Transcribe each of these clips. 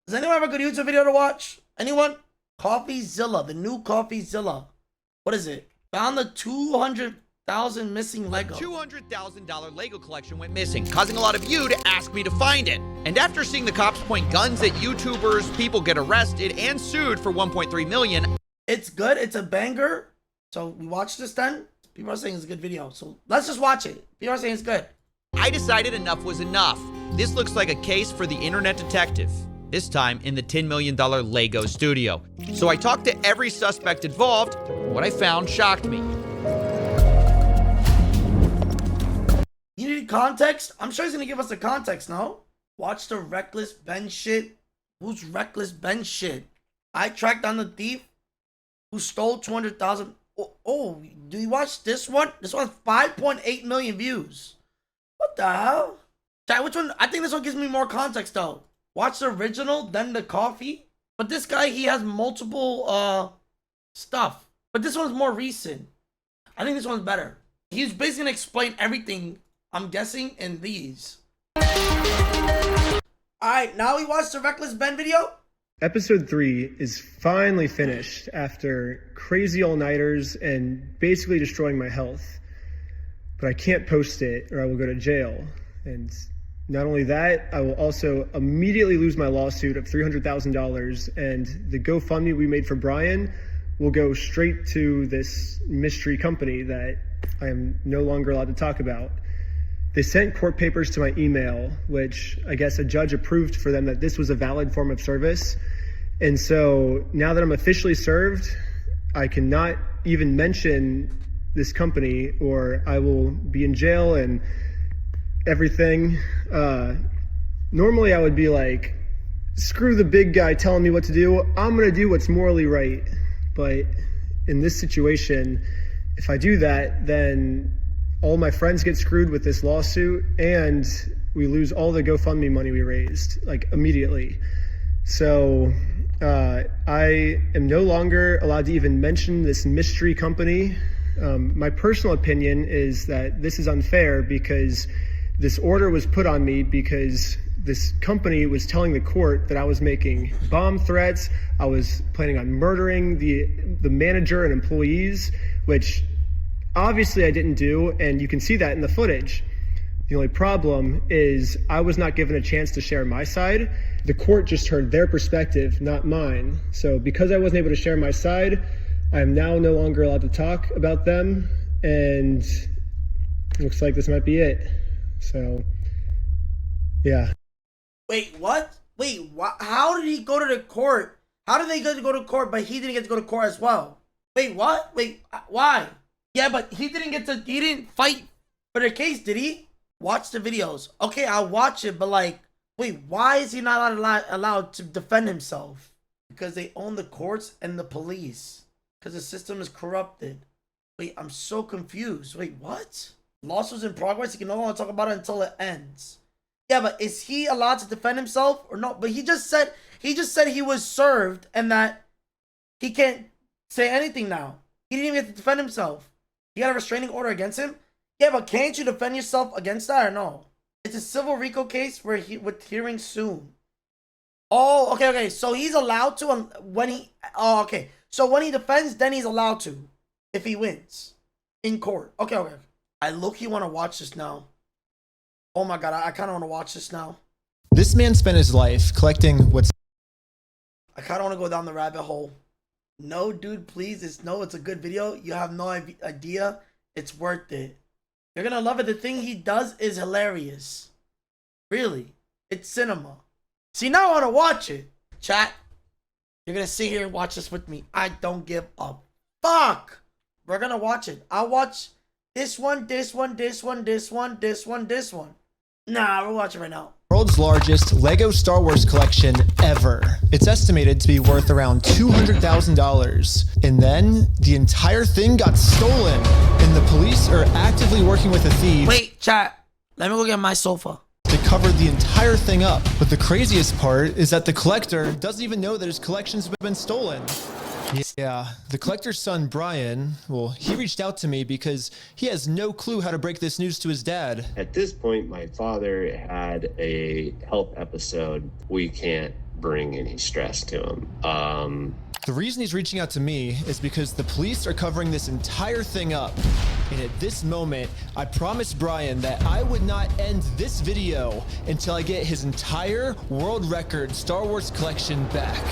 Does anyone have a good YouTube video to watch? Anyone? CoffeeZilla, the new CoffeeZilla. What is it? Found the 200,000 missing Lego. $200,000 Lego collection went missing, causing a lot of you to ask me to find it. And after seeing the cops point guns at YouTubers, people get arrested and sued for $1.3 million. It's good. It's a banger. So we watched this then. People are saying it's a good video. So let's just watch it. People are saying it's good. I decided enough was enough. This looks like a case for the internet detective. This time in the $10 million Lego studio. So I talked to every suspect involved. What I found shocked me. You need context? I'm sure he's gonna give us the context, no? Watch the Reckless Ben shit. Who's Reckless Ben shit? I tracked down the thief who stole 200,000. Oh, do you watch this one? This one has 5.8 million views. What the hell? Chat, which one? I think this one gives me more context though. Watch the original, then the coffee. But this guy, he has multiple stuff. But this one's more recent. I think this one's better. He's basically gonna explain everything, I'm guessing, in these. Alright, now we watch the Reckless Ben video. Episode 3 is finally finished after crazy all-nighters and basically destroying my health. But I can't post it or I will go to jail. And not only that, I will also immediately lose my lawsuit of $300,000, and the GoFundMe we made for Brian will go straight to this mystery company that I am no longer allowed to talk about. They sent court papers to my email, which I guess a judge approved for them that this was a valid form of service. And so now that I'm officially served, I cannot even mention this company or I will be in jail and everything. Normally I would be like, screw the big guy telling me what to do. I'm going to do what's morally right. But in this situation, if I do that, then all my friends get screwed with this lawsuit and we lose all the GoFundMe money we raised, like immediately. So I am no longer allowed to even mention this mystery company. My personal opinion is that this is unfair because this order was put on me because this company was telling the court that I was making bomb threats. I was planning on murdering the manager and employees, which obviously I didn't do, and you can see that in the footage. The only problem is I was not given a chance to share my side. The court just heard their perspective, not mine. So because I wasn't able to share my side, I am now no longer allowed to talk about them, and it looks like this might be it. So, yeah. Wait, what? Wait, how did he go to the court? How did they get to go to court, but he didn't get to go to court as well? Wait, what? Wait, why? Yeah, but he didn't fight for the case, did he? Watch the videos. Okay, I'll watch it, but like, wait, why is he not allowed to defend himself? Because they own the courts and the police. Because the system is corrupted. Wait, I'm so confused. Wait, what? Lawsuit's in progress. He can no longer talk about it until it ends. Yeah, but is he allowed to defend himself or no? But he just said he was served and that he can't say anything now. He didn't even get to defend himself. You got a restraining order against him? Yeah, but can't you defend yourself against that or no? It's a civil RICO case with hearing soon. Oh, okay. So he's allowed to when he... Oh, okay. So when he defends, then he's allowed to. If he wins. In court. Okay. I low-key want to watch this now. Oh my god, I kind of want to watch this now. This man spent his life collecting what's... I kind of want to go down the rabbit hole. No, dude, please. It's a good video. You have no idea. It's worth it. You're gonna love it. The thing he does is hilarious. Really. It's cinema. See, now I want to watch it. Chat. You're gonna sit here and watch this with me. I don't give a fuck. We're gonna watch it. I'll watch this one. Nah, we're watching right now. World's largest Lego Star Wars collection ever. It's estimated to be worth around $200,000. And then the entire thing got stolen, and the police are actively working with a thief. Wait, chat. Let me go get my sofa. To cover the entire thing up. But the craziest part is that the collector doesn't even know that his collections have been stolen. Yeah, the collector's son, Brian, well, he reached out to me because he has no clue how to break this news to his dad. At this point, my father had a health episode. We can't bring any stress to him. The reason he's reaching out to me is because the police are covering this entire thing up. And at this moment, I promised Brian that I would not end this video until I get his entire world record Star Wars collection back.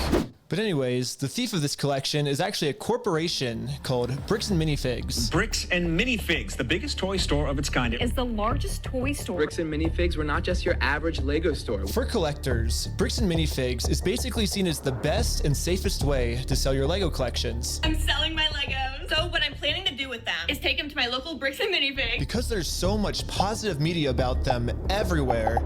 But anyways, the thief of this collection is actually a corporation called Bricks and Minifigs. Bricks and Minifigs, the biggest toy store of its kind. Is the largest toy store. Bricks and Minifigs were not just your average Lego store. For collectors, Bricks and Minifigs is basically seen as the best and safest way to sell your Lego collections. I'm selling my Legos. So what I'm planning to do with them is take them to my local Bricks and Minifigs. Because there's so much positive media about them everywhere,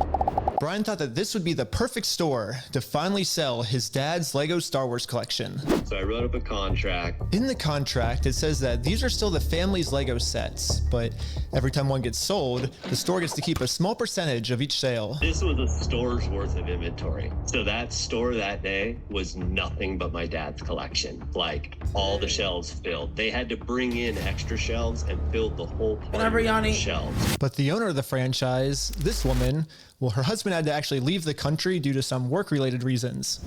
Brian thought that this would be the perfect store to finally sell his dad's Lego Star Wars collection. So I wrote up a contract. In the contract, it says that these are still the family's Lego sets, but every time one gets sold, the store gets to keep a small percentage of each sale. This was a store's worth of inventory. So that store that day was nothing but my dad's collection. Like, all the shelves filled. They had to bring in extra shelves and fill the whole part of the shelves. But the owner of the franchise, this woman, well, her husband had to actually leave the country due to some work-related reasons.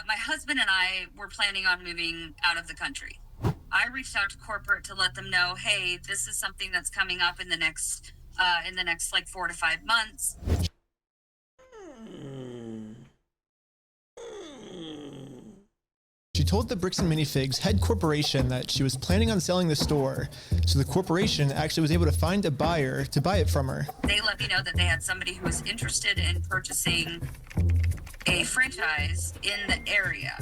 My husband and I were planning on moving out of the country. I reached out to corporate to let them know, hey, this is something that's coming up in the next like 4 to 5 months. She told the Bricks and Minifigs head corporation that she was planning on selling the store, so the corporation actually was able to find a buyer to buy it from her. They let me know that they had somebody who was interested in purchasing a franchise in the area.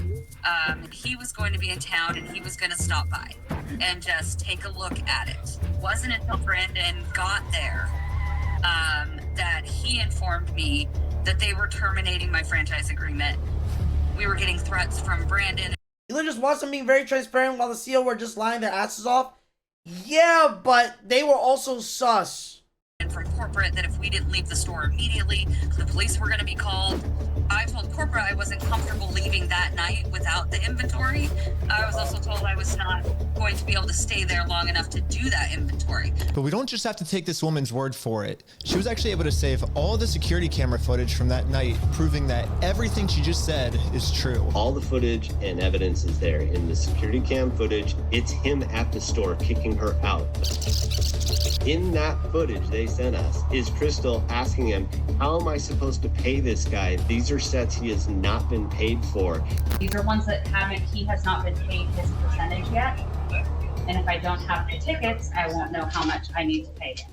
He was going to be in town and he was going to stop by and just take a look at it. It wasn't until Brandon got there that he informed me that they were terminating my franchise agreement. We were getting threats from Brandon. You just want them being very transparent while the CEO were just lying their asses off? Yeah, but they were also sus. And from corporate that if we didn't leave the store immediately, the police were going to be called. I told corporate I wasn't comfortable leaving that night without the inventory. I was also told I was not going to be able to stay there long enough to do that inventory. But we don't just have to take this woman's word for it. She was actually able to save all the security camera footage from that night, proving that everything she just said is true. All the footage and evidence is there. In the security cam footage, it's him at the store kicking her out. In that footage they sent us is Crystal asking him, how am I supposed to pay this guy? These are sets he has not been paid for. These are ones that he has not been paid his percentage yet. And if I don't have the tickets, I won't know how much I need to pay him.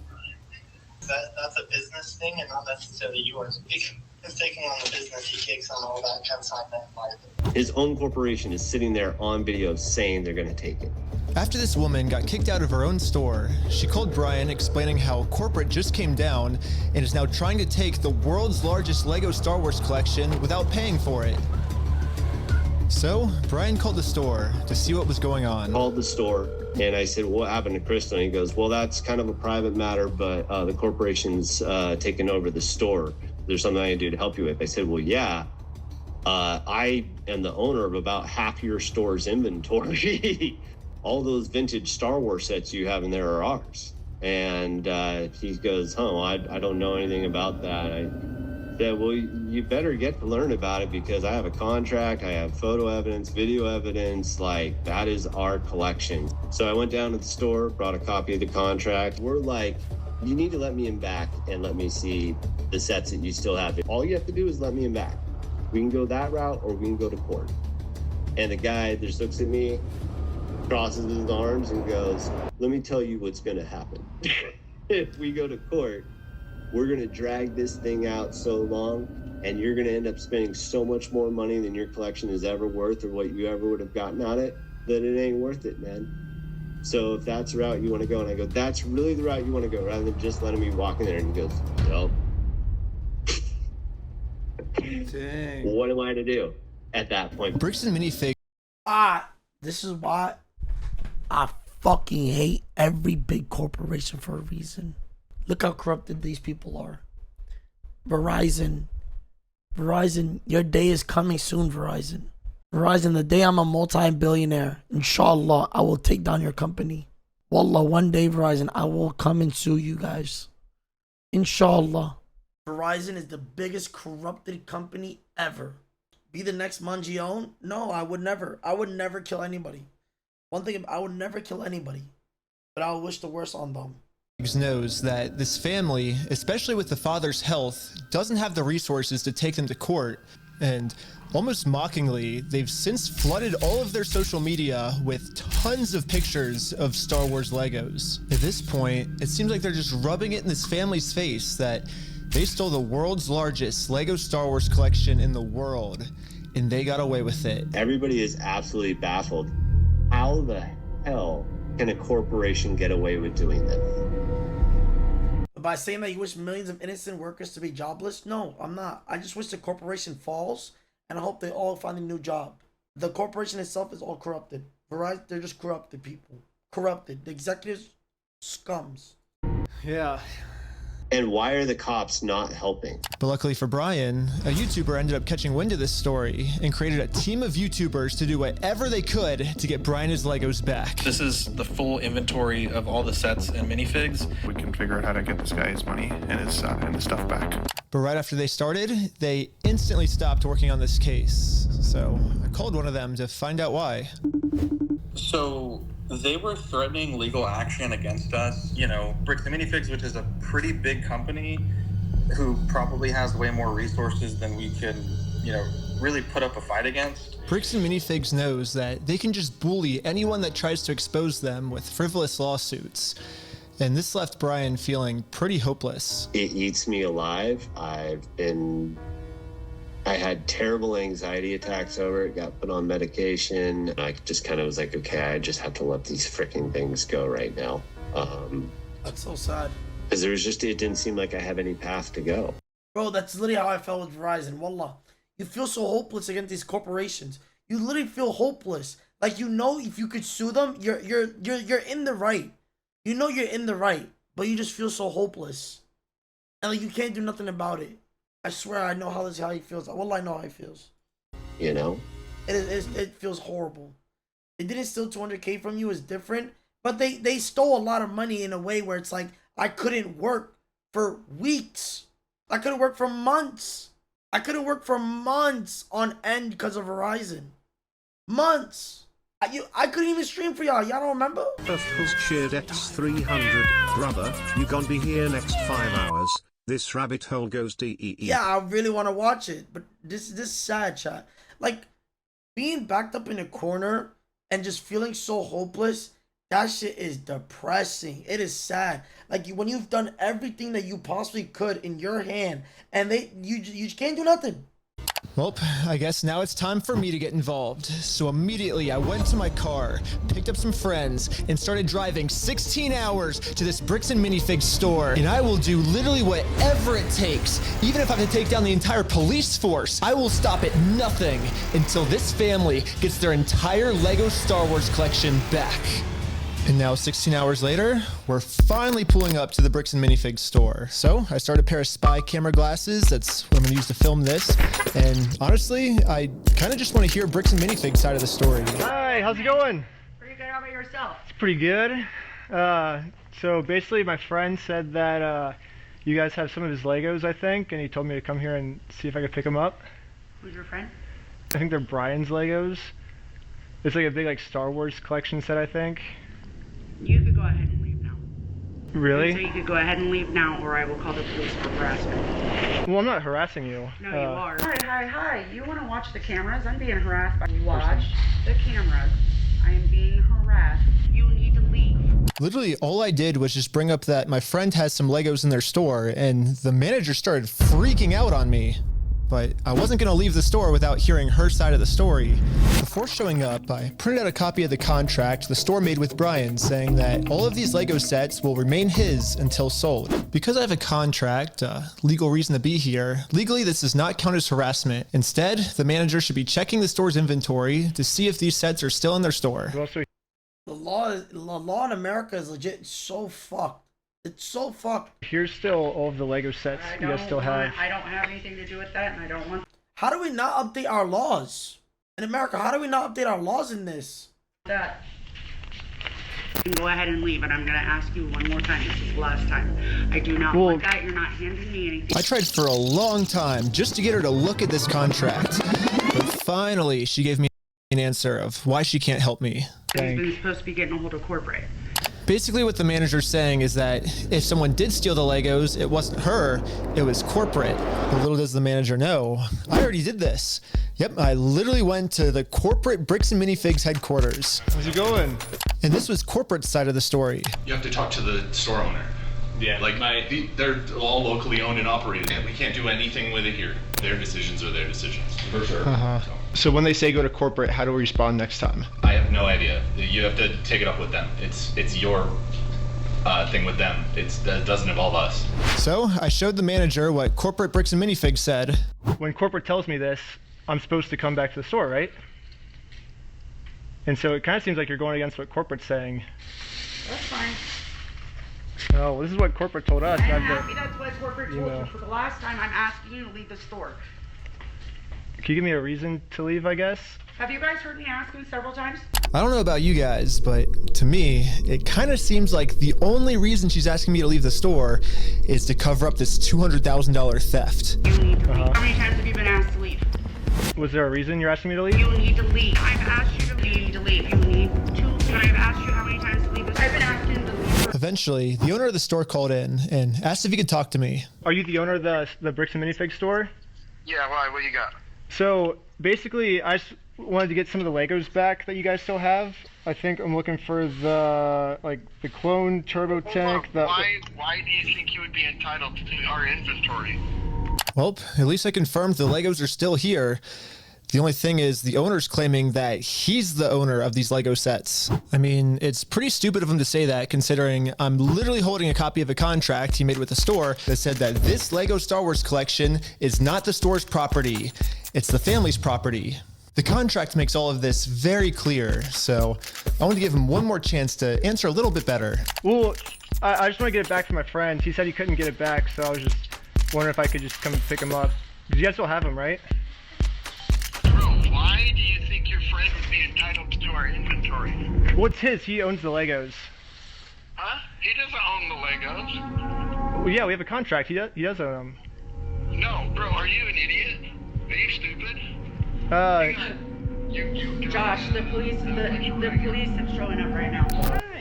That's a business thing and not necessarily yours. He's taking on the business, he takes on all that consignment market. His own corporation is sitting there on video saying they're going to take it. After this woman got kicked out of her own store, she called Brian explaining how corporate just came down and is now trying to take the world's largest Lego Star Wars collection without paying for it. So, Brian called the store to see what was going on. Called the store and I said, what happened to Crystal? And he goes, well, that's kind of a private matter, but the corporation's taken over the store. There's something I can do to help you with. I said, well, yeah. I am the owner of about half your store's inventory. All those vintage Star Wars sets you have in there are ours. And he goes, oh, I don't know anything about that. I said, well, you better get to learn about it because I have a contract, I have photo evidence, video evidence, like that is our collection. So I went down to the store, brought a copy of the contract. We're like, you need to let me in back and let me see the sets that you still have. All you have to do is let me in back. We can go that route or we can go to court. And the guy just looks at me, crosses his arms and goes, let me tell you what's going to happen. If we go to court, we're going to drag this thing out so long and you're going to end up spending so much more money than your collection is ever worth or what you ever would have gotten out of it, that it ain't worth it, man. So if that's the route you want to go, and I go, that's really the route you want to go, rather than just letting me walk in there. And he goes, no. Dang. What am I to do at that point? Bricks and Minifigs. This is why I fucking hate every big corporation for a reason. Look how corrupted these people are. Verizon, your day is coming soon, Verizon. Verizon, the day I'm a multi-billionaire, inshallah, I will take down your company. Wallah, one day, Verizon, I will come and sue you guys. Inshallah. Verizon is the biggest corrupted company ever. Be the next Mangione? No, I would never. I would never kill anybody. One thing, I would never kill anybody. But I would wish the worst on them. Knows that this family, especially with the father's health, doesn't have the resources to take them to court. And almost mockingly, they've since flooded all of their social media with tons of pictures of Star Wars Legos. At this point, it seems like they're just rubbing it in this family's face that they stole the world's largest Lego Star Wars collection in the world, and they got away with it. Everybody is absolutely baffled. How the hell can a corporation get away with doing that? By saying that you wish millions of innocent workers to be jobless? No, I'm not. I just wish the corporation falls, and I hope they all find a new job. The corporation itself is all corrupted. Verizon, they're just corrupted people. Corrupted. The executives, scums. Yeah. And why are the cops not helping? But luckily for Brian, a YouTuber ended up catching wind of this story and created a team of YouTubers to do whatever they could to get Brian his Legos back. This is the full inventory of all the sets and minifigs. We can figure out how to get this guy his money and his stuff back. But right after they started, they instantly stopped working on this case. So I called one of them to find out why. So they were threatening legal action against us. You know, Bricks and Minifigs, which is a pretty big company who probably has way more resources than we can, you know, really put up a fight against. Bricks and Minifigs knows that they can just bully anyone that tries to expose them with frivolous lawsuits. And this left Brian feeling pretty hopeless. It eats me alive. I had terrible anxiety attacks over it, got put on medication. I just kind of was like, okay, I just have to let these freaking things go right now. That's so sad. Because it didn't seem like I have any path to go. Bro, that's literally how I felt with Verizon. Wallah. You feel so hopeless against these corporations. You literally feel hopeless. Like, you know, if you could sue them, you're in the right. You know you're in the right, but you just feel so hopeless. And like, you can't do nothing about it. I swear I know how he feels. Well, I know how he feels. You know? It feels horrible. They didn't steal 200K from you is different, but they stole a lot of money in a way where it's like, I couldn't work for weeks. I couldn't work for months. I couldn't work for months on end because of Verizon. Months. I couldn't even stream for y'all. Y'all don't remember? humzh cheered X300. Brother, you gon' be here next 5 hours. This rabbit hole goes DEE. Yeah, I really want to watch it, but this is sad, chat. Like, being backed up in a corner and just feeling so hopeless, that shit is depressing. It is sad. Like, when you've done everything that you possibly could in your hand, and you can't do nothing. Well, I guess now it's time for me to get involved. So immediately I went to my car, picked up some friends, and started driving 16 hours to this Bricks and Minifigs store. And I will do literally whatever it takes. Even if I have to take down the entire police force, I will stop at nothing until this family gets their entire Lego Star Wars collection back. And now 16 hours later, we're finally pulling up to the Bricks and Minifigs store. So I started a pair of spy camera glasses. That's what I'm gonna use to film this. And honestly, I kind of just want to hear Bricks and Minifigs side of the story. Hi, how's it going? Pretty good. How about yourself? It's pretty good. So basically my friend said that you guys have some of his Legos, I think, and he told me to come here and see if I could pick them up. Who's your friend? I think they're Brian's Legos. It's like a big Star Wars collection set, I think. You could go ahead and leave now. Really? So you could go ahead and leave now, or I will call the police for harassment. Well, I'm not harassing you. No, you are. Hi. You want to watch the cameras? I'm being harassed by you. Watch the cameras. I am being harassed. You need to leave. Literally, all I did was just bring up that my friend has some Legos in their store, and the manager started freaking out on me. But I wasn't going to leave the store without hearing her side of the story. Before showing up, I printed out a copy of the contract the store made with Brian, saying that all of these Lego sets will remain his until sold. Because I have a contract, legal reason to be here, legally this does not count as harassment. Instead, the manager should be checking the store's inventory to see if these sets are still in their store. The law in America is legit so fucked. It's so fucked. Here's still all of the Lego sets you guys still have. I don't have anything to do with that, and I don't want How do we not update our laws? In America, how do we not update our laws in this? that. You can go ahead and leave, and I'm going to ask you one more time. This is the last time. I do not want that. You're not handing me anything. I tried for a long time just to get her to look at this contract. But finally, she gave me an answer of why she can't help me. He's been supposed to be getting a hold of corporate. Basically, what the manager's saying is that if someone did steal the Legos, it wasn't her, it was corporate. But little does the manager know, I already did this. Yep, I literally went to the corporate Bricks and Minifigs headquarters. How's it going? And this was corporate side of the story. You have to talk to the store owner. Yeah, like they're all locally owned and operated. We can't do anything with it here. Their decisions are their decisions. For sure. So when they say go to corporate, how do we respond next time? I have no idea. You have to take it up with them. It's your thing with them. That doesn't involve us. So I showed the manager what corporate Bricks and Minifigs said. When corporate tells me this, I'm supposed to come back to the store, right? And so it kind of seems like you're going against what corporate's saying. That's fine. Oh, well, this is what corporate told us. I'm happy that's what corporate told you. For the last time, I'm asking you to leave the store. Can you give me a reason to leave, I guess? Have you guys heard me asking several times? I don't know about you guys, but to me, it kind of seems like the only reason she's asking me to leave the store is to cover up this $200,000 theft. You need to leave. How many times have you been asked to leave? Was there a reason you're asking me to leave? You need to leave. I've asked you to leave. You need to leave. You need to leave. I've asked you how many times to leave. I've been asking to leave. Eventually, the owner of the store called in and asked if he could talk to me. Are you the owner of the Bricks and Minifigs store? Yeah, why? What you got? So basically, I just wanted to get some of the Legos back that you guys still have. I think I'm looking for the clone turbo tank. Why do you think you would be entitled to our inventory? Well, at least I confirmed the Legos are still here. The only thing is the owner's claiming that he's the owner of these Lego sets. I mean, it's pretty stupid of him to say that, considering I'm literally holding a copy of a contract he made with the store that said that this Lego Star Wars collection is not the store's property. It's the family's property. The contract makes all of this very clear, so I want to give him one more chance to answer a little bit better. Well, I just want to get it back from my friend. He said he couldn't get it back, so I was just wondering if I could just come and pick him up. Because you guys still have him, right? Why do you think your friend would be entitled to our inventory? Well, it's his. He owns the Legos. Huh? He doesn't own the Legos. Well, yeah, we have a contract. He does own them. No, bro, are you an idiot? Are you stupid? Josh, the police are showing up right now.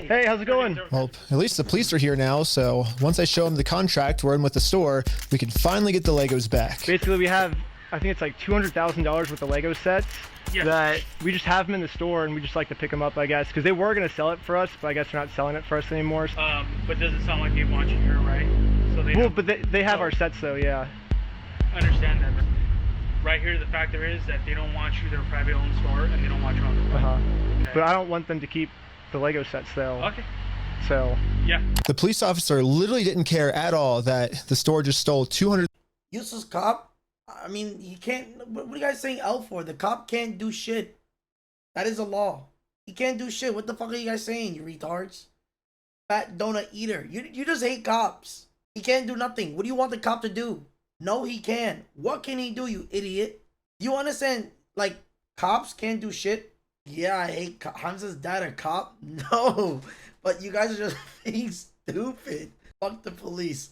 Hey, how's it going? Well, at least the police are here now, so once I show him the contract we're in with the store, we can finally get the Legos back. Basically, we have, I think it's like $200,000 worth of Lego sets that we just have them in the store, and we just like to pick them up, I guess, because they were going to sell it for us, but I guess they're not selling it for us anymore. But does it sound like they want you here, right? So they have our sets though, yeah. I understand that. But right here, the factor is that they don't want you. They're a private owned store, and they don't want you on the front. Okay. But I don't want them to keep the Lego sets though. Okay. So. Yeah. The police officer literally didn't care at all that the store just stole 200. Useless cop. I mean, he can't. What are you guys saying L for? The cop can't do shit. That is a law. He can't do shit. What the fuck are you guys saying, you retards? Fat donut eater. You just hate cops. He can't do nothing. What do you want the cop to do? No, he can. What can he do, you idiot? Do you understand? Like, cops can't do shit? Yeah, I hate Hamza's dad a cop? No. But you guys are just being stupid. Fuck the police.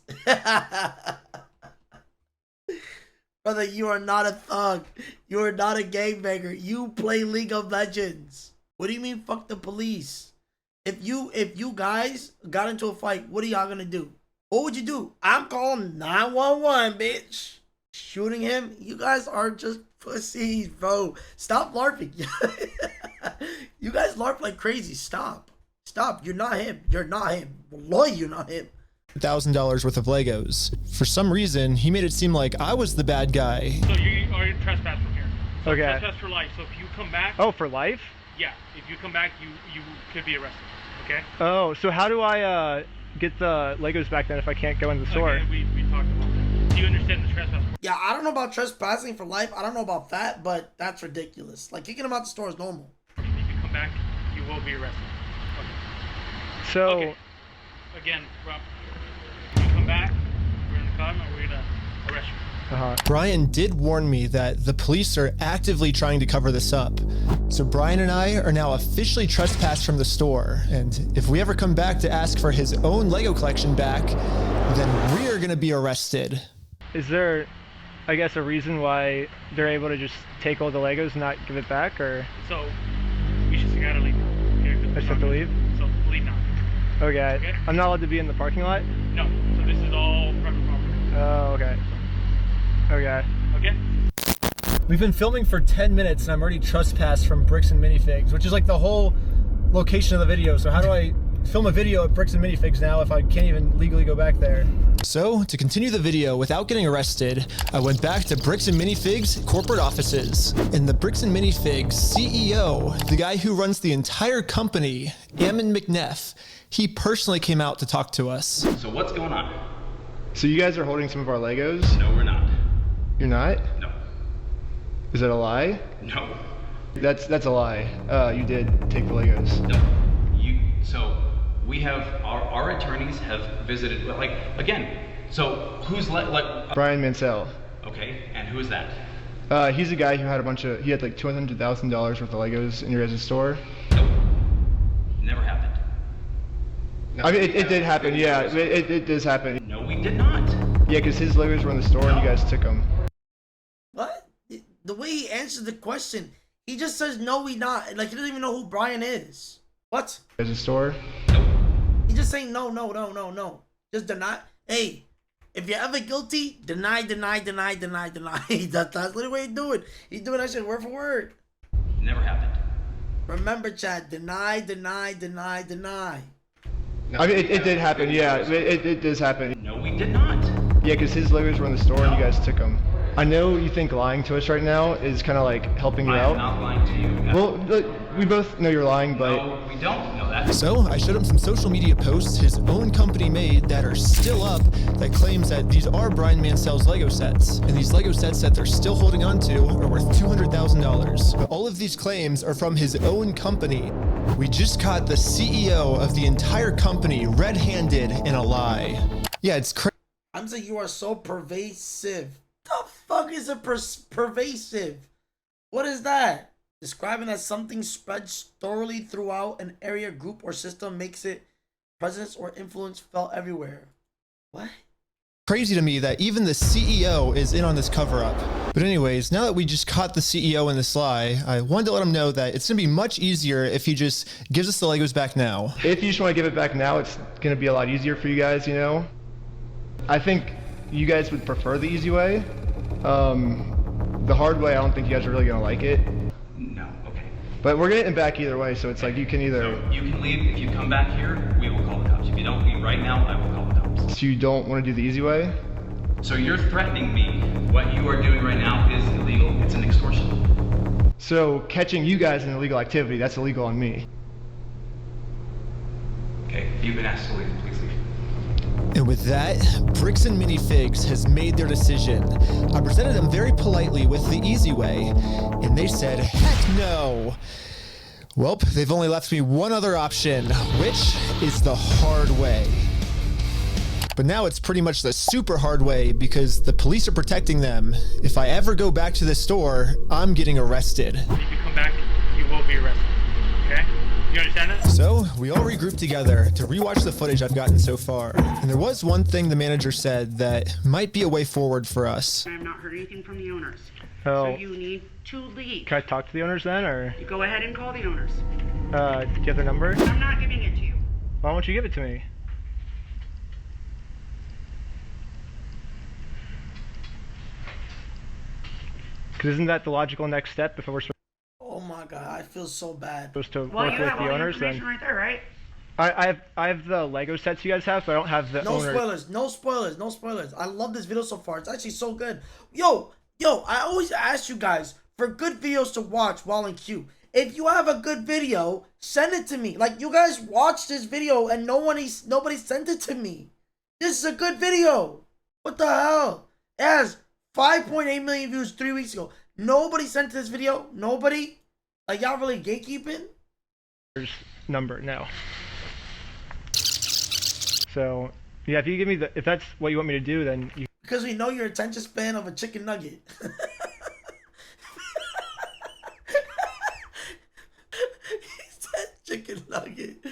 Brother, you are not a thug. You are not a gangbanger. You play League of Legends. What do you mean, fuck the police? If you guys got into a fight, what are y'all gonna do? What would you do? I'm calling 911, bitch. Shooting him? You guys are just pussies, bro. Stop LARPing. You guys LARP like crazy. Stop. Stop. You're not him. You're not him. Wallahi, you're not him. $1,000 worth of Legos. For some reason, he made it seem like I was the bad guy. So you are trespass from here. So okay. Trespass for life. So if you come back. Oh, for life? Yeah. If you come back, you could be arrested. Okay. Oh, so how do I get the Legos back then if I can't go in the store? Okay, we talked about that. Do you understand the trespass? Yeah, I don't know about trespassing for life. I don't know about that, but that's ridiculous. Like, kicking him out the store is normal. If you come back, you will be arrested. Okay. So. Okay. Again, Rob. Come back, we're in the car, and we're gonna arrest you. Brian did warn me that the police are actively trying to cover this up. So Brian and I are now officially trespassed from the store. And if we ever come back to ask for his own Lego collection back, then we're gonna be arrested. Is there I guess, a reason why they're able to just take all the Legos and not give it back, or? So, you just gotta leave. Okay, I just have to leave? So, leave now. Okay. Okay. I'm not allowed to be in the parking lot? No, so this is all private property. Oh, okay. Okay. Okay? We've been filming for 10 minutes and I'm already trespassed from Bricks and Minifigs, which is like the whole location of the video. So how do I film a video at Bricks and Minifigs now if I can't even legally go back there? So, to continue the video without getting arrested, I went back to Bricks and Minifigs corporate offices. And the Bricks and Minifigs CEO, the guy who runs the entire company, Ammon McNeff, he personally came out to talk to us. So what's going on? So you guys are holding some of our Legos? No, we're not. You're not? No. Is that a lie? No. That's a lie. You did take the Legos. No. So we have, our attorneys have visited, like, again, so who's Brian Mansell. Okay, and who is that? He's a guy who had he had like $200,000 worth of Legos in your guys' store. Nope. Never happened. No, I mean, it did happen, yeah. It does happen. No, we did not. Yeah, because his Legos were in the store and you guys took them. What? The way he answered the question, he just says, no, we not. Like, he doesn't even know who Brian is. What? Guys' store? Nope. He's just saying no. Just deny. Hey, if you're ever guilty, deny. That's literally what he's doing. He's doing that shit word for word. Never happened. Remember, Chad, deny. I mean, it did happen, yeah. It does happen. No, we did not. Yeah, because his Legos were in the store and you guys took them. I know you think lying to us right now is kind of like helping you out. I'm not lying to you. Well, we both know you're lying, but... No, we don't know that. So I showed him some social media posts his own company made that are still up that claims that these are Brian Mansell's Lego sets. And these Lego sets that they're still holding on to are worth $200,000. But all of these claims are from his own company. We just caught the CEO of the entire company red-handed in a lie. Yeah, it's crazy. I'm saying you are so pervasive. The fuck is a pervasive? What is that? Describing as something spreads thoroughly throughout an area, group, or system makes it presence or influence felt everywhere. What? Crazy to me that even the CEO is in on this cover-up. But anyways, now that we just caught the CEO in this lie, I wanted to let him know that it's going to be much easier if he just gives us the Legos back now. If you just want to give it back now, it's going to be a lot easier for you guys, you know? I think you guys would prefer the easy way. The hard way, I don't think you guys are really going to like it. No, okay. But we're getting it back either way, so it's like you can either... So you can leave. If you come back here, we will call the cops. If you don't leave right now, I will call the cops. So you don't want to do the easy way? So you're threatening me. What you are doing right now is illegal. It's an extortion. So catching you guys in illegal activity, that's illegal on me. Okay, you've been asked to leave. Please leave. And with that, Bricks and Minifigs has made their decision. I presented them very politely with the easy way, and they said, heck no! Well, they've only left me one other option, which is the hard way. But now it's pretty much the super hard way because the police are protecting them. If I ever go back to the store, I'm getting arrested. If you come back, you will be arrested. Okay? You understand that? So, we all regrouped together to rewatch the footage I've gotten so far. And there was one thing the manager said that might be a way forward for us. I have not heard anything from the owners. Oh. So you need to leave. Can I talk to the owners then, or? You go ahead and call the owners. Do you have their number? I'm not giving it to you. Why won't you give it to me? Because isn't that the logical next step if we're Oh my god, I feel so bad. supposed to Well, work you with have the all the owners? Then information right there, right? I have the Lego sets you guys have, but I don't have the No owner. spoilers. I love this video so far. It's actually so good. Yo, I always ask you guys for good videos to watch while in queue. If you have a good video, send it to me. Like, you guys watched this video and nobody sent it to me. This is a good video. What the hell? It has 5.8 million views 3 weeks ago. Nobody sent this video. Nobody. Like, y'all really gatekeeping? Number no. So yeah, if you give me if that's what you want me to do, then you. Because we know your attention span of a chicken nugget. He said chicken nugget.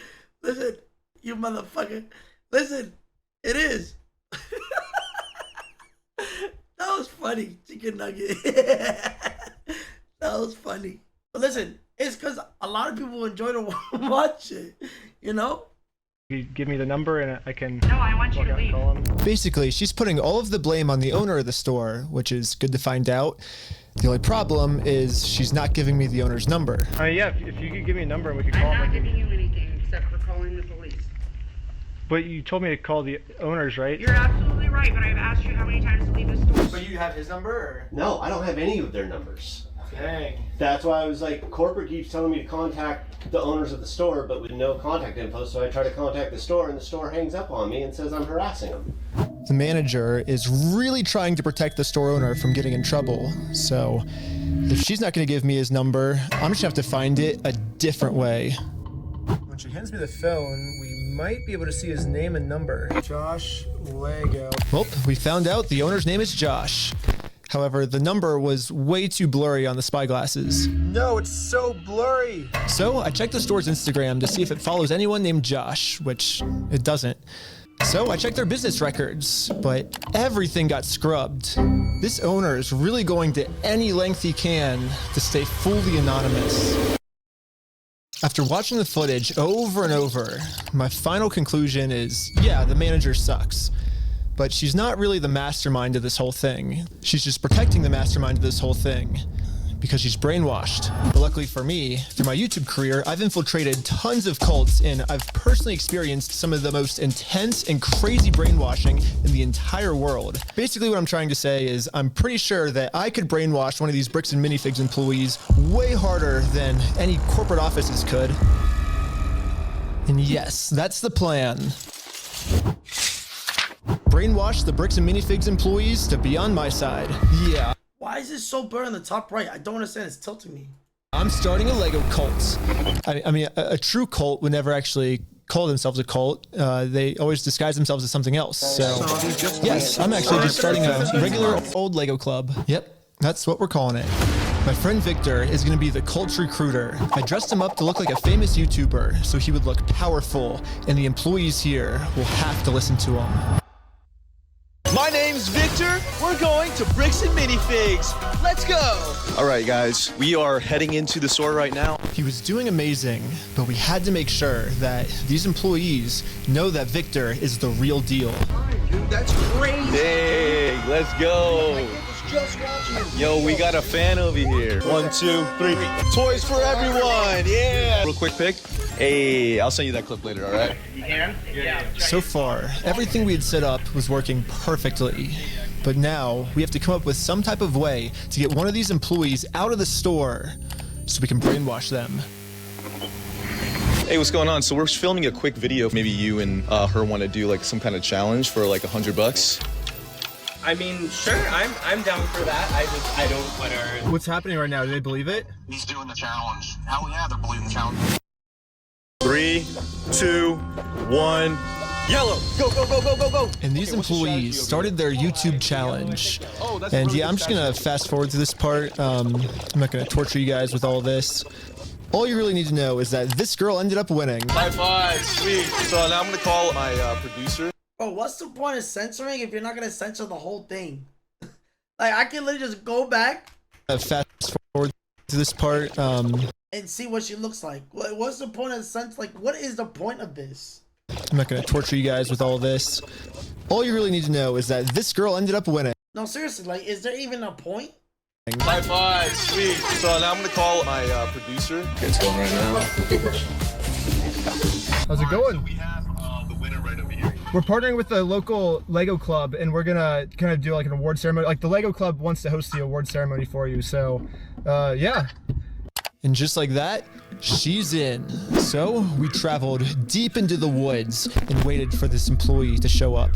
Listen, you motherfucker. Listen, it is. That was funny. funny. Chicken nugget. That was funny. But listen, it's because a lot of people enjoy to watch it, you know? You give me the number and I can. No, I want you to leave. Basically, she's putting all of the blame on the owner of the store, which is good to find out. The only problem is she's not giving me the owner's number. Yeah, if you could give me a number and we could call I'm him. not giving you anything except for calling the police. But you told me to call the owners, right? You're absolutely right, but I've asked you how many times to leave the store. But you have his number, or? No, I don't have any of their numbers. Dang. That's why I was like, corporate keeps telling me to contact the owners of the store, but with no contact info. So I try to contact the store, and the store hangs up on me and says I'm harassing them. The manager is really trying to protect the store owner from getting in trouble. So if she's not going to give me his number, I'm just going to have to find it a different way. When she hands me the phone, we might be able to see his name and number. Josh Lego. Well, we found out the owner's name is Josh. However, the number was way too blurry on the spy glasses. No, it's so blurry. So I checked the store's Instagram to see if it follows anyone named Josh, which it doesn't. So I checked their business records, but everything got scrubbed. This owner is really going to any length he can to stay fully anonymous. After watching the footage over and over, my final conclusion is, yeah, the manager sucks. But she's not really the mastermind of this whole thing. She's just protecting the mastermind of this whole thing because she's brainwashed. But luckily for me, through my YouTube career, I've infiltrated tons of cults and I've personally experienced some of the most intense and crazy brainwashing in the entire world. Basically what I'm trying to say is I'm pretty sure that I could brainwash one of these Bricks and Minifigs employees way harder than any corporate offices could. And yes, that's the plan. Brainwash the Bricks and Minifigs employees to be on my side. Yeah. Why is it so blurry on the top right? I don't understand. It's tilting me. I'm starting a Lego cult. I mean, a true cult would never actually call themselves a cult. They always disguise themselves as something else. So, yes, I'm actually just starting a regular old Lego club. Yep, that's what we're calling it. My friend Victor is going to be the cult recruiter. I dressed him up to look like a famous YouTuber, so he would look powerful, and the employees here will have to listen to him. My name's Victor. We're going to Bricks and Minifigs. Let's go. All right, guys, we are heading into the store right now. He was doing amazing, but we had to make sure that these employees know that Victor is the real deal. Dude, that's crazy. Hey, let's go. Yo, we got a fan over here. 1, 2, 3. Toys for everyone. Yeah. Real quick pic. Hey, I'll send you that clip later, all right? You can? Yeah. So far, everything we had set up was working perfectly. But now, we have to come up with some type of way to get one of these employees out of the store so we can brainwash them. Hey, what's going on? So we're filming a quick video. Maybe you and her want to do like some kind of challenge for like $100. I mean, sure, I'm down for that. I don't want to. What's happening right now? Do they believe it? He's doing the challenge. Hell yeah, they're believing the challenge. 3, 2, 1. Yellow! Go, go, go, go, go, go! And these employees started their YouTube challenge. And yeah, I'm just gonna fast forward to this part. I'm not gonna torture you guys with all this. All you really need to know is that this girl ended up winning. High five, sweet. So now I'm gonna call my producer. Bro, what's the point of censoring if you're not gonna censor the whole thing? Like, I can literally just go back. Fast forward to this part. And see what she looks like. What's the point of like, what is the point of this? I'm not gonna torture you guys with all this. All you really need to know is that this girl ended up winning. No, seriously, like, is there even a point? High five, sweet. So now I'm gonna call my producer. It's going right now. How's it going? So we have the winner right over here. We're partnering with the local Lego club, and we're gonna kind of do like an award ceremony. Like the Lego club wants to host the award ceremony for you. So, yeah. And just like that, she's in. So we traveled deep into the woods and waited for this employee to show up.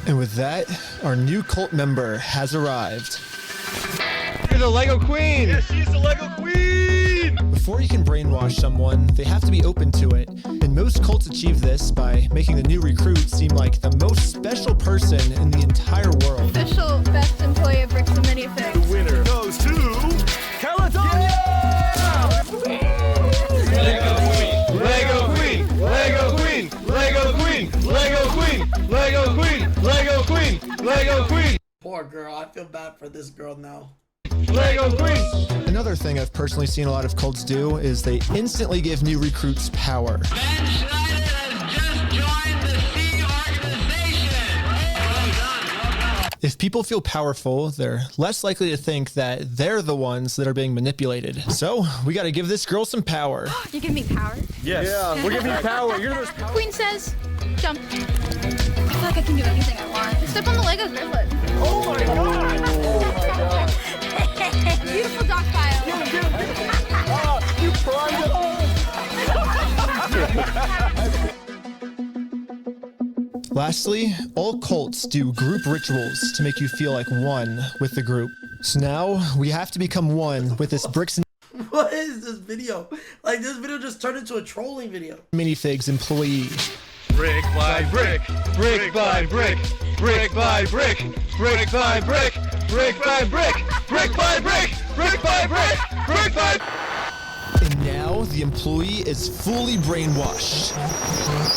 And with that, our new cult member has arrived. You're the Lego Queen! Yes, she's the Lego Queen! Before you can brainwash someone, they have to be open to it. And most cults achieve this by making the new recruit seem like the most special person in the entire world. Official best employee of Bricks and Minifigs. The winner goes to California! Yeah! Lego Queen! Lego Lego Queen. Poor girl. I feel bad for this girl now. Lego Queen. Another thing I've personally seen a lot of cults do is they instantly give new recruits power. If people feel powerful, they're less likely to think that they're the ones that are being manipulated. So we got to give this girl some power. You give me power? Yes. Yeah, we're giving you power. You're the most powerful. Queen says, jump. I feel like I can do anything I want. Step on the Legos barefoot. Oh my god! Oh my god! Beautiful dock pile. You primed it all. Lastly, all cults do group rituals to make you feel like one with the group. So now we have to become one with this bricks and What is this video? Like, this video just turned into a trolling video. minifigs employee. Brick by brick, brick by brick, brick by brick, brick by brick, brick by brick, brick by brick, brick by brick, brick by. And now the employee is fully brainwashed.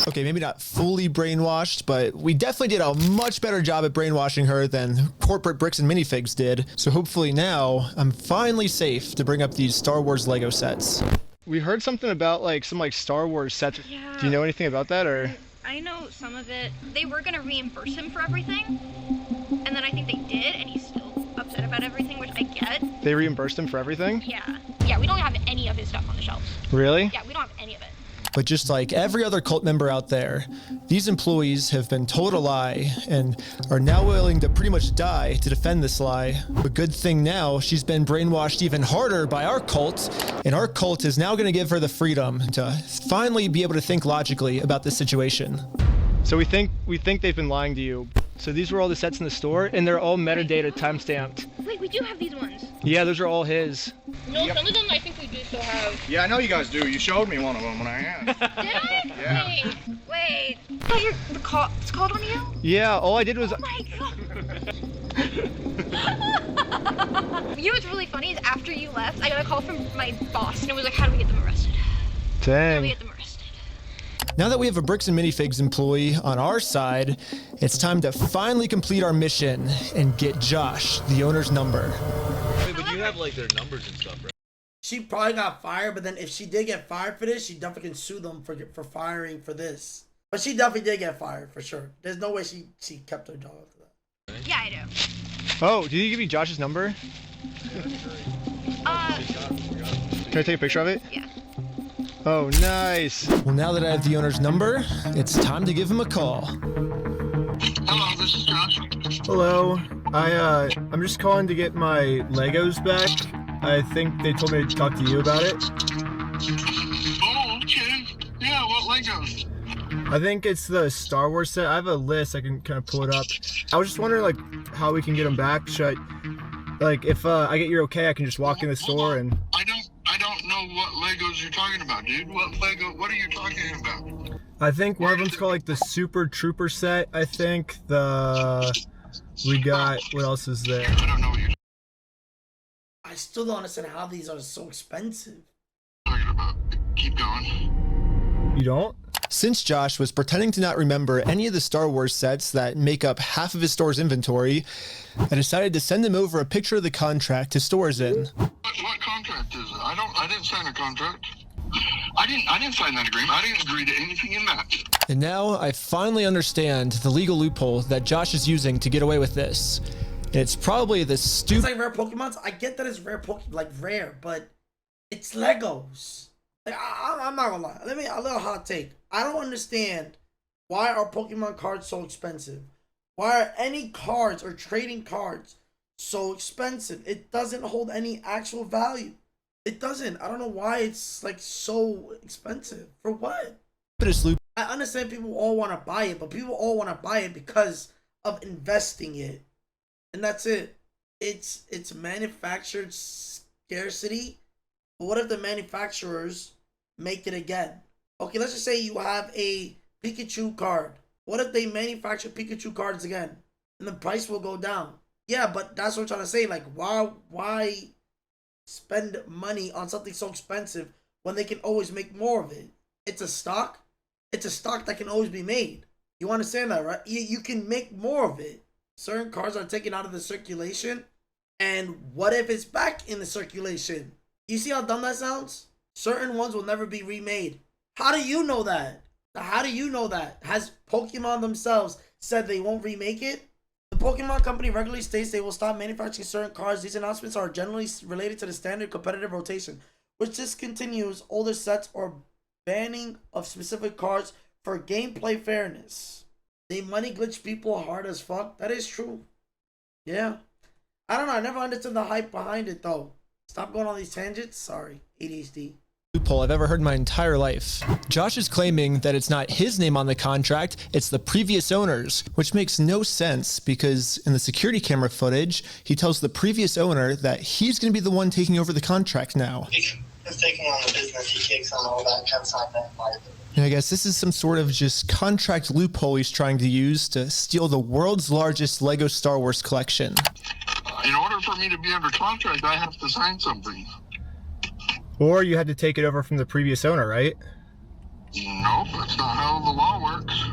Okay, maybe not fully brainwashed, but we definitely did a much better job at brainwashing her than corporate bricks and minifigs did. So hopefully now I'm finally safe to bring up these Star Wars Lego sets. We heard something about some Star Wars sets. Yeah. Do you know anything about that or? I know some of it. They were gonna reimburse him for everything, and then I think they did, and he's still upset about everything, which I get. They reimbursed him for everything? Yeah, we don't have any of his stuff on the shelves. Really? Yeah, we don't have any of it. But just like every other cult member out there, these employees have been told a lie and are now willing to pretty much die to defend this lie. But good thing now, she's been brainwashed even harder by our cult, and our cult is now going to give her the freedom to finally be able to think logically about this situation. So we think they've been lying to you. So these were all the sets in the store, and they're all metadata timestamped. Wait, we do have these ones. Yeah, those are all his. No, some of them I think we do still have. Yeah, I know you guys do. You showed me one of them when I asked. Did I? Yeah. Wait. Oh, it's called on you? Yeah, all I did was. Oh my god. You know what's really funny is after you left, I got a call from my boss, and it was like, how do we get them arrested? How do we Dang. get them arrested? Now that we have a bricks and minifigs employee on our side, it's time to finally complete our mission and get Josh, the owner's number. Wait, but you have their numbers and stuff, right? She probably got fired, but then if she did get fired for this, she definitely can sue them for firing for this. But she definitely did get fired for sure. There's no way she kept her job after that. Yeah, I do. Oh, did he give you Josh's number? Can I take a picture of it? Yeah. Oh, nice. Well, now that I have the owner's number, it's time to give him a call. Hello, this is Josh. Hello. I'm just calling to get my Legos back. I think they told me to talk to you about it. Oh, okay. Yeah, what Legos? I think it's the Star Wars set. I have a list. I can kind of pull it up. I was just wondering, how we can get them back. Should I, if I get your okay, I can just walk in the store and... I don't know what Legos you're talking about, dude. What are you talking about? I think one of them's called the Super Trooper set. I think we got, what else is there? I don't know what you're I still don't understand how these are so expensive. talking about. Keep going. You don't? Since Josh was pretending to not remember any of the Star Wars sets that make up half of his store's inventory, I decided to send him over a picture of the contract his store is in. What contract is it? I didn't sign a contract. I didn't sign that agreement. I didn't agree to anything in that. And now I finally understand the legal loophole that Josh is using to get away with this. And it's probably the It's stupid... like rare Pokemons. I get that it's rare rare, but it's Legos. I'm not gonna lie. A little hot take. I don't understand why are Pokemon cards so expensive. Why are any cards or trading cards so expensive? It doesn't hold any actual value. It doesn't. I don't know why it's so expensive. For what? loop. I understand people all want to buy it, but people all want to buy it because of investing it. And that's it. It's manufactured scarcity. But what if the manufacturers make it again? Okay, let's just say you have a Pikachu card. What if they manufacture Pikachu cards again? And the price will go down. Yeah, but that's what I'm trying to say. Why spend money on something so expensive when they can always make more of it? It's a stock. It's a stock that can always be made. You understand that, right? You can make more of it. certain cars are taken out of the circulation, and what if it's back in the circulation? You see how dumb that sounds? Certain ones will never be remade. How do you know that? How do you know that? Has Pokemon themselves said they won't remake it? The Pokemon company regularly states they will stop manufacturing certain cars. These announcements are generally related to the standard competitive rotation, which discontinues older sets or banning of specific cars for gameplay fairness. They money glitch people hard as fuck. That is true. Yeah. I don't know. I never understood the hype behind it though. Stop going on these tangents. Sorry. ADHD. Loophole I've ever heard in my entire life. Josh is claiming that it's not his name on the contract, it's the previous owners, which makes no sense because in the security camera footage, he tells the previous owner that he's going to be the one taking over the contract now. He's taking on the business, he takes on all that consignment liability. And I guess this is some sort of just contract loophole he's trying to use to steal the world's largest Lego Star Wars collection. In order for me to be under contract, I have to sign something. Or you had to take it over from the previous owner, right? Nope, that's not how the law works.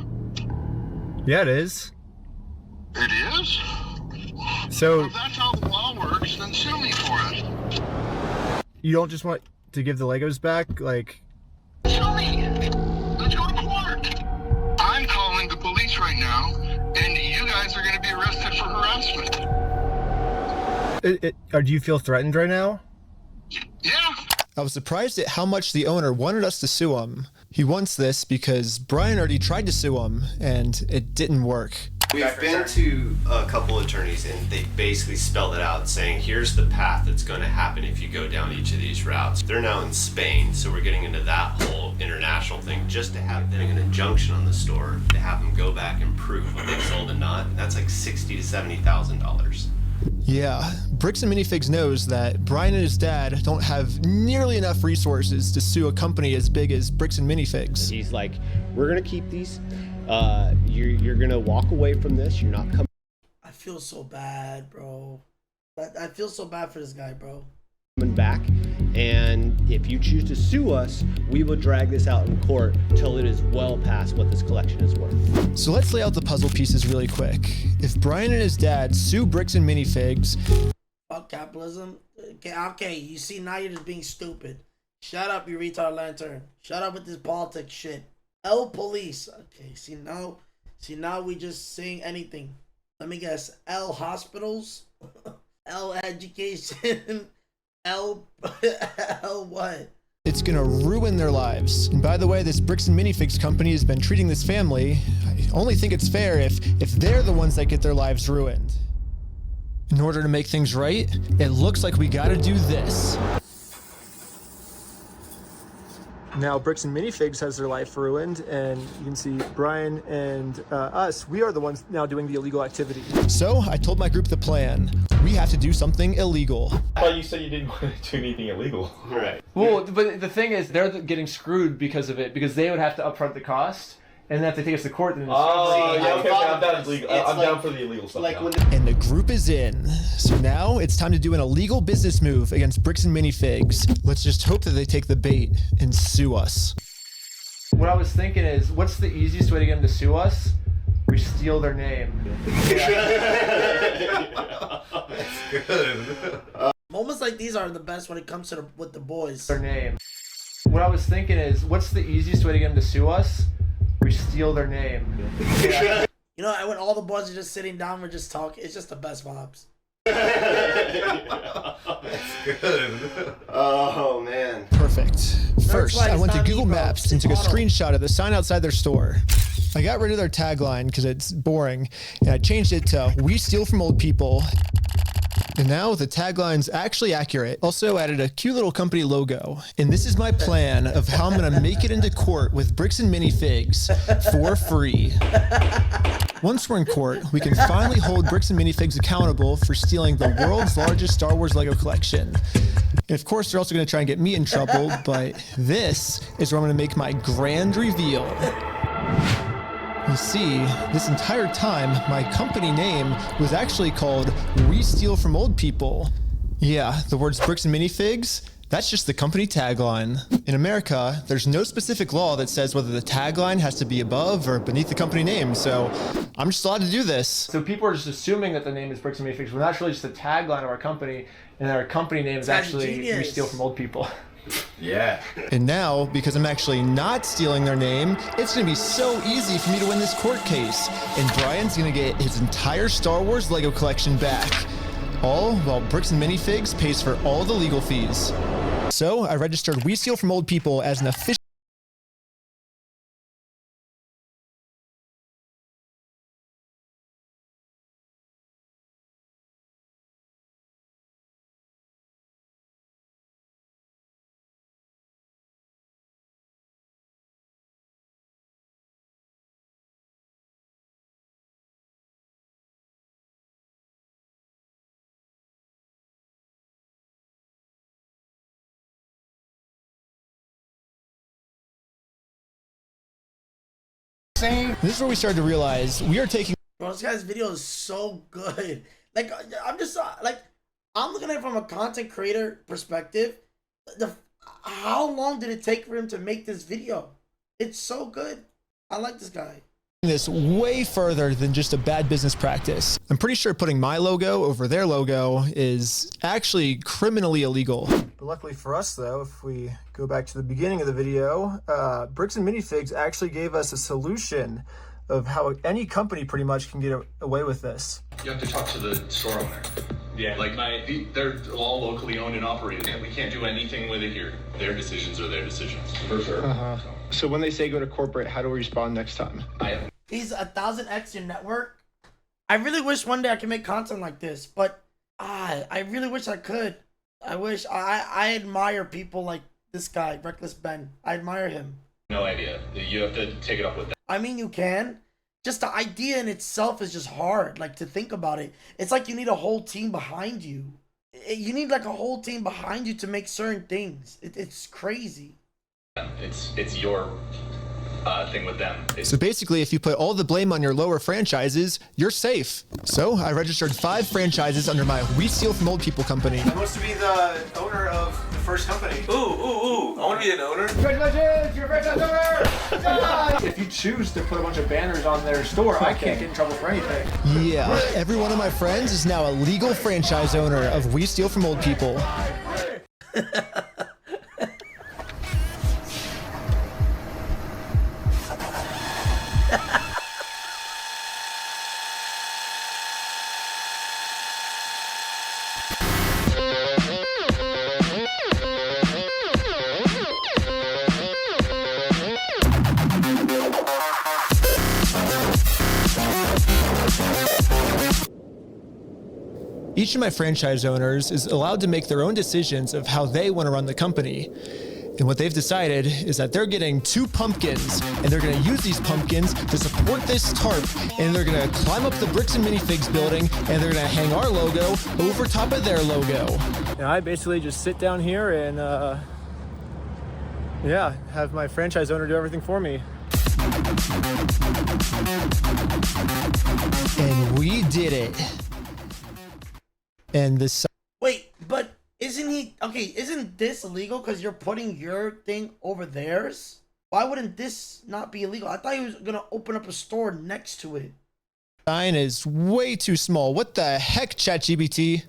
Yeah, it is. It is? So If that's how the law works, then sue me for it. you don't just want to give the Legos back? Like, Sue me! Let's go to court! I'm calling the police right now, and you guys are going to be arrested for harassment. or do you feel threatened right now? Yeah. I was surprised at how much the owner wanted us to sue him. He wants this because Brian already tried to sue him, and it didn't work. We've been to a couple attorneys and they basically spelled it out saying here's the path that's going to happen if you go down each of these routes. They're now in Spain, so we're getting into that whole international thing just to have them an injunction on the store to have them go back and prove what they sold and not. That's like $60,000 to $70,000. Yeah, Bricks and Minifigs knows that Brian and his dad don't have nearly enough resources to sue a company as big as Bricks and Minifigs. He's like, we're gonna keep these. You're gonna walk away from this. You're not coming. I feel so bad, bro. I feel so bad for this guy, bro. Back, and if you choose to sue us, we will drag this out in court till it is well past what this collection is worth. So let's lay out the puzzle pieces really quick. If Brian and his dad sue Bricks and Minifigs, fuck capitalism. Okay, you see, now you're just being stupid. Shut up, you retard lantern. Shut up with this politics shit. L police. Okay, see now we just saying anything. Let me guess. L hospitals. L education. L what? it's gonna ruin their lives. And by the way, this Bricks and Minifigs company has been treating this family. I only think it's fair if they're the ones that get their lives ruined. In order to make things right, it looks like we gotta do this. Now Bricks and Minifigs has their life ruined, and you can see Brian and us, we are the ones now doing the illegal activity. So I told my group the plan. We have to do something illegal. I thought you said you didn't want to do anything illegal. Right. Well, but the thing is, they're getting screwed because of it, because they would have to upfront the cost, and then if they take us to court, then it's I'm down for the illegal stuff now. And the group is in. So now it's time to do an illegal business move against Bricks and Minifigs. Let's just hope that they take the bait and sue us. What I was thinking is, what's the easiest way to get them to sue us? We steal their name. Good. Moments like these are the best when it comes to with the boys. Their name. What I was thinking is, what's the easiest way to get them to sue us? We steal their name. You know, when all the boys are just sitting down, we're just talking. It's just the best vibes. Good. Oh man. Perfect. First, I went to Google Maps and took a screenshot of the sign outside their store. I got rid of their tagline because it's boring, and I changed it to "We steal from old people." And now the tagline's actually accurate. Also added a cute little company logo. And this is my plan of how I'm gonna make it into court with Bricks and Minifigs for free. Once we're in court, we can finally hold Bricks and Minifigs accountable for stealing the world's largest Star Wars Lego collection. And of course, they're also gonna try and get me in trouble, but this is where I'm gonna make my grand reveal. You see, this entire time, my company name was actually called We Steal From Old People. Yeah, the words Bricks and Minifigs, That's just the company tagline. In America, there's no specific law that says whether the tagline has to be above or beneath the company name, so I'm just allowed to do this. So people are just assuming that the name is Bricks and Minifigs, when that's really just the tagline of our company, and our company name is actually We Steal From Old People. Yeah. And now, because I'm actually not stealing their name, it's gonna be so easy for me to win this court case. And Brian's gonna get his entire Star Wars Lego collection back. All while Bricks and Minifigs pays for all the legal fees. So I registered We Steal From Old People as an official This is where we started to realize we are taking. Bro, this guy's video is so good. Like, I'm just like, I'm looking at it from a content creator perspective. How long did it take for him to make this video? It's so good. I like this guy. This way further than just a bad business practice. I'm pretty sure putting my logo over their logo is actually criminally illegal. But luckily for us though, if we go back to the beginning of the video, Bricks and Minifigs actually gave us a solution of how any company pretty much can get away with this. You have to talk to the store owner. Yeah, like they're all locally owned and operated. We can't do anything with it here. Their decisions are their decisions. For sure. So when they say go to corporate, how do we respond next time? He's 1000x your network. I really wish one day I could make content like this, but I really wish I could. I wish I admire people like this guy, Reckless Ben. I admire him. No idea. You have to take it up with them. I mean, you can. Just the idea in itself is just hard, like to think about it. It's like you need a whole team behind you. You need like a whole team behind you to make certain things. It's crazy. It's your thing with them. So basically, if you put all the blame on your lower franchises, you're safe. So I registered 5 franchises under my We Steal From Old People company. I'm supposed to be the owner of the first company. Ooh. I want to be an owner. Congratulations, you're a franchise owner! If you choose to put a bunch of banners on their store, I can't get in trouble for anything. Yeah, every one of my friends is now a legal franchise owner of We Steal From Old People. Each of my franchise owners is allowed to make their own decisions of how they want to run the company. And what they've decided is that they're getting 2 pumpkins, and they're going to use these pumpkins to support this tarp, and they're going to climb up the Bricks and Minifigs building, and they're going to hang our logo over top of their logo. Yeah, I basically just sit down here and, have my franchise owner do everything for me. And we did it. And this. Wait, but isn't this illegal because you're putting your thing over theirs? Why wouldn't this not be illegal? I thought he was gonna open up a store next to it. Sign is way too small. What the heck, ChatGPT?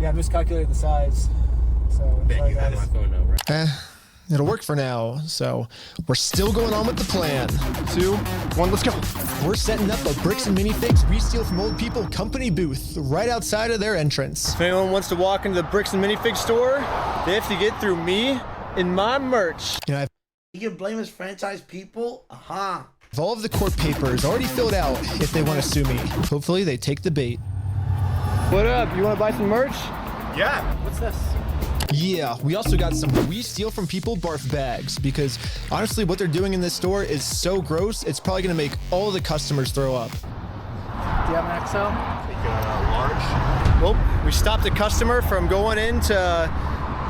Yeah, I miscalculated the size. So sorry, guys. My phone number. It'll work for now, so we're still going on with the plan. 2, 1, let's go. We're setting up a Bricks and Minifigs We Steal From Old People company booth right outside of their entrance. If anyone wants to walk into the Bricks and Minifigs store, they have to get through me and my merch. You can blame his franchise people? All of the court papers already filled out if they want to sue me. Hopefully they take the bait. What up? You want to buy some merch? Yeah. What's this? Yeah, we also got some We Steal From People barf bags because honestly what they're doing in this store is so gross, it's probably going to make all the customers throw up. Do you have an XL? Large. Well, we stopped a customer from going into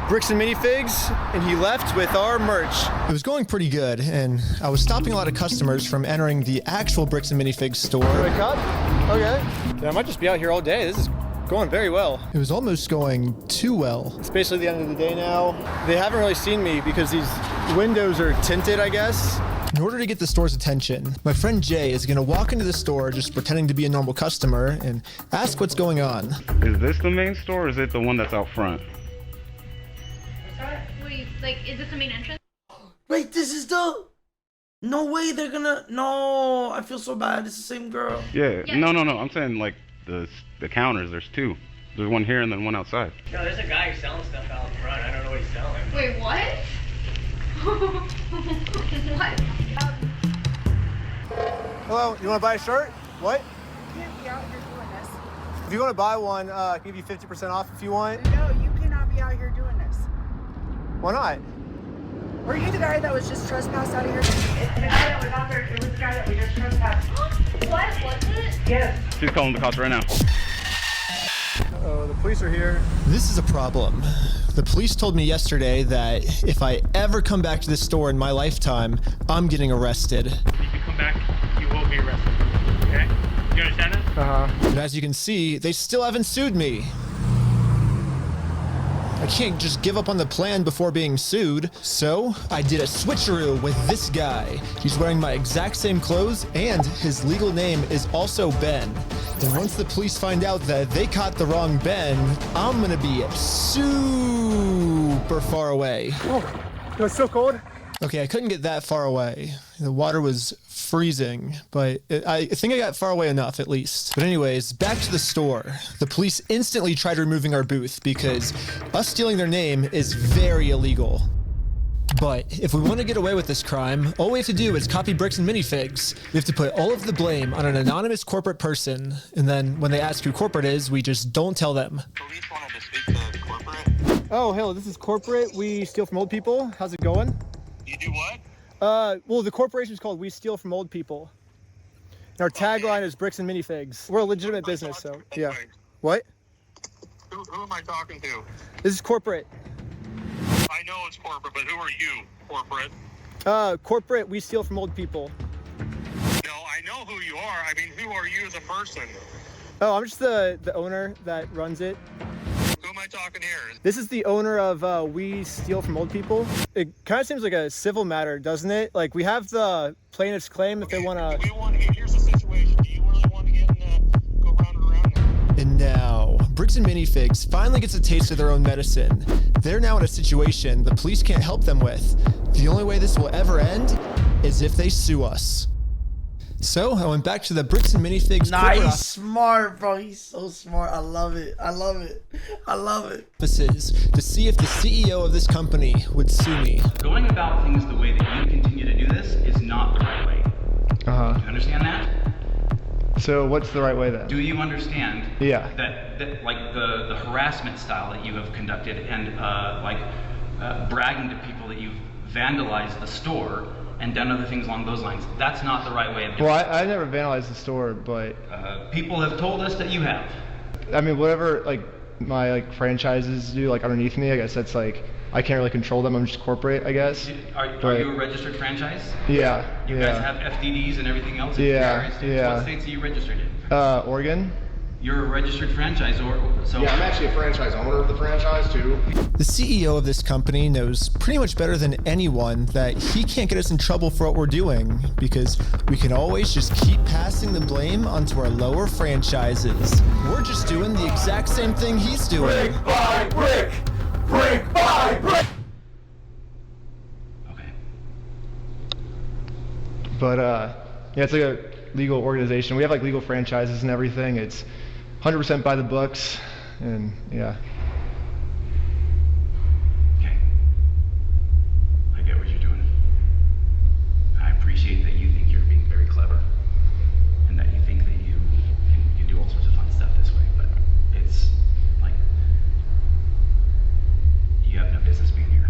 Bricks and Minifigs, and he left with our merch. It was going pretty good, and I was stopping a lot of customers from entering the actual Bricks and Minifigs store. Wake up? Okay. Yeah, I might just be out here all day. This is going very well. It was almost going too well. It's basically the end of the day now. They haven't really seen me because these windows are tinted, I guess. In order to get the store's attention, my friend Jay is gonna walk into the store just pretending to be a normal customer and ask what's going on. Is this the main store or is it the one that's out front? Wait, like, is this the main entrance? Wait, this is the... No way they're gonna... No, I feel so bad. It's the same girl. Yeah. No. I'm saying like the counters. There's two. There's one here and then one outside. No, there's a guy who's selling stuff out front. I don't know what he's selling. Wait, what? What? Hello, you want to buy a shirt? What? You can't be out here doing this. If you want to buy one, I can give you 50% off if you want. No, you cannot be out here doing this. Why not? Were you the guy that was just trespassed out of here? The guy that was out there, it was the guy that we just trespassed. What was it? Yes. She's calling the cops right now. Oh, the police are here. This is a problem. The police told me yesterday that if I ever come back to this store in my lifetime, I'm getting arrested. If you come back, you will be arrested. Okay? You understand that? Uh-huh. And as you can see, they still haven't sued me. I can't just give up on the plan before being sued. So I did a switcheroo with this guy. He's wearing my exact same clothes and his legal name is also Ben. And once the police find out that they caught the wrong Ben, I'm gonna be super far away. Oh, it was so cold. Okay, I couldn't get that far away. The water was freezing, but I think I got far away enough at least. But anyways, back to the store. The police instantly tried removing our booth because us stealing their name is very illegal. But if we want to get away with this crime, all we have to do is copy bricks and minifigs. We have to put all of the blame on an anonymous corporate person, and then when they ask who corporate is, we just don't tell them. Police wanted to speak to corporate. Oh, hello, this is corporate. We steal from old people. How's it going? You do what? Well, the corporation's called We Steal From Old People. And our tagline is bricks and minifigs. We're a legitimate business, so yeah. What? Who am I talking to? This is corporate. I know it's corporate, but who are you, corporate? Corporate, we steal from old people. No, I know who you are. I mean, who are you as a person? Oh, I'm just the owner that runs it. Who am I talking here? This is the owner of We Steal From Old People. It kind of seems like a civil matter, doesn't it? Like, we have the plaintiff's claim if they want to... Here's the situation. Do you really want to get go round and around now? And now, Bricks and Minifigs finally gets a taste of their own medicine. They're now in a situation the police can't help them with. The only way this will ever end is if they sue us. So I went back to the Bricks and Minifigs. Nice, smart, bro. He's so smart. I love it. I love it. I love it. Offices to see if the CEO of this company would sue me. Going about things the way that you continue to do this is not the right way. Uh-huh. Do you understand that? So what's the right way then? Do you understand Yeah. that like the harassment style that you have conducted and bragging to people that you've vandalized the store and done other things along those lines? That's not the right way of doing it. Well, I never vandalized the store, but... people have told us that you have. I mean, whatever, like, my, franchises do, underneath me, I guess that's, I can't really control them. I'm just corporate, I guess. Are you a registered franchise? Yeah. You guys have FDDs and everything else in various states? Yeah. What states are you registered in? Oregon. You're a registered franchisor, so... Yeah, I'm actually a franchise owner of the franchise, too. The CEO of this company knows pretty much better than anyone that he can't get us in trouble for what we're doing because we can always just keep passing the blame onto our lower franchises. We're just doing the exact same thing he's doing. Brick by brick! Brick by brick! But, yeah, it's like a legal organization. We have, legal franchises and everything. It's 100% by the books, and yeah. Okay. I get what you're doing. I appreciate that you think you're being very clever and that you think that you can do all sorts of fun stuff this way, but it's you have no business being here.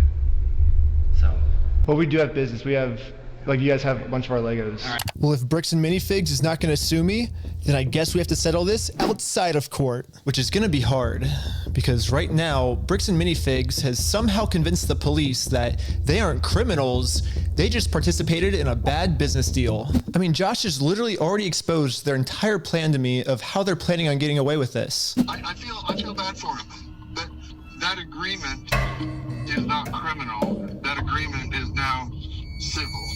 So. Well, we do have business. We have Like, you guys have a bunch of our Legos. Well, if Bricks and Minifigs is not going to sue me, then I guess we have to settle this outside of court, which is going to be hard because right now, Bricks and Minifigs has somehow convinced the police that they aren't criminals. They just participated in a bad business deal. I mean, Josh has literally already exposed their entire plan to me of how they're planning on getting away with this. I feel bad for him. That agreement is not criminal. That agreement is now civil.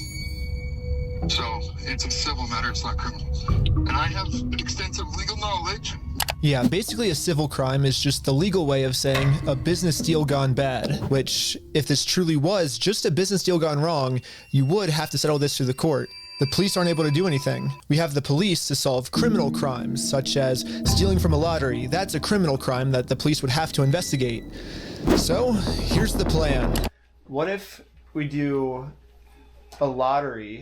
So it's a civil matter, it's not criminal. And I have extensive legal knowledge. Yeah, basically a civil crime is just the legal way of saying a business deal gone bad, which, if this truly was just a business deal gone wrong, you would have to settle this through the court. The police aren't able to do anything. We have the police to solve criminal crimes, such as stealing from a lottery. That's a criminal crime that the police would have to investigate. So, here's the plan. What if we do a lottery?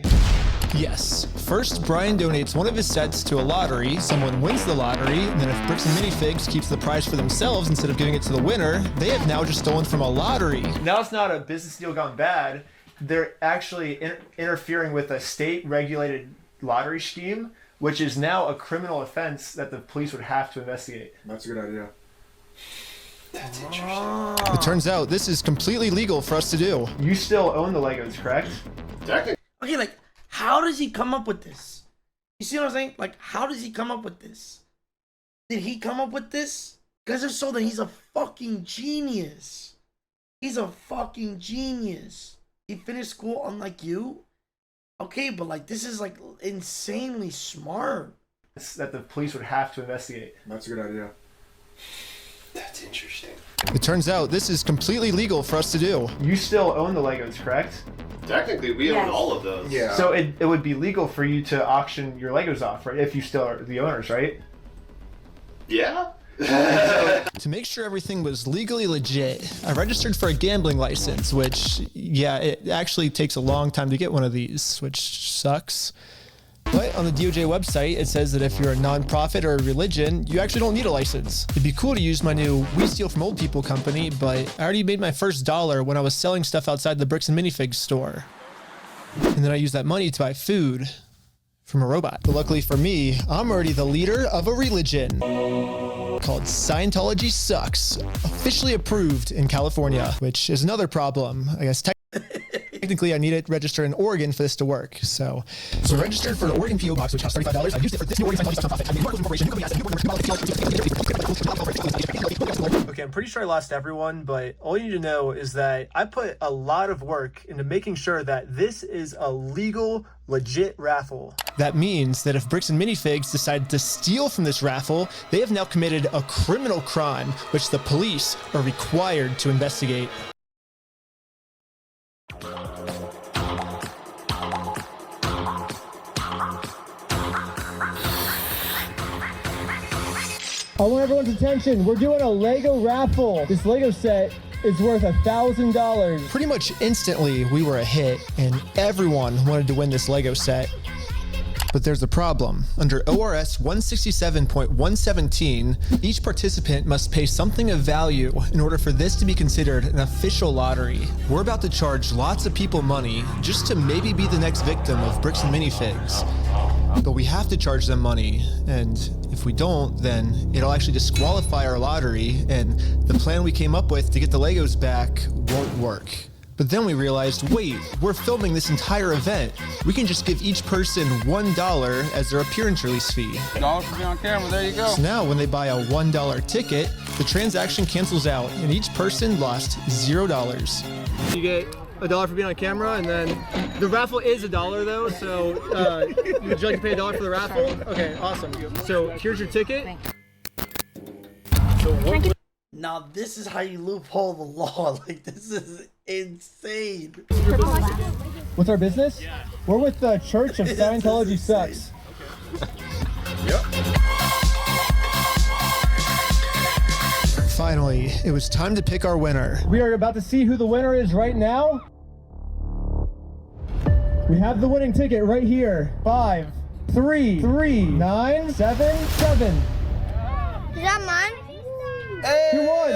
Yes. First, Brian donates one of his sets to a lottery, someone wins the lottery, and then if Bricks and Minifigs keeps the prize for themselves instead of giving it to the winner, they have now just stolen from a lottery. Now it's not a business deal gone bad. They're actually interfering with a state-regulated lottery scheme, which is now a criminal offense that the police would have to investigate. That's a good idea. That's interesting. It turns out this is completely legal for us to do. You still own the Legos, correct? Okay, like, how does he come up with this? You see what I'm saying? Like, how does he come up with this? Did he come up with this? Because if so, then he's a fucking genius. He's a fucking genius. He finished school unlike you? Okay, but like, this is like insanely smart. That the police would have to investigate. That's a good idea. That's interesting. It turns out this is completely legal for us to do. You still own the Legos, correct? Technically, we own all of those. Yeah. So it would be legal for you to auction your Legos off, right? If you still are the owners, right? Yeah. To make sure everything was legally legit, I registered for a gambling license, which, yeah, it actually takes a long time to get one of these, which sucks. But on the DOJ website, it says that if you're a nonprofit or a religion, you actually don't need a license. It'd be cool to use my new We Steal From Old People company, but I already made my first dollar when I was selling stuff outside the Bricks and Minifigs store. And then I used that money to buy food from a robot. But luckily for me, I'm already the leader of a religion called Scientology Sucks, officially approved in California, which is another problem. I guess technically I need it registered in Oregon for this to work. So I registered for an Oregon PO box, which costs $35. I used it for this new Oregon Scientology Sucks nonprofit. I made corporation. Okay, I'm pretty sure I lost everyone, but all you need to know is that I put a lot of work into making sure that this is a legal, legit raffle. That means that if Bricks and Minifigs decide to steal from this raffle, they have now committed a criminal crime, which the police are required to investigate. I want everyone's attention. We're doing a Lego raffle. This Lego set is worth $1,000. Pretty much instantly, we were a hit, and everyone wanted to win this Lego set. But there's a problem. Under ORS 167.117, each participant must pay something of value in order for this to be considered an official lottery. We're about to charge lots of people money just to maybe be the next victim of Bricks and Minifigs. But we have to charge them money, and if we don't, then it'll actually disqualify our lottery, and the plan we came up with to get the Legos back won't work. But then we realized, wait, we're filming this entire event. We can just give each person $1 as their appearance release fee. $1 for being on camera, there you go. So now when they buy a $1 ticket, the transaction cancels out, and each person lost $0. You get $1 for being on camera, and then the raffle is $1 though, so would you like to pay $1 for the raffle? Okay, awesome. So here's your ticket. Now this is how you loophole the law. Like, this is insane. What's our business? We're with the Church of Scientology Sucks. Finally, it was time to pick our winner. We are about to see who the winner is right now. We have the winning ticket right here. 5, 3, 3, 9, 7, 7. Is that mine? You won!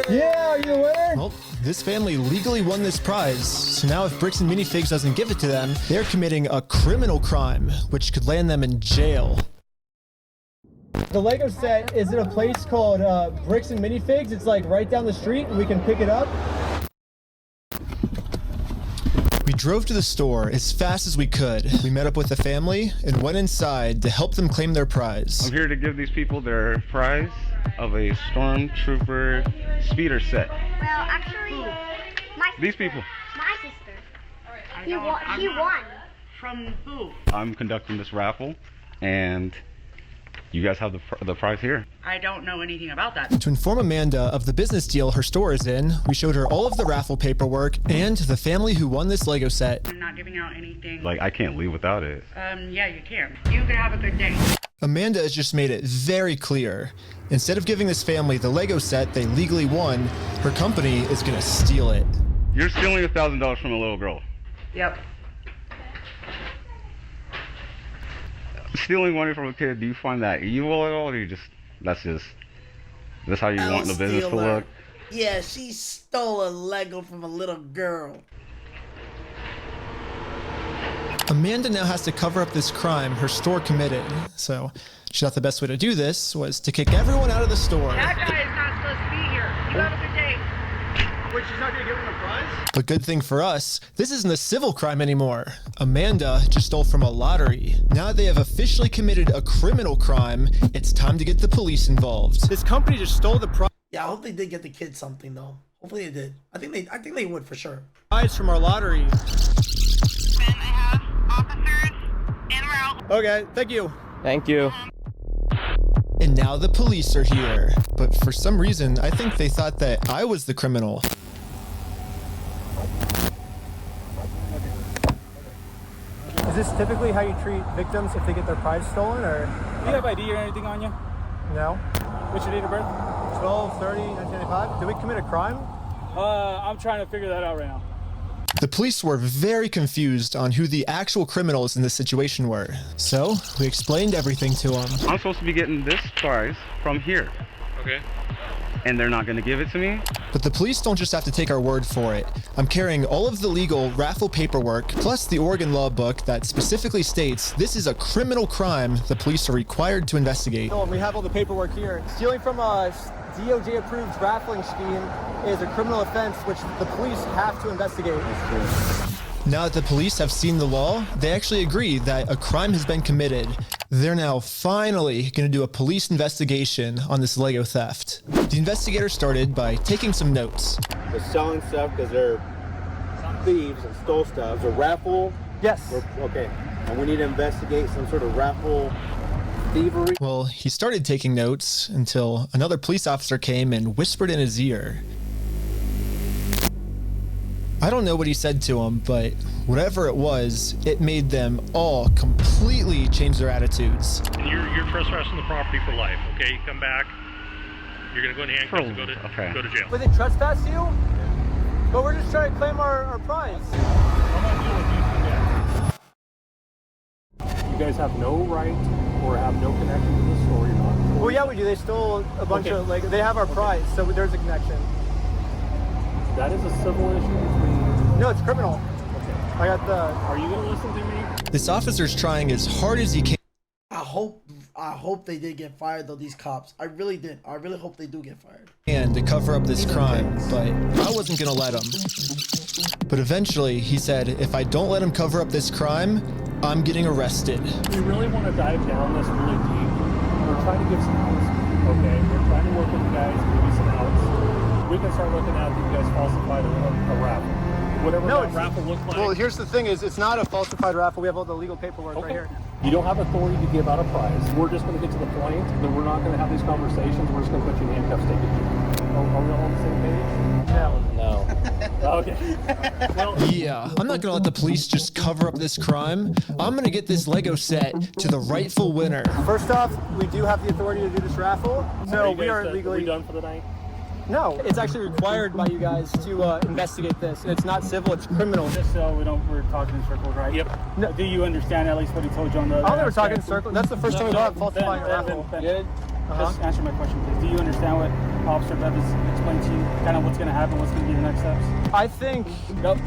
Yeah, are you the winner? Well, this family legally won this prize, so now if Bricks and Minifigs doesn't give it to them, they're committing a criminal crime, which could land them in jail. The Lego set is in a place called Bricks and Minifigs. It's like right down the street, and we can pick it up. We drove to the store as fast as we could. We met up with the family and went inside to help them claim their prize. I'm here to give these people their prize of a Stormtrooper speeder set. Well, actually, These people. my sister. He won. From who? I'm conducting this raffle, and you guys have the prize here. I don't know anything about that. To inform Amanda of the business deal her store is in, we showed her all of the raffle paperwork and the family who won this Lego set. I'm not giving out anything. Like, I can't leave without it. Yeah, you can. You can have a good day. Amanda has just made it very clear. Instead of giving this family the Lego set they legally won, her company is gonna steal it. You're stealing $1,000 from a little girl. Yep. Stealing money from a kid, do you find that evil at all, or that's how you want the business to look? Yeah, she stole a Lego from a little girl. Amanda now has to cover up this crime her store committed, so she thought the best way to do this was to kick everyone out of the store. That guy is not supposed to be here. You have a good day. Wait, she's not gonna give him a prize? But good thing for us, this isn't a civil crime anymore. Amanda just stole from a lottery. Now that they have officially committed a criminal crime, it's time to get the police involved. This company just stole the prize. Yeah, I hope they did get the kids something though. Hopefully they did. I think they would for sure. Prize from our lottery. Okay, thank you. Thank you. And now the police are here. But for some reason, I think they thought that I was the criminal. Is this typically how you treat victims if they get their prize stolen, or? Do you have ID or anything on you? No. What's your date of birth? 12/30/1995. Did we commit a crime? I'm trying to figure that out right now. The police were very confused on who the actual criminals in this situation were. So we explained everything to them. I'm supposed to be getting this prize from here. Okay. And they're not going to give it to me? But the police don't just have to take our word for it. I'm carrying all of the legal raffle paperwork, plus the Oregon law book that specifically states this is a criminal crime the police are required to investigate. Oh, and we have all the paperwork here. Stealing from a DOJ-approved raffling scheme is a criminal offense which the police have to investigate. Now that the police have seen the law, they actually agree that a crime has been committed. They're now finally going to do a police investigation on this Lego theft. The investigator started by taking some notes. They're selling stuff because they're thieves and stole stuff. It's a raffle? Yes. Okay. And we need to investigate some sort of raffle thievery. Well, he started taking notes until another police officer came and whispered in his ear. I don't know what he said to him, but whatever it was, it made them all completely change their attitudes. And you're trespassing the property for life, okay? You come back, you're gonna go in handcuffs and go to jail. But they trespass you? But we're just trying to claim our prize. You guys have no right or have no connection to the store. You're not. Well, yeah, we do. They stole a bunch of Lego. They have our prize, so there's a connection. That is a civil issue between. No, it's criminal. Okay. I got the. Are you gonna listen to me? This officer's trying as hard as he can. I hope they did get fired though, these cops. I really did. I really hope they do get fired. And to cover up this crime, but I wasn't gonna let him. But eventually, he said, if I don't let him cover up this crime, I'm getting arrested. We really want to dive down this really deep. We're trying to give some outs. Okay, we're trying to work with you guys, give you some outs. We can start looking at that you guys falsified a raffle. Whatever that raffle looked like. Well, here's the thing: it's not a falsified raffle. We have all the legal paperwork right here. You don't have authority to give out a prize. We're just going to get to the point that we're not going to have these conversations. We're just going to put you in handcuffs, take you to jail. Are we all on the same page? No. Okay. Well, yeah, I'm not gonna let the police just cover up this crime. I'm gonna get this Lego set to the rightful winner. First off, we do have the authority to do this raffle, so we are legally. Are we done for the night? No, it's actually required by you guys to investigate this. It's not civil, it's criminal. Just so we're talking in circles, right? Yep. No. Do you understand at least what he told you on the... I don't think we're talking in circles. That's the first time we've falsifying a raffle. Just answer my question, please. Do you understand what Officer Bev has explained to you kind of what's going to happen, what's going to be the next steps? I think. Yep.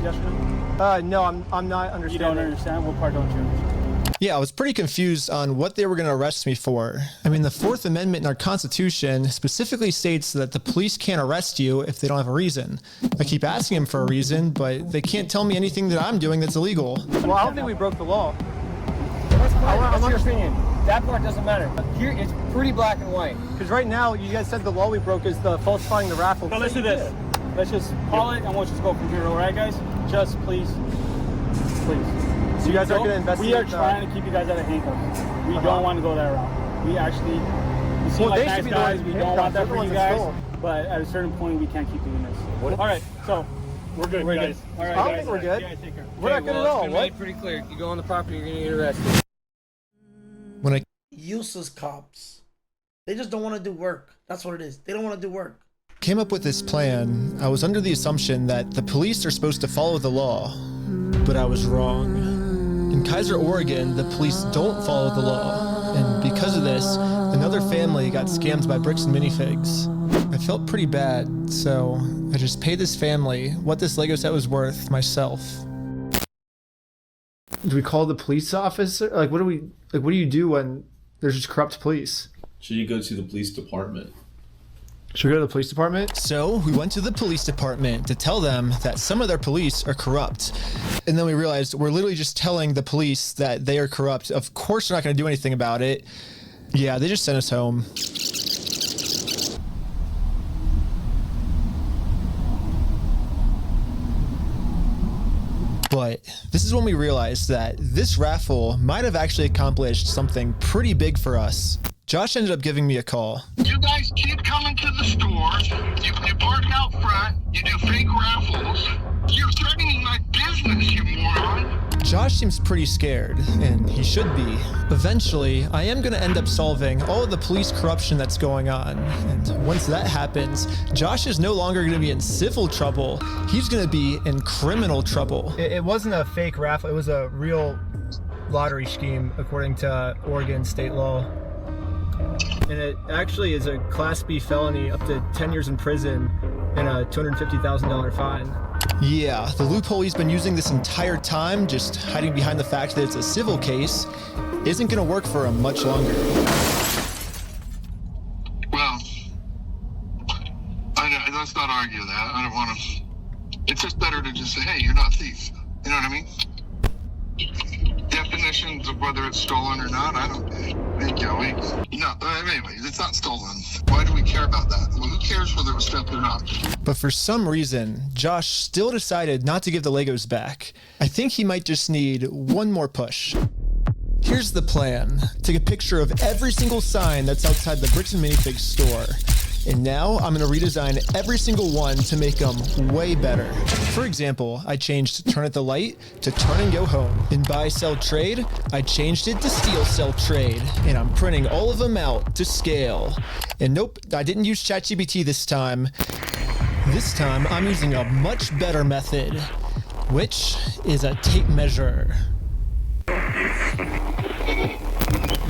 Yes or no? No, I'm not understanding. You don't understand? What part don't you understand? Yeah, I was pretty confused on what they were going to arrest me for. I mean, the Fourth Amendment in our Constitution specifically states that the police can't arrest you if they don't have a reason. I keep asking them for a reason, but they can't tell me anything that I'm doing that's illegal. Well, I don't think we broke the law. That's your opinion. That part doesn't matter. Here, it's pretty black and white. Because right now, you guys said the law we broke is the falsifying the raffle. So let's do this. Let's just call it and we'll just go from here, all right, guys? Just please. So you guys are going to investigate? We are trying to keep you guys out of handcuffs. We don't want to go that route. We actually, we seem like nice guys. We don't want that for you guys. But at a certain point, we can't keep doing this. All right, so we're good, guys. All right, I don't think we're good. Yeah, take care. We're not good at all. It's made pretty clear. You go on the property, you're going to get arrested. When I Useless cops. They just don't want to do work. That's what it is. They don't want to do work. came up with this plan, I was under the assumption that the police are supposed to follow the law, but I was wrong. In Kaiser, Oregon, the police don't follow the law, and because of this, another family got scammed by bricks and minifigs. I felt pretty bad, so I just paid this family what this Lego set was worth myself. Do we call the police office? Like, what do you do when there's just corrupt police? Should you go to the police department? Should we go to the police department? So we went to the police department to tell them that some of their police are corrupt. And then we realized we're literally just telling the police that they are corrupt. Of course they're not going to do anything about it. Yeah, they just sent us home. But this is when we realized that this raffle might have actually accomplished something pretty big for us. Josh ended up giving me a call. You guys keep coming to the store. You park out front. You do fake raffles. You're threatening my business, you moron. Josh seems pretty scared, and he should be. Eventually, I am going to end up solving all of the police corruption that's going on. And once that happens, Josh is no longer going to be in civil trouble. He's going to be in criminal trouble. It wasn't a fake raffle. It was a real lottery scheme, according to Oregon state law. And it actually is a Class B felony, up to 10 years in prison and a $250,000 fine. Yeah, the loophole he's been using this entire time, just hiding behind the fact that it's a civil case, isn't going to work for him much longer. Well, let's not argue that. I don't want to. It's just better to just say, hey, you're not a thief. You know what I mean? Definitions of whether it's stolen or not, I don't think, anyways, it's not stolen. Why do we care about that? Well, who cares whether it was stolen or not? But for some reason, Josh still decided not to give the Legos back. I think he might just need one more push. Here's the plan. Take a picture of every single sign that's outside the Bricks and Minifigs store. And now I'm going to redesign every single one to make them way better. For example, I changed Turn at the Light to Turn and Go Home. In Buy, Sell, Trade, I changed it to Steal, Sell, Trade. And I'm printing all of them out to scale. And nope, I didn't use ChatGPT this time. This time, I'm using a much better method, which is a tape measure.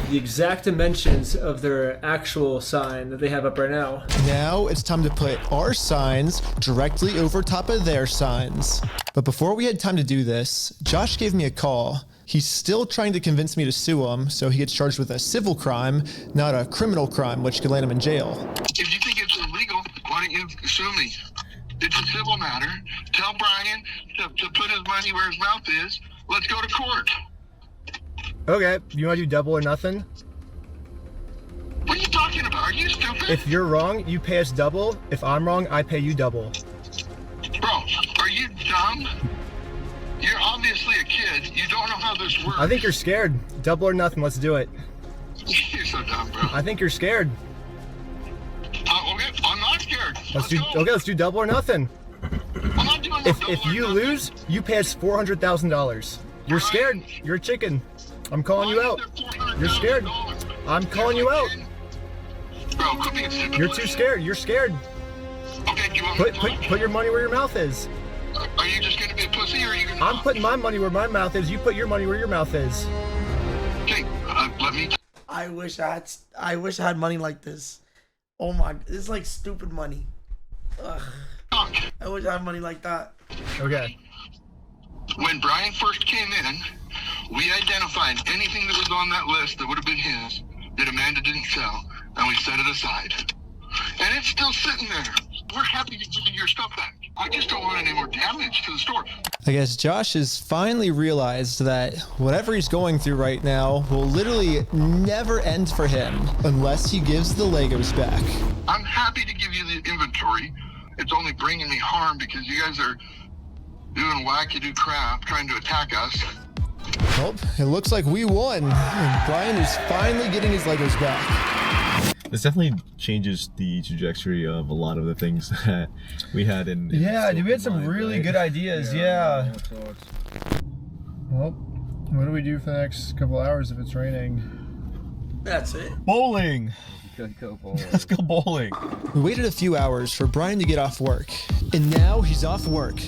The exact dimensions of their actual sign that they have up right now. Now it's time to put our signs directly over top of their signs. But before we had time to do this, Josh gave me a call. He's still trying to convince me to sue him so he gets charged with a civil crime, not a criminal crime, which could land him in jail. If you think it's illegal, why don't you sue me? It's a civil matter. Tell Brian to put his money where his mouth is. Let's go to court. Okay, you want to do double or nothing? What are you talking about? Are you stupid? If you're wrong, you pay us double. If I'm wrong, I pay you double. Bro, are you dumb? You're obviously a kid. You don't know how this works. I think you're scared. Double or nothing, let's do it. You're so dumb, bro. I think you're scared. Okay, I'm not scared. Let's do double or nothing. I'm not doing If you lose, you pay us $400,000. You're scared. You're a chicken. I'm calling you out. You're scared. I'm calling you out. Bro, quit being stupid. You're too scared. You're scared. Okay, do you want me to Put your money where your mouth is. Are you just gonna be a pussy or are you gonna I'm putting my money where my mouth is. You put your money where your mouth is. Okay, let me. I wish I had money like this. Oh my, it's like stupid money. Ugh. I wish I had money like that. Okay. When Brian first came in, we identified anything that was on that list that would have been his that Amanda didn't sell, and we set it aside. And it's still sitting there. We're happy to give you your stuff back. I just don't want any more damage to the store. I guess Josh has finally realized that whatever he's going through right now will literally never end for him unless he gives the Legos back. I'm happy to give you the inventory. It's only bringing me harm because you guys are doing wackadoo crap trying to attack us. Well, it looks like we won, and Brian is finally getting his Legos back. This definitely changes the trajectory of a lot of the things that we had in Yeah, dude, we had some really good ideas. Yeah. Well, what do we do for the next couple hours if it's raining? That's it. Bowling. Could go bowling. Let's go bowling. We waited a few hours for Brian to get off work, and now he's off work.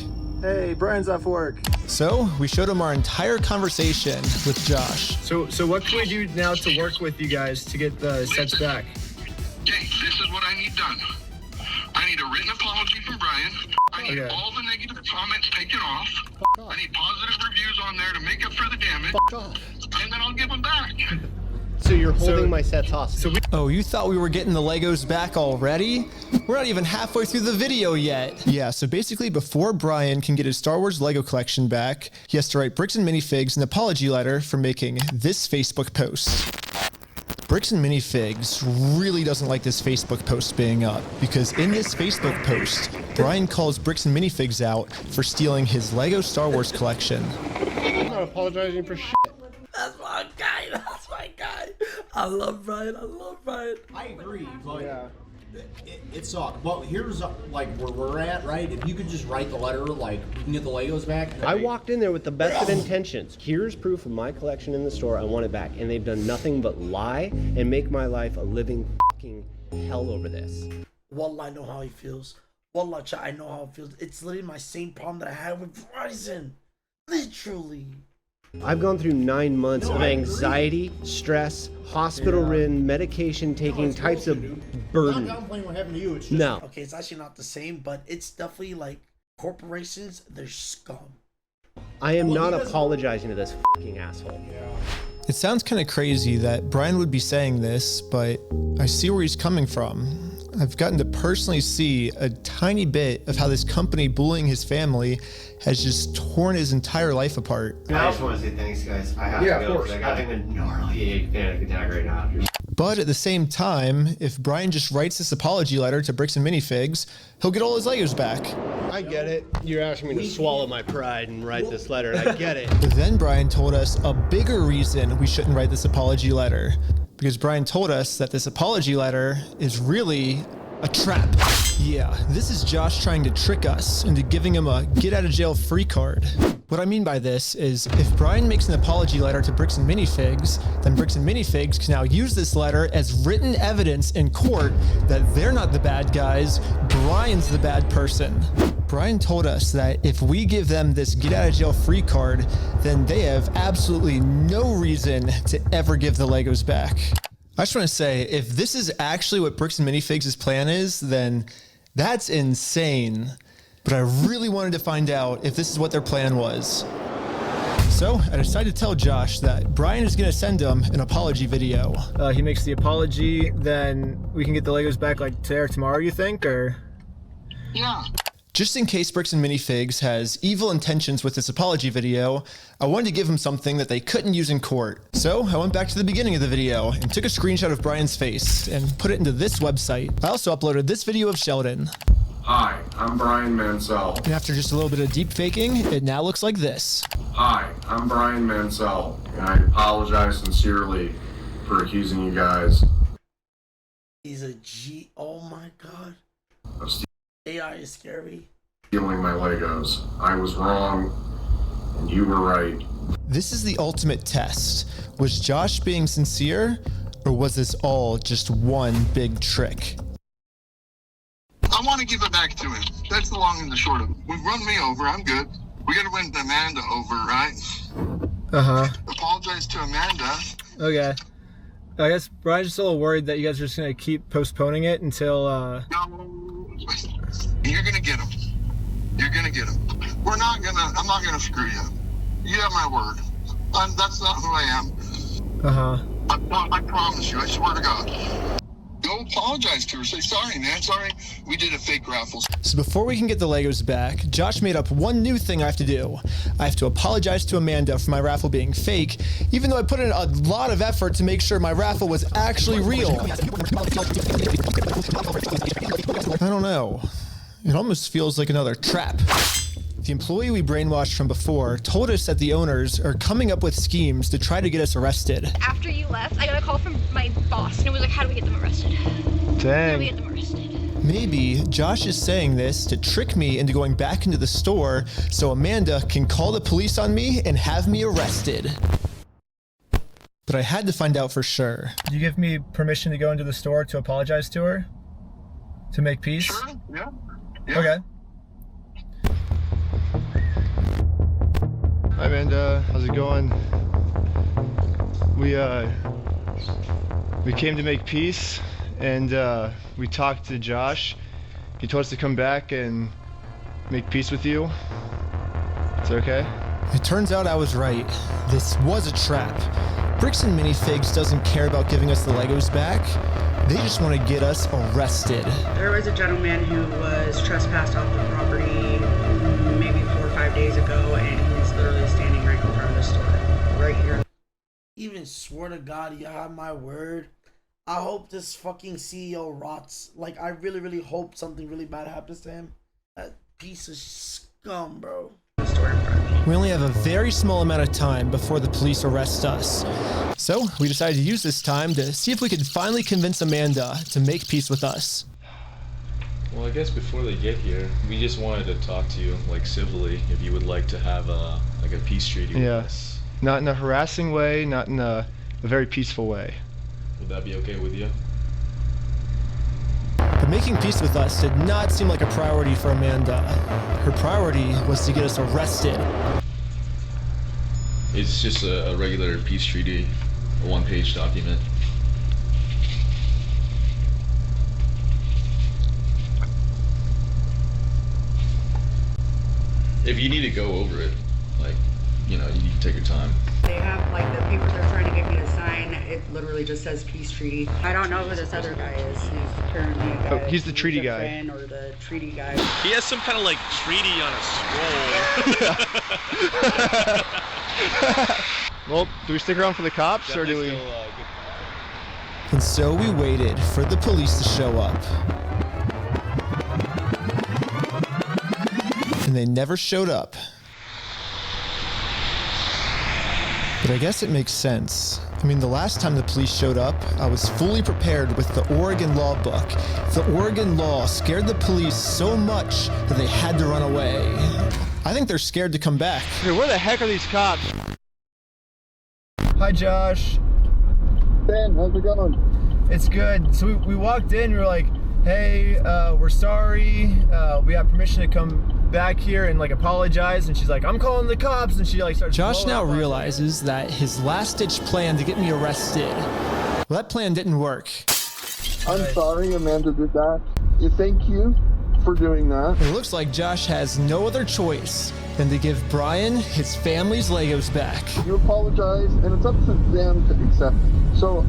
Hey, Brian's off work. So we showed him our entire conversation with Josh. So what can we do now to work with you guys to get the sets back? Okay, this is what I need done. I need a written apology from Brian. I need all the negative comments taken off. I need positive reviews on there to make up for the damage. And then I'll give them back. So you're holding my sets hostage. Oh, you thought we were getting the Legos back already? We're not even halfway through the video yet. Yeah, so basically before Brian can get his Star Wars Lego collection back, he has to write Bricks and Minifigs an apology letter for making this Facebook post. Bricks and Minifigs really doesn't like this Facebook post being up because in this Facebook post, Brian calls Bricks and Minifigs out for stealing his Lego Star Wars collection. I'm not apologizing for shit. That's my guy. That's my guy. I love Brian. I love Brian. I agree, but it sucked. But here's like where we're at, right? If you could just write the letter, like we can get the Legos back. I walked in there with the best of intentions. Here's proof of my collection in the store. I want it back. And they've done nothing but lie and make my life a living fucking hell over this. Wallah, I know how he feels. Wallah, chat, I know how it feels. It's literally my same problem that I had with Verizon. Literally. I've gone through 9 months of anxiety, stress, hospital-ridden, medication-taking types of burden. I'm not downplaying what happened to you. It's just No. Okay, it's actually not the same, but it's definitely like corporations, they're scum. I am not apologizing to this fucking asshole. It sounds kind of crazy that Brian would be saying this, but I see where he's coming from. I've gotten to personally see a tiny bit of how this company bullying his family has just torn his entire life apart. I just want to say thanks, guys. I have to go because I got a gnarly panic attack right now. But at the same time, if Brian just writes this apology letter to Bricks and Minifigs, he'll get all his Legos back. I get it. You're asking me to swallow my pride and write this letter, and I get it. But then Brian told us a bigger reason we shouldn't write this apology letter. Because Brian told us that this apology letter is really a trap. Yeah, this is Josh trying to trick us into giving him a get out of jail free card. What I mean by this is if Brian makes an apology letter to Bricks and Minifigs, then Bricks and Minifigs can now use this letter as written evidence in court that they're not the bad guys, Brian's the bad person. Brian told us that if we give them this get out of jail free card, then they have absolutely no reason to ever give the Legos back. I just want to say, if this is actually what Bricks and Minifigs' plan is, then that's insane. But I really wanted to find out if this is what their plan was. So I decided to tell Josh that Brian is going to send him an apology video. He makes the apology, then we can get the Legos back like today or tomorrow, you think, or? Yeah. Just in case Bricks and Minifigs has evil intentions with this apology video, I wanted to give him something that they couldn't use in court. So I went back to the beginning of the video and took a screenshot of Brian's face and put it into this website. I also uploaded this video of Sheldon. Hi, I'm Brian Mansell. And after just a little bit of deep faking, it now looks like this. Hi, I'm Brian Mansell, and I apologize sincerely for accusing you guys He's a G. Oh my god. of AI is scary. stealing my Legos. I was wrong, and you were right. This is the ultimate test. Was Josh being sincere, or was this all just one big trick? I want to give it back to him. That's the long and the short of it. We've run me over. I'm good. We got to win Amanda over, right? Uh-huh. Apologize to Amanda. Okay. I guess Brian's just a little worried that you guys are just gonna keep postponing it until. You're gonna get them. You're gonna get them. I'm not gonna screw you. You have my word. That's not who I am. I promise you. I swear to God. Go apologize to her. Say sorry, man. Sorry, we did a fake raffle. So before we can get the Legos back, Josh made up one new thing I have to do. I have to apologize to Amanda for my raffle being fake, even though I put in a lot of effort to make sure my raffle was actually real. I don't know. It almost feels like another trap. The employee we brainwashed from before told us that the owners are coming up with schemes to try to get us arrested. After you left, I got a call from my boss, and it was like, how do we get them arrested? Dang. How do we get them arrested? Maybe Josh is saying this to trick me into going back into the store so Amanda can call the police on me and have me arrested. But I had to find out for sure. Do you give me permission to go into the store to apologize to her? To make peace? Sure, yeah. Okay. Hi Amanda, how's it going? We came to make peace, and we talked to Josh. He told us to come back and make peace with you. Is that okay? It turns out I was right. This was a trap. Bricks and Minifigs doesn't care about giving us the Legos back. They just want to get us arrested. There was a gentleman who was trespassed off the property maybe 4 or 5 days ago, and he's literally standing right in front of the store, right here. Even swear to God, you have my word. I hope this fucking CEO rots. Like, I really, really hope something really bad happens to him. That piece of scum, bro. We only have a very small amount of time before the police arrest us. So we decided to use this time to see if we could finally convince Amanda to make peace with us. Well, I guess before they get here, we just wanted to talk to you, like, civilly, if you would like to have a peace treaty with us. Not in a harassing way, not in a very peaceful way. Would that be okay with you? But making peace with us did not seem like a priority for Amanda. Her priority was to get us arrested. It's just a regular peace treaty, a one-page document. If you need to go over it, like, you know, you need to take your time. They have, like, the papers they're trying to get me to sign, it literally just says peace treaty. I don't know who this other guy is. He's apparently a guy. Oh, he's the treaty guy. Friend or the treaty guy. He has some kind of like treaty on a scroll. Well, do we stick around for the cops, or do we? And so we waited for the police to show up. And they never showed up. But I guess it makes sense. I mean, the last time the police showed up, I was fully prepared with the Oregon law book. The Oregon law scared the police so much that they had to run away. I think they're scared to come back. Dude, where the heck are these cops? Hi, Josh. Ben, how's it going? It's good. So we walked in, we were like, hey, we're sorry. We have permission to come back here and like apologize. And she's like, I'm calling the cops. And she like starts. Josh now realizes that his last-ditch plan to get me arrested, well, that plan didn't work. I'm sorry Amanda did that. Thank you for doing that. It looks like Josh has no other choice than to give Brian his family's Legos back. You apologize, and it's up to them to accept it. So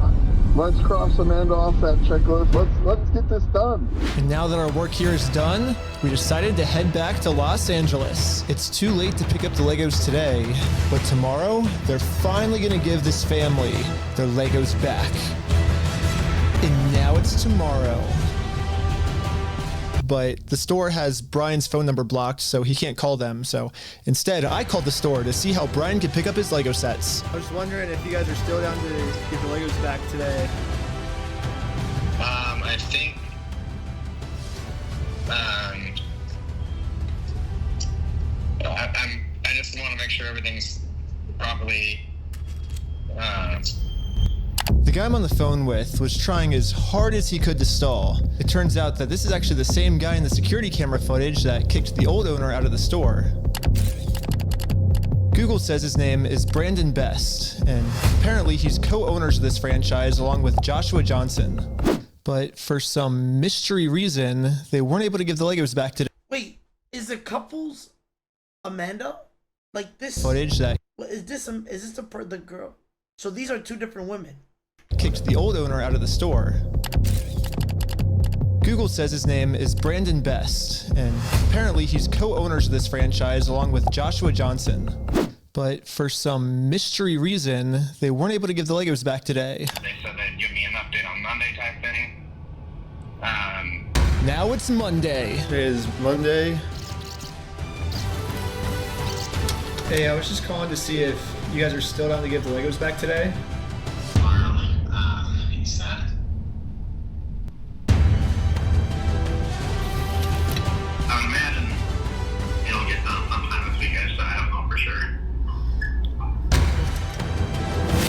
let's cross Amanda off that checklist. Let's get this done. And now that our work here is done, we decided to head back to Los Angeles. It's too late to pick up the Legos today, but tomorrow, they're finally gonna give this family their Legos back. And now it's tomorrow. But the store has Brian's phone number blocked, so he can't call them. So instead, I called the store to see how Brian could pick up his Lego sets. I was just wondering if you guys are still down to get the Legos back today. I think, I just want to make sure everything's properly, The guy I'm on the phone with was trying as hard as he could to stall. It turns out that this is actually the same guy in the security camera footage that kicked the old owner out of the store. Google says his name is Brandon Best, and apparently he's co-owners of this franchise along with Joshua Johnson. But for some mystery reason, they weren't able to give the Legos back today. Wait, is the couple's Amanda? Like this Footage that is this the girl? So these are two different women. Kicked the old owner out of the store. Google says his name is Brandon Best, and apparently he's co-owners of this franchise along with Joshua Johnson. But for some mystery reason, they weren't able to give the Legos back today. They said they'd give me an update on Monday type thing. Now it's Monday. Today is Monday. Hey, I was just calling to see if you guys are still down to give the Legos back today. He said. I would imagine it'll get done sometime this week. I don't know for sure.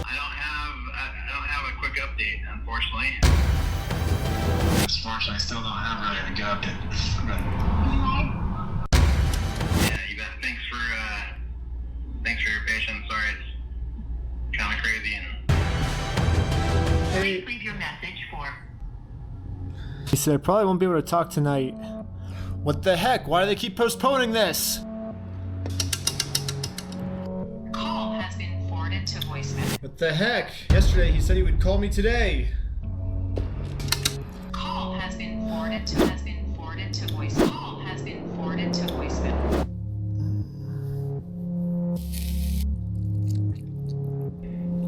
I don't have a quick update, unfortunately. Unfortunately, I still don't have really a good update. Yeah, you bet. Thanks for your patience. Sorry, it's kind of crazy and. Hey. Please leave your message for. He said I probably won't be able to talk tonight. What the heck? Why do they keep postponing this? Call has been forwarded to voicemail. What the heck? Yesterday he said he would call me today. Call has been forwarded to voicemail. Call has been forwarded to voicemail.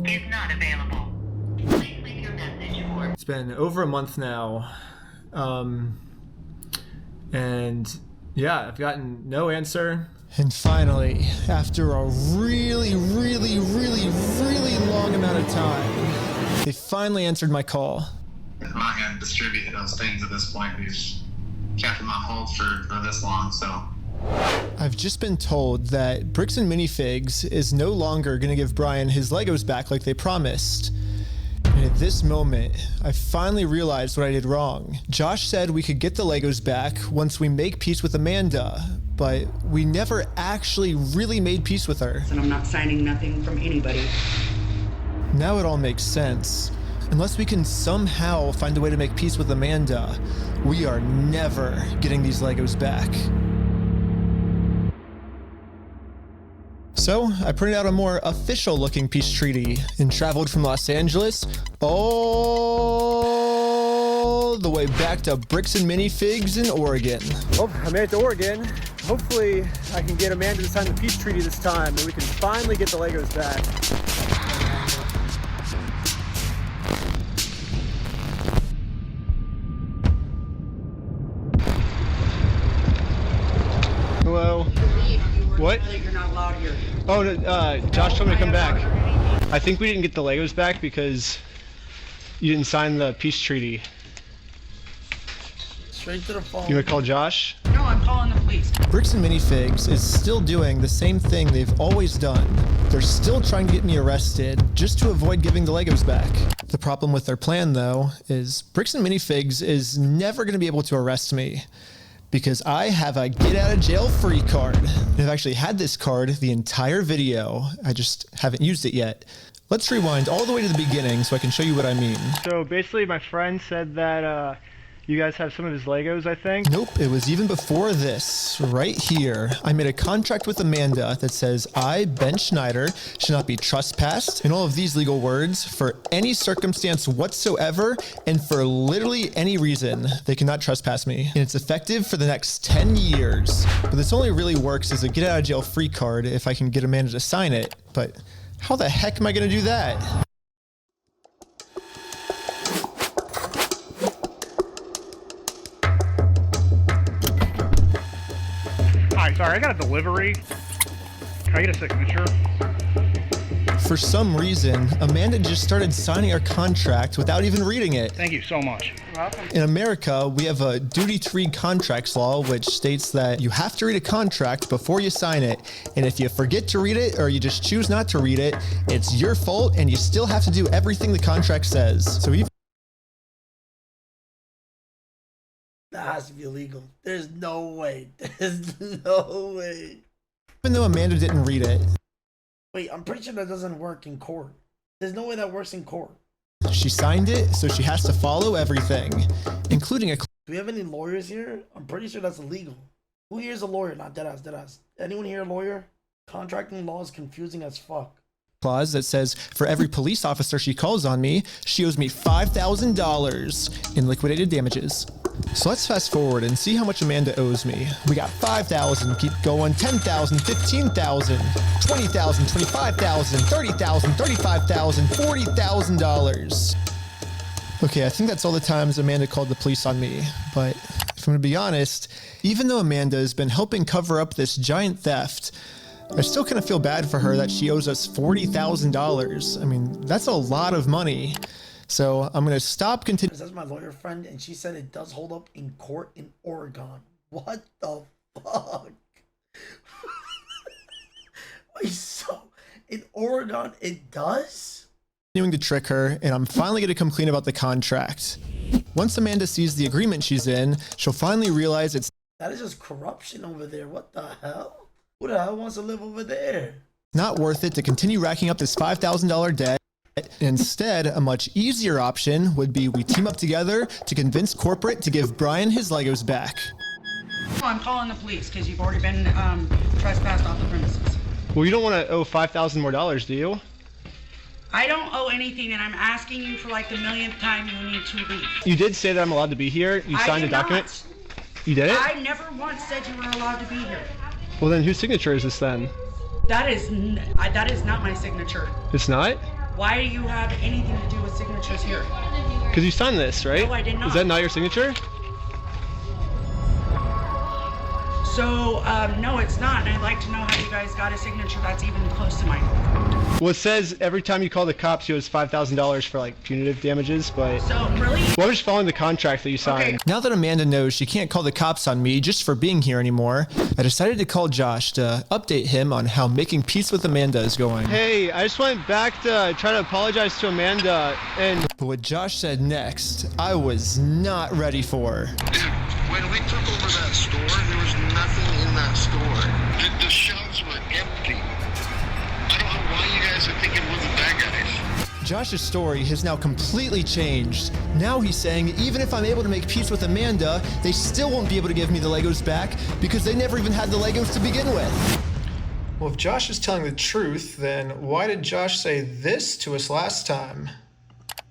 Is not available. Please leave your message for. It's been over a month now. And yeah, I've gotten no answer. And finally, after a really long amount of time, they finally answered my call. I'm not going to distribute those things at this point. We've kept them on hold for this long, so. I've just been told that Bricks and Minifigs is no longer going to give Brian his Legos back like they promised. And at this moment, I finally realized what I did wrong. Josh said we could get the Legos back once we make peace with Amanda, but we never actually really made peace with her. And I'm not signing nothing from anybody. Now it all makes sense. Unless we can somehow find a way to make peace with Amanda, we are never getting these Legos back. So I printed out a more official looking peace treaty and traveled from Los Angeles all the way back to Bricks and Minifigs in Oregon. Well, I made it to Oregon. Hopefully I can get Amanda to sign the peace treaty this time and we can finally get the Legos back. Hello. What? You're not allowed here. Oh, Josh told me to come back. I think we didn't get the Legos back because you didn't sign the peace treaty. Straight to the phone. You want to call Josh? No, I'm calling the police. Bricks and Minifigs is still doing the same thing they've always done. They're still trying to get me arrested just to avoid giving the Legos back. The problem with their plan, though, is Bricks and Minifigs is never going to be able to arrest me, because I have a get out of jail free card. And I've actually had this card the entire video. I just haven't used it yet. Let's rewind all the way to the beginning so I can show you what I mean. So basically my friend said that you guys have some of his Legos, I think? Nope, it was even before this, right here. I made a contract with Amanda that says I, Ben Schneider, should not be trespassed, and all of these legal words, for any circumstance whatsoever, and for literally any reason, they cannot trespass me. And it's effective for the next 10 years. But this only really works as a get out of jail free card if I can get Amanda to sign it. But how the heck am I gonna do that? Hi, sorry, I got a delivery. Can I get a signature? For some reason, Amanda just started signing our contract without even reading it. Thank you so much. You're welcome. In America, we have a duty to read contracts law, which states that you have to read a contract before you sign it. And if you forget to read it or you just choose not to read it, it's your fault and you still have to do everything the contract says. So even That has to be illegal. There's no way. There's no way. though Amanda didn't read it, Wait, I'm pretty sure that doesn't work in court. There's no way that works in court. She signed it, so she has to follow everything, including a... Do we have any lawyers here? I'm pretty sure that's illegal. Who here is a lawyer? Not deadass. Anyone here a lawyer? Contracting law is confusing as fuck. clause that says for every police officer she calls on me, she owes me $5,000 in liquidated damages. So let's fast forward and see how much Amanda owes me. We got $5,000, keep going, $10,000, $15,000, $20,000, $25,000, $30,000, $35,000, $40,000. Okay, I think that's all the times Amanda called the police on me, but if I'm gonna be honest, even though Amanda has been helping cover up this giant theft, I still kind of feel bad for her that she owes us $40,000. I mean, that's a lot of money. So I'm going to stop continuing. That's my lawyer friend, and she said it does hold up in court in Oregon. What the fuck? Wait, so in Oregon it does? To trick her, and I'm finally going to come clean about the contract. Once Amanda sees the agreement she's in, she'll finally realize it's... That is just corruption over there. What the hell? Who the hell wants to live over there? Not worth it to continue racking up this $5,000 debt. Instead, a much easier option would be we team up together to convince corporate to give Brian his Legos back. I'm calling the police because you've already been trespassed off the premises. Well, you don't want to owe $5,000 more, do you? I don't owe anything, and I'm asking you for like the millionth time you need to leave. You did say that I'm allowed to be here. You signed a document. You did it? I never once said you were allowed to be here. Well, then whose signature is this then? That is not my signature. It's not? Why do you have anything to do with signatures here? Because you signed this, right? No, I did not. Is that not your signature? So, no, it's not, and I'd like to know how you guys got a signature that's even close to mine. Well, it says every time you call the cops, you owe $5,000 for like punitive damages, but... So, really? Well, I'm just following the contract that you signed. Okay. Now that Amanda knows she can't call the cops on me just for being here anymore, I decided to call Josh to update him on how making peace with Amanda is going. Hey, I just went back to try to apologize to Amanda, and... But what Josh said next, I was not ready for. Dude, when we took over that store, there was nothing in that store. The shelves were empty. I don't know why you guys are thinking we're the bad guys. Josh's story has now completely changed. Now he's saying even if I'm able to make peace with Amanda, they still won't be able to give me the Legos back because they never even had the Legos to begin with. Well, if Josh is telling the truth, then why did Josh say this to us last time?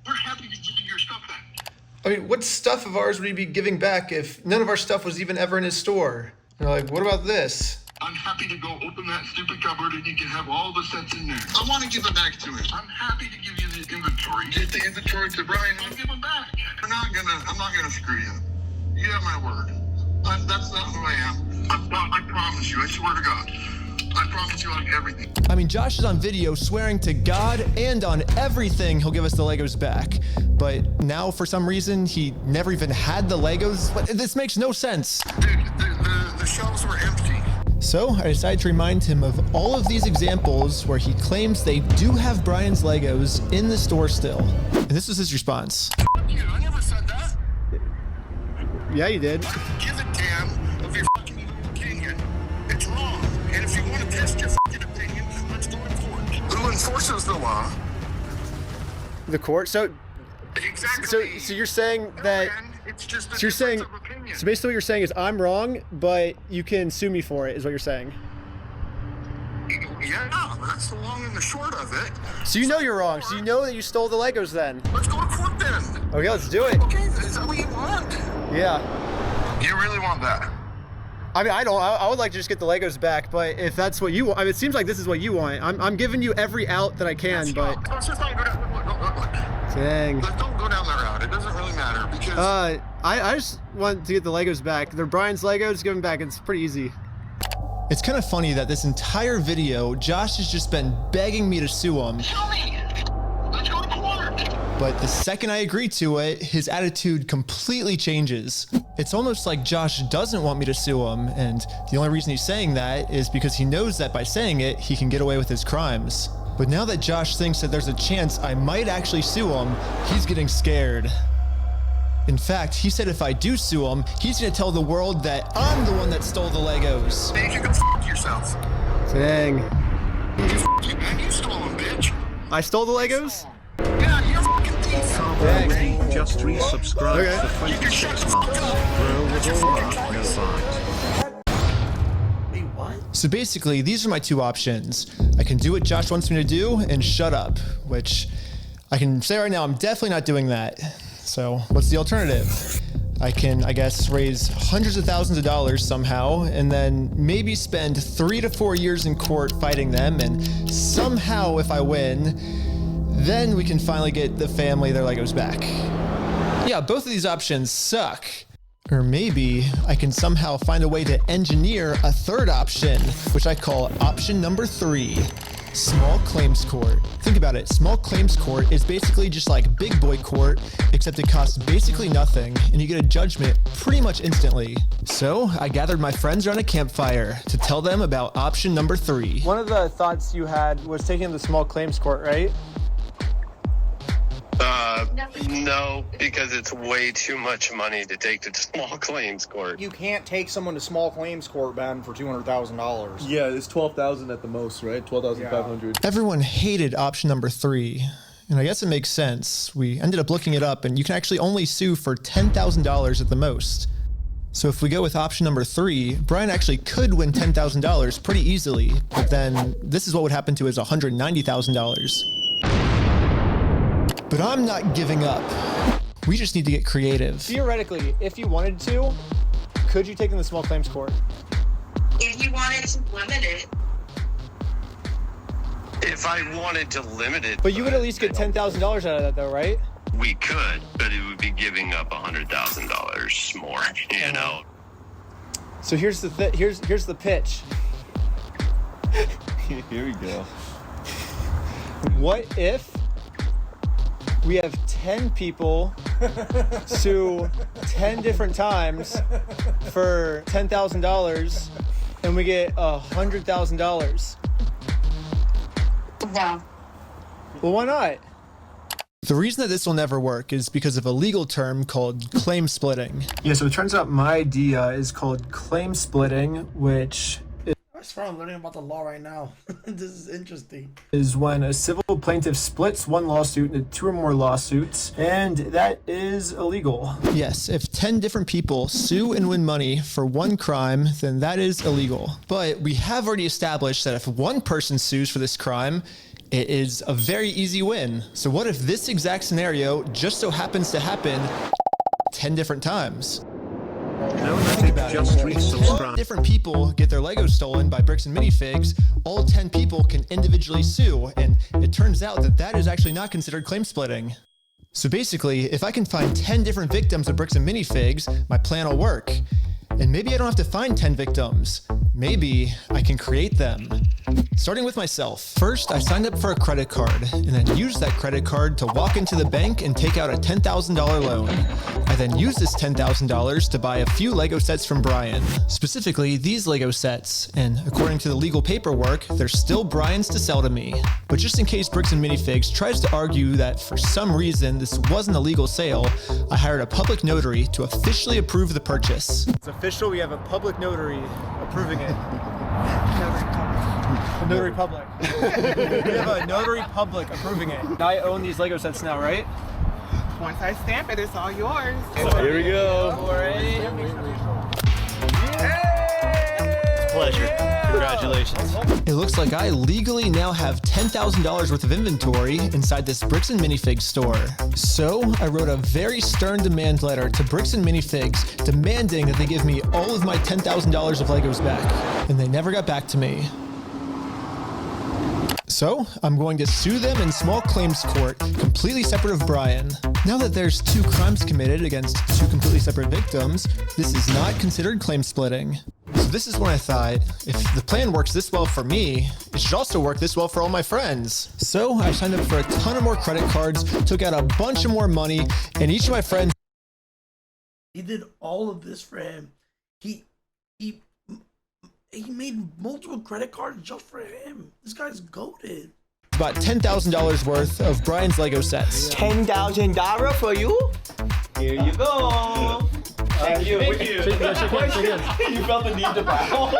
We're happy to give you your stuff back. I mean, what stuff of ours would he be giving back if none of our stuff was even ever in his store? You're like, what about this? I'm happy to go open that stupid cupboard and you can have all the sets in there. I want to give it back to him. I'm happy to give you the inventory. Give the inventory to Brian. I'll give him back. I'm not gonna screw you. You have my word. That's not who I am. I promise you. I swear to God. I promise you on everything. I mean, Josh is on video swearing to God and on everything he'll give us the Legos back. But now, for some reason, he never even had the Legos. This makes no sense. Dude, the shelves were empty. So I decided to remind him of all of these examples where he claims they do have Brian's Legos in the store still. And this was his response. Fuck you, I never said that. Yeah, you did. I don't give a damn of your fucking opinion. It's wrong. And if you want to test your fucking opinion, let's go in court. Who enforces the law? The court? So Exactly. So you're saying that... It's just So you're saying... So basically what you're saying is I'm wrong, but you can sue me for it, is what you're saying. Yeah, that's the long and the short of it. So you know you're wrong. So you know that you stole the Legos then. Let's go to court then. Okay, let's do it. Okay, is that what you want? Yeah. You really want that? I mean, I don't. I would like to just get the Legos back, but if that's what you want, I mean, it seems like this is what you want. I'm giving you every out that I can, but... Let's just not go down... Look. Dang. Don't go down that route. It doesn't really matter because... I just want to get the Legos back. They're Brian's Legos. Give them back. It's pretty easy. It's kind of funny that this entire video, Josh has just been begging me to sue him. Show me. Let's go to court. But the second I agree to it, his attitude completely changes. It's almost like Josh doesn't want me to sue him, and the only reason he's saying that is because he knows that by saying it, he can get away with his crimes. But now that Josh thinks that there's a chance I might actually sue him, he's getting scared. In fact, he said if I do sue him, he's gonna tell the world that I'm the one that stole the Legos. You can go f*** yourself. Dang. You man. You stole them, bitch. I stole the Legos? Yeah, you're a fucking thief. Thanks. Just resubscribe for 26 months. Grow with aura, no fight. Wait, what? So basically, these are my two options. I can do what Josh wants me to do and shut up, which I can say right now, I'm definitely not doing that. So what's the alternative? I can, I guess, raise hundreds of thousands of dollars somehow, and then maybe spend 3 to 4 years in court fighting them, and somehow if I win, then we can finally get the family their Legos back. Yeah, both of these options suck. Or maybe I can somehow find a way to engineer a third option, which I call option number 3. Small claims court. Think about it. Small claims court is basically just like big boy court, except it costs basically nothing, and you get a judgment pretty much instantly. So I gathered my friends around a campfire to tell them about option number 3. One of the thoughts you had was taking the small claims court, right? No, because it's way too much money to take to small claims court. You can't take someone to small claims court, Ben, for $200,000. Yeah, it's 12,000 at the most, right? 12,500. Everyone hated option number 3. And I guess it makes sense. We ended up looking it up, and you can actually only sue for $10,000 at the most. So if we go with option number 3, Brian actually could win $10,000 pretty easily, but then this is what would happen to his $190,000. But I'm not giving up. We just need to get creative. Theoretically, if you wanted to, could you take in the small claims court? If you wanted to limit it. If I wanted to limit it. But you would at least get $10,000 out of that though, right? We could, but it would be giving up $100,000 more, you know? So here's the here's the pitch. Here we go. What if we have 10 people sue 10 different times for $10,000 and we get $100,000? No. Well, why not? The reason that this will never work is because of a legal term called claim splitting. Yeah, so it turns out my idea is called claim splitting, which That's why I'm learning about the law right now. This is interesting. is when a civil plaintiff splits one lawsuit into 2 or more lawsuits, and that is illegal. Yes, if 10 different people sue and win money for one crime, then that is illegal. But we have already established that if one person sues for this crime, it is a very easy win. So what if this exact scenario just so happens to happen 10 different times? Think about Just it. If 10 different people get their Legos stolen by Bricks and Minifigs, all 10 people can individually sue, and it turns out that that is actually not considered claim splitting. So basically, if I can find 10 different victims of Bricks and Minifigs, my plan will work. And maybe I don't have to find 10 victims. Maybe I can create them. Starting with myself. First, I signed up for a credit card and then used that credit card to walk into the bank and take out a $10,000 loan. I then used this $10,000 to buy a few Lego sets from Brian. Specifically, these Lego sets. And according to the legal paperwork, they're still Brian's to sell to me. But just in case Bricks and Minifigs tries to argue that for some reason this wasn't a legal sale, I hired a public notary to officially approve the purchase. It's official, we have a public notary approving it. Notary public. We have a notary public approving it. I own these Lego sets now, right? Once I stamp it, it's all yours. Here we go. Pleasure. Congratulations. It looks like I legally now have $10,000 worth of inventory inside this Bricks and Minifigs store. So I wrote a very stern demand letter to Bricks and Minifigs demanding that they give me all of my $10,000 of Legos back. And they never got back to me. So I'm going to sue them in small claims court, completely separate of Brian. Now that there's 2 crimes committed against 2 completely separate victims, this is not considered claim splitting. So this is when I thought, if the plan works this well for me, it should also work this well for all my friends. So I signed up for a ton of more credit cards, took out a bunch of more money, and each of my friends... He did all of this for him. He made multiple credit cards just for him. This guy's goated. About $10,000 worth of Brian's Lego sets. $10,000 for you? Here you go. Thank you. You felt the need to bow.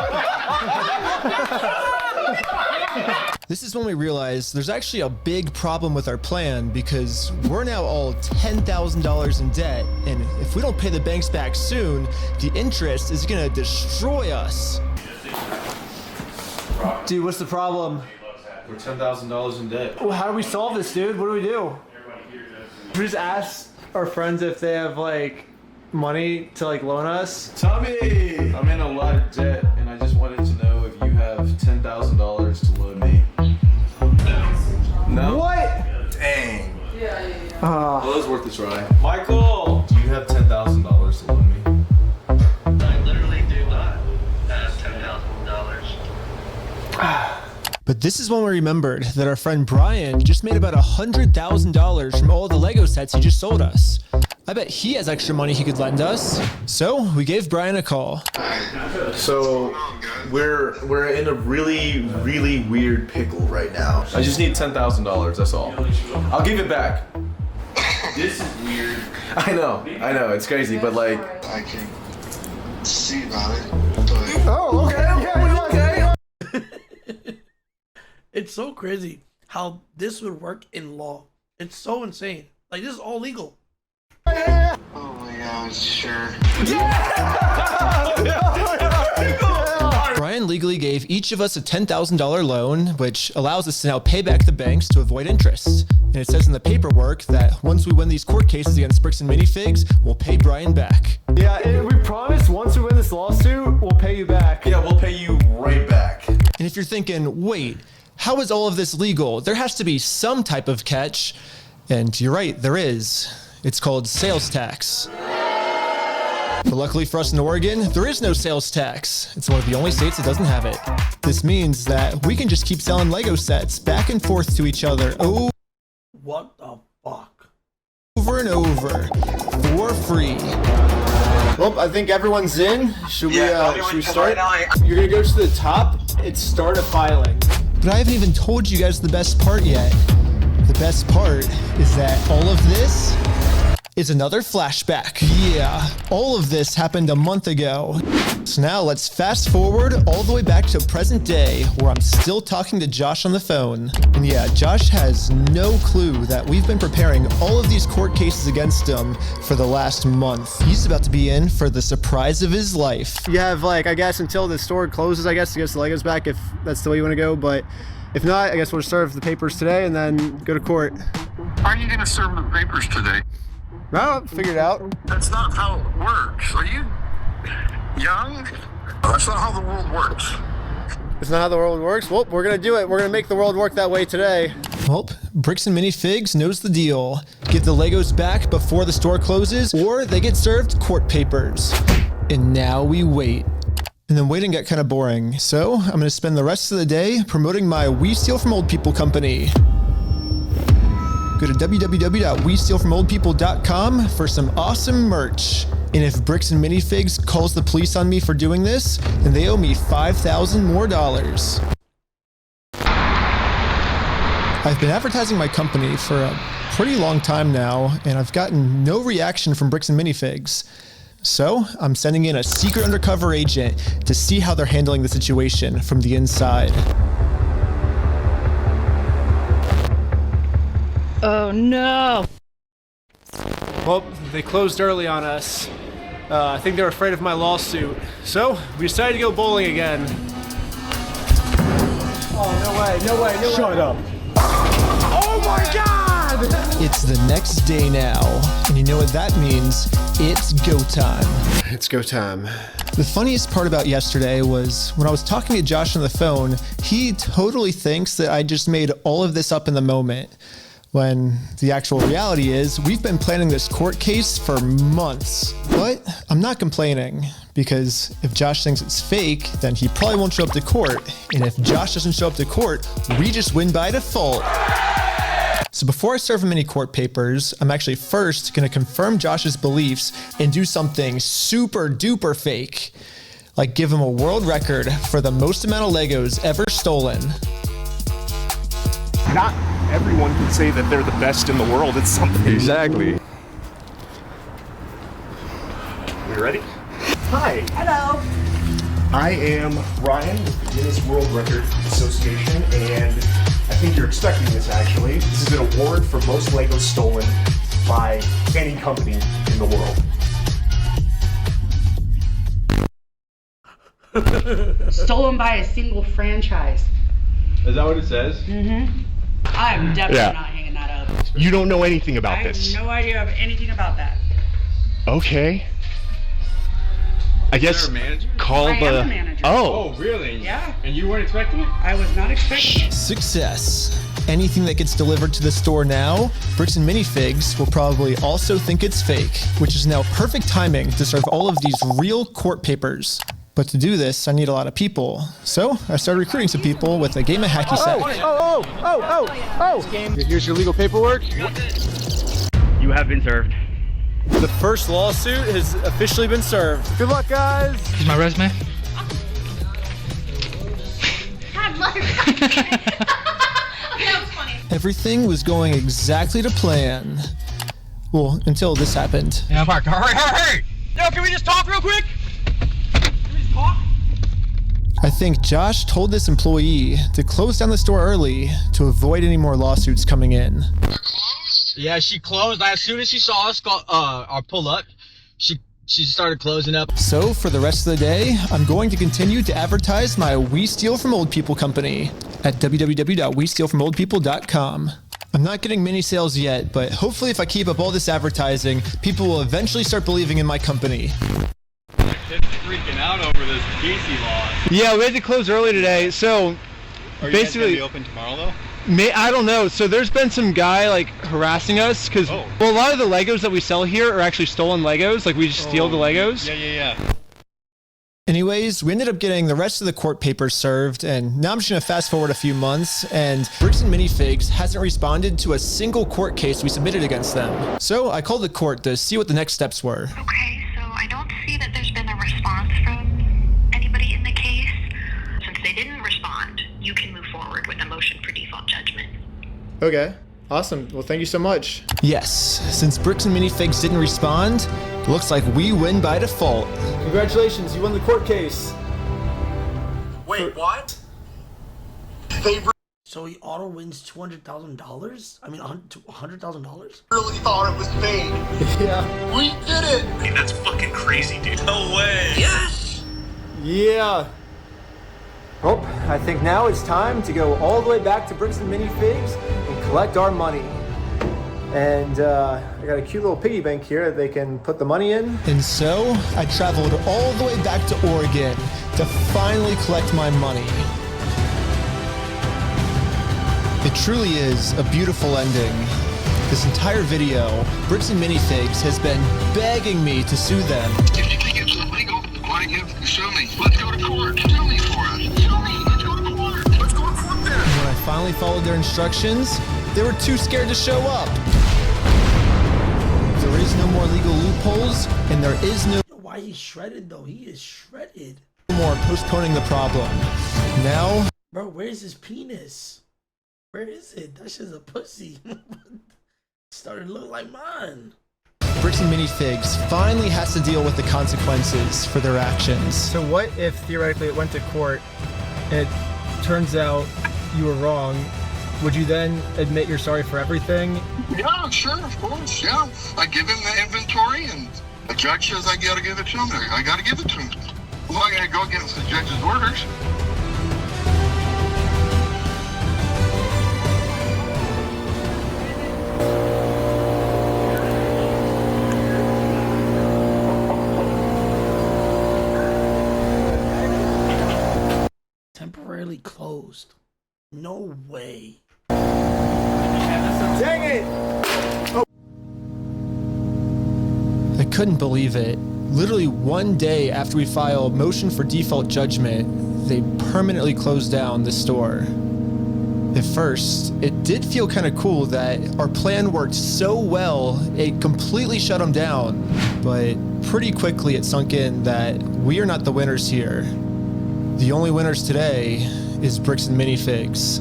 This is when we realized there's actually a big problem with our plan because we're now all $10,000 in debt, and if we don't pay the banks back soon, the interest is gonna destroy us. Dude, what's the problem? We're $10,000 in debt. Well, how do we solve this, dude? What do we do? We just ask our friends if they have like money to like loan us. Tommy! I'm in a lot of debt, and I just wanted to know if you have $10,000 to loan me. No? What? Dang. Yeah. Well, it was worth a try. Michael! Do you have $10,000 to loan me? I literally do not have $10,000. But this is when we remembered that our friend Brian just made about $100,000 from all the Lego sets he just sold us. I bet he has extra money he could lend us. So we gave Brian a call. So we're in a really weird pickle right now. I just need $10,000. That's all. I'll give it back. This is weird. I know. It's crazy, but like. I can see about it. Oh, okay. Yeah, okay. It's so crazy how this would work in law. It's so insane. Like, this is all legal. Oh my god, sure. Brian legally gave each of us a $10,000 loan, which allows us to now pay back the banks to avoid interest. And it says in the paperwork that once we win these court cases against Bricks and Minifigs, we'll pay Brian back. Yeah, and we promise once we win this lawsuit, we'll pay you back. Yeah, we'll pay you right back. And if you're thinking, wait, how is all of this legal? There has to be some type of catch. And you're right, there is. It's called sales tax. But luckily for us in Oregon, there is no sales tax. It's one of the only states that doesn't have it. This means that we can just keep selling Lego sets back and forth to each other. Oh, what the fuck? Over and over for free. Well, I think everyone's in. Should we start? You're gonna go to the top. It's start a filing. But I haven't even told you guys the best part yet. The best part is that all of this is another flashback. Yeah, all of this happened a month ago. So now let's fast forward all the way back to present day where I'm still talking to Josh on the phone. And yeah, Josh has no clue that we've been preparing all of these court cases against him for the last month. He's about to be in for the surprise of his life. You have like, I guess until the store closes, I guess, to get the Legos back if that's the way you want to go. But if not, I guess we'll serve the papers today and then go to court. How are you going to serve the papers today? Well, figure it out. That's not how it works. Are you young? That's not how the world works. It's not how the world works? Well, we're going to do it. We're going to make the world work that way today. Well, Bricks and Minifigs knows the deal. Get the Legos back before the store closes, or they get served court papers. And now we wait. And then waiting got kind of boring, so I'm going to spend the rest of the day promoting my We Steal From Old People company. Go to www.westealfromoldpeople.com for some awesome merch. And if Bricks and Minifigs calls the police on me for doing this, then they owe me $5,000 more. I've been advertising my company for a pretty long time now, and I've gotten no reaction from Bricks and Minifigs. So I'm sending in a secret undercover agent to see how they're handling the situation from the inside. Oh no! Well, they closed early on us. I think they were afraid of my lawsuit. So we decided to go bowling again. Oh, no way. Shut up. Oh my God! It's the next day now, and you know what that means? It's go time. It's go time. The funniest part about yesterday was when I was talking to Josh on the phone, he totally thinks that I just made all of this up in the moment. When the actual reality is, we've been planning this court case for months. But I'm not complaining, because if Josh thinks it's fake, then he probably won't show up to court. And if Josh doesn't show up to court, we just win by default. So before I serve him any court papers, I'm actually first gonna confirm Josh's beliefs and do something super duper fake. Like give him a world record for the most amount of Legos ever stolen. Not everyone can say that they're the best in the world at something. Exactly. We ready? Hi. Hello. I am Ryan with the Guinness World Record Association, and I think you're expecting this actually. This is an award for most Legos stolen by any company in the world. Stolen by a single franchise. Is that what it says? Mm-hmm. I'm definitely not hanging that up. You don't know anything about I this. have no idea of anything about that. Okay. I guess call I the. am the manager. Oh. Really? Yeah. And you weren't expecting it? I was not expecting it. Success. Anything that gets delivered to the store now, Bricks and Minifigs will probably also think it's fake, which is now perfect timing to serve all of these real court papers. But to do this, I need a lot of people. So I started recruiting some people with a game of hacky sack. Here's your legal paperwork. You have been served. The first lawsuit has officially been served. Good luck, guys. Here's my resume. God, mother. Okay, that was funny. Everything was going exactly to plan. Well, until this happened. Yeah, Mark, hurry! Yo, can we just talk real quick? I think Josh told this employee to close down the store early to avoid any more lawsuits coming in. Yeah, she closed. As soon as she saw us pull up, she started closing up. So for the rest of the day, I'm going to continue to advertise my We Steal From Old People company at www.westealfromoldpeople.com. I'm not getting many sales yet, but hopefully if I keep up all this advertising, people will eventually start believing in my company. It's freaking out over this PC law. Yeah, we had to close early today, so Are you basically guys gonna be open tomorrow though? I don't know. So there's been some guy like harassing us because well, a lot of the Legos that we sell here are actually stolen Legos. Like we just steal the Legos. Yeah. Anyways, we ended up getting the rest of the court papers served, and now I'm just gonna fast forward a few months, and Bricks and Minifigs hasn't responded to a single court case we submitted against them. So I called the court to see what the next steps were. Okay, so I don't see that there's been a response from anybody in the case. Since they didn't respond, you can move forward with a motion for default judgment. Okay, awesome. Well, thank you so much. Yes, since Bricks and Minifigs didn't respond, it looks like we win by default. Congratulations, you won the court case. Wait, what? So he auto wins $200,000? I mean, $100,000? Really thought it was fake. Yeah. We did it. Hey, that's fucking crazy, dude. No way. Yes. Yeah. Well, I think now it's time to go all the way back to Bricks and Minifigs and collect our money. And I got a cute little piggy bank here that they can put the money in. And so I traveled all the way back to Oregon to finally collect my money. It truly is a beautiful ending. This entire video, Bricks and Minifigs has been begging me to sue them. If you think it's illegal, why don't you sue me? Let's go to court. Sue me for us. Sue me. Let's go to court. Let's go to court then. And when I finally followed their instructions, they were too scared to show up. There is no more legal loopholes, and there is no Why he's shredded though? He is shredded. more postponing the problem. Now, Bro, where's his penis? Where is it? That shit's a pussy. Started to look like mine. Bricks and Minifigs finally has to deal with the consequences for their actions. So what if theoretically it went to court and it turns out you were wrong? Would you then admit you're sorry for everything? Yeah, sure, of course. Yeah, I give him the inventory, and the judge says I gotta give it to him. I gotta give it to him. I'm not gonna go against the judge's orders. Temporarily closed. No way. Dang it! I couldn't believe it. Literally one day after we filed motion for default judgment, they permanently closed down the store. At first, it did feel kind of cool that our plan worked so well, it completely shut them down. But pretty quickly it sunk in that we are not the winners here. The only winners today is Bricks and Minifigs.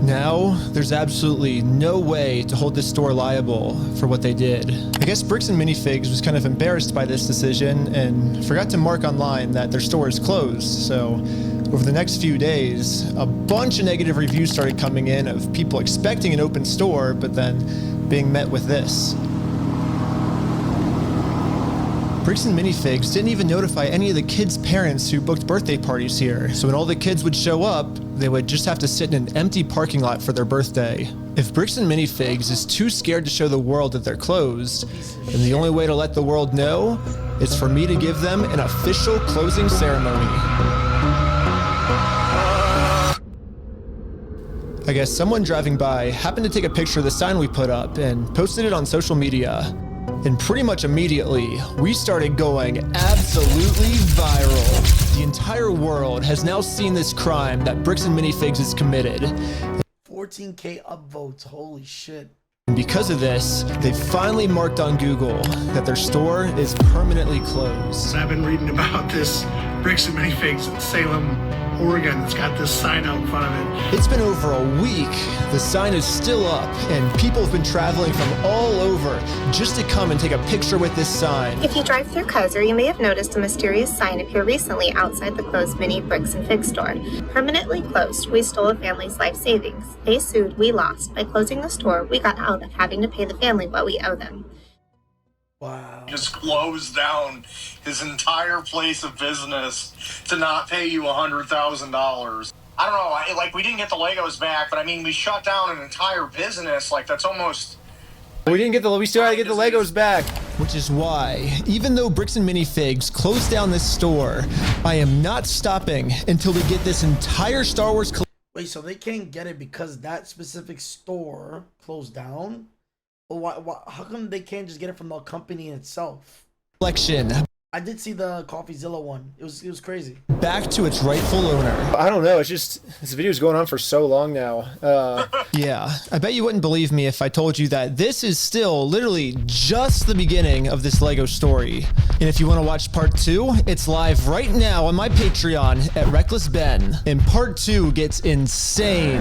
Now, there's absolutely no way to hold this store liable for what they did. I guess Bricks and Minifigs was kind of embarrassed by this decision and forgot to mark online that their store is closed. So over the next few days, a bunch of negative reviews started coming in of people expecting an open store, but then being met with this. Bricks and Minifigs didn't even notify any of the kids' parents who booked birthday parties here. So when all the kids would show up, they would just have to sit in an empty parking lot for their birthday. If Bricks and Minifigs is too scared to show the world that they're closed, then the only way to let the world know is for me to give them an official closing ceremony. I guess someone driving by happened to take a picture of the sign we put up and posted it on social media. And pretty much immediately, we started going absolutely viral. The entire world has now seen this crime that Bricks and Minifigs has committed. 14K upvotes, holy shit. And because of this, they finally marked on Google that their store is permanently closed. I've been reading about this Bricks and Minifigs in Salem, Oregon that's got this sign out in front of it. It's been over a week. The sign is still up, and people have been traveling from all over just to come and take a picture with this sign. If you drive through Kaiser, you may have noticed a mysterious sign appear recently outside the closed Mini Bricks and Fig store. Permanently closed, we stole a family's life savings. They sued, we lost. By closing the store, we got out of having to pay the family what we owe them. Wow. Just closed down his entire place of business to not pay you $100,000. I don't know, like we didn't get the Legos back, but I mean, we shut down an entire business. Like that's almost... We still had to get the Legos back. Which is why, even though Bricks and Minifigs closed down this store, I am not stopping until we get this entire Star Wars collection. Wait, so they can't get it because that specific store closed down? Well, why, how come they can't just get it from the company itself? I did see the CoffeeZilla one. It was crazy. Back to its rightful owner. I don't know. It's just this video's going on for so long now. Yeah, I bet you wouldn't believe me if I told you that this is still literally just the beginning of this Lego story. And if you want to watch part 2, it's live right now on my Patreon at Reckless Ben. And part 2 gets insane.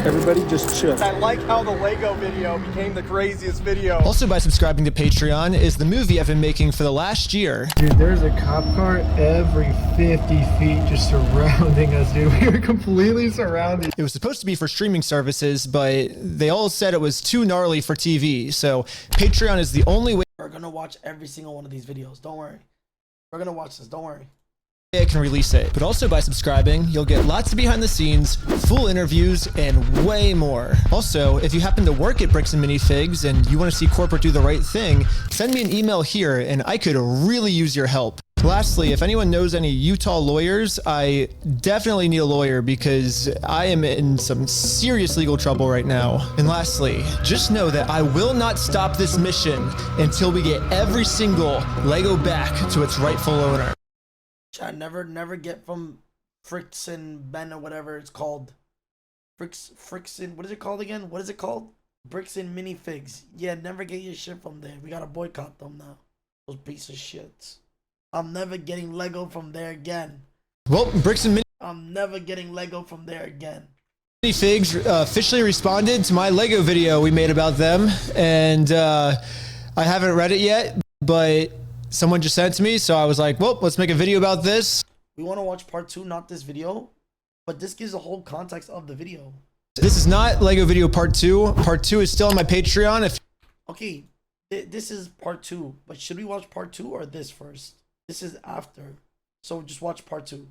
Everybody just chill. I like how the Lego video became the craziest video. Also, by subscribing to Patreon is the movie I've been making for the last year. Dude, there's a cop car every 50 feet just surrounding us, dude. We were completely surrounded. It was supposed to be for streaming services, but they all said it was too gnarly for TV. So Patreon is the only way. We're gonna watch every single one of these videos. Don't worry. We're gonna watch this. Don't worry. I can release it. But also by subscribing, you'll get lots of behind the scenes, full interviews, and way more. Also, if you happen to work at Bricks and Minifigs and you want to see corporate do the right thing, send me an email here and I could really use your help. Lastly, if anyone knows any Utah lawyers, I definitely need a lawyer because I am in some serious legal trouble right now. And lastly, just know that I will not stop this mission until we get every single Lego back to its rightful owner. I never get from Fricks and Ben or whatever it's called. Fricks and what is it called again? What is it called? Bricks and Minifigs. Yeah, never get your shit from there. We gotta boycott them now. Those piece of shits. I'm never getting Lego from there again. Well, Bricks and I'm never getting Lego from there again. Minifigs officially responded to my Lego video we made about them, and I haven't read it yet, but someone just sent it to me, so I was like, well, let's make a video about this. We want to watch part 2, not this video, but this gives the whole context of the video. This is not Lego video part 2. Part 2 is still on my Patreon. Okay, this is part 2, but should we watch part 2 or this first? This is after, so just watch part 2.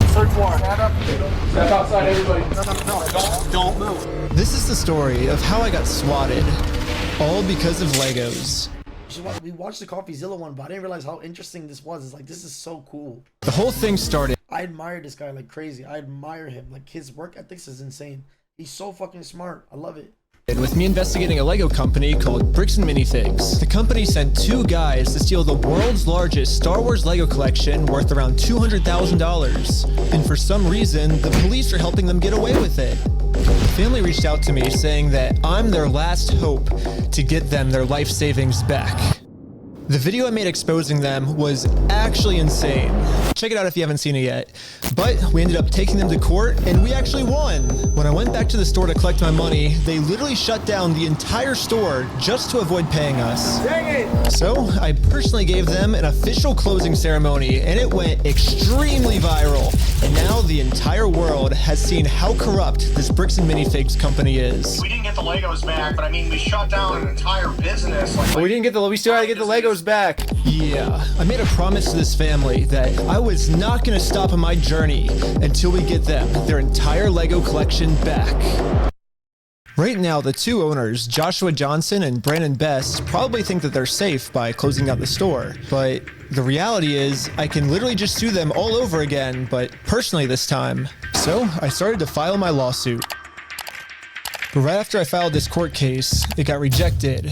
Search warrant. Step outside, everybody. No, don't move. This is the story of how I got swatted, all because of Legos. We watched the CoffeeZilla one, but I didn't realize how interesting this was. It's like, this is so cool. The whole thing started. I admire this guy like crazy. I admire him. Like, his work ethics is insane. He's so fucking smart. I love it. With me investigating a Lego company called Bricks and Minifigs. The company sent 2 guys to steal the world's largest Star Wars Lego collection worth around $200,000. And for some reason, the police are helping them get away with it. The family reached out to me saying that I'm their last hope to get them their life savings back. The video I made exposing them was actually insane. Check it out if you haven't seen it yet. But we ended up taking them to court and we actually won. When I went back to the store to collect my money, they literally shut down the entire store just to avoid paying us. Dang it! So I personally gave them an official closing ceremony and it went extremely viral. And now the entire world has seen how corrupt this Bricks and Minifigs company is. We didn't get the Legos back, but I mean, we shut down an entire business. We still gotta get the Legos back. Yeah, I made a promise to this family that I was not gonna stop on my journey until we get them their entire Lego collection back. Right now, the two owners, Joshua Johnson and Brandon Best, probably think that they're safe by closing out the store. But the reality is, I can literally just sue them all over again, but personally this time. So I started to file my lawsuit. But right after I filed this court case, it got rejected.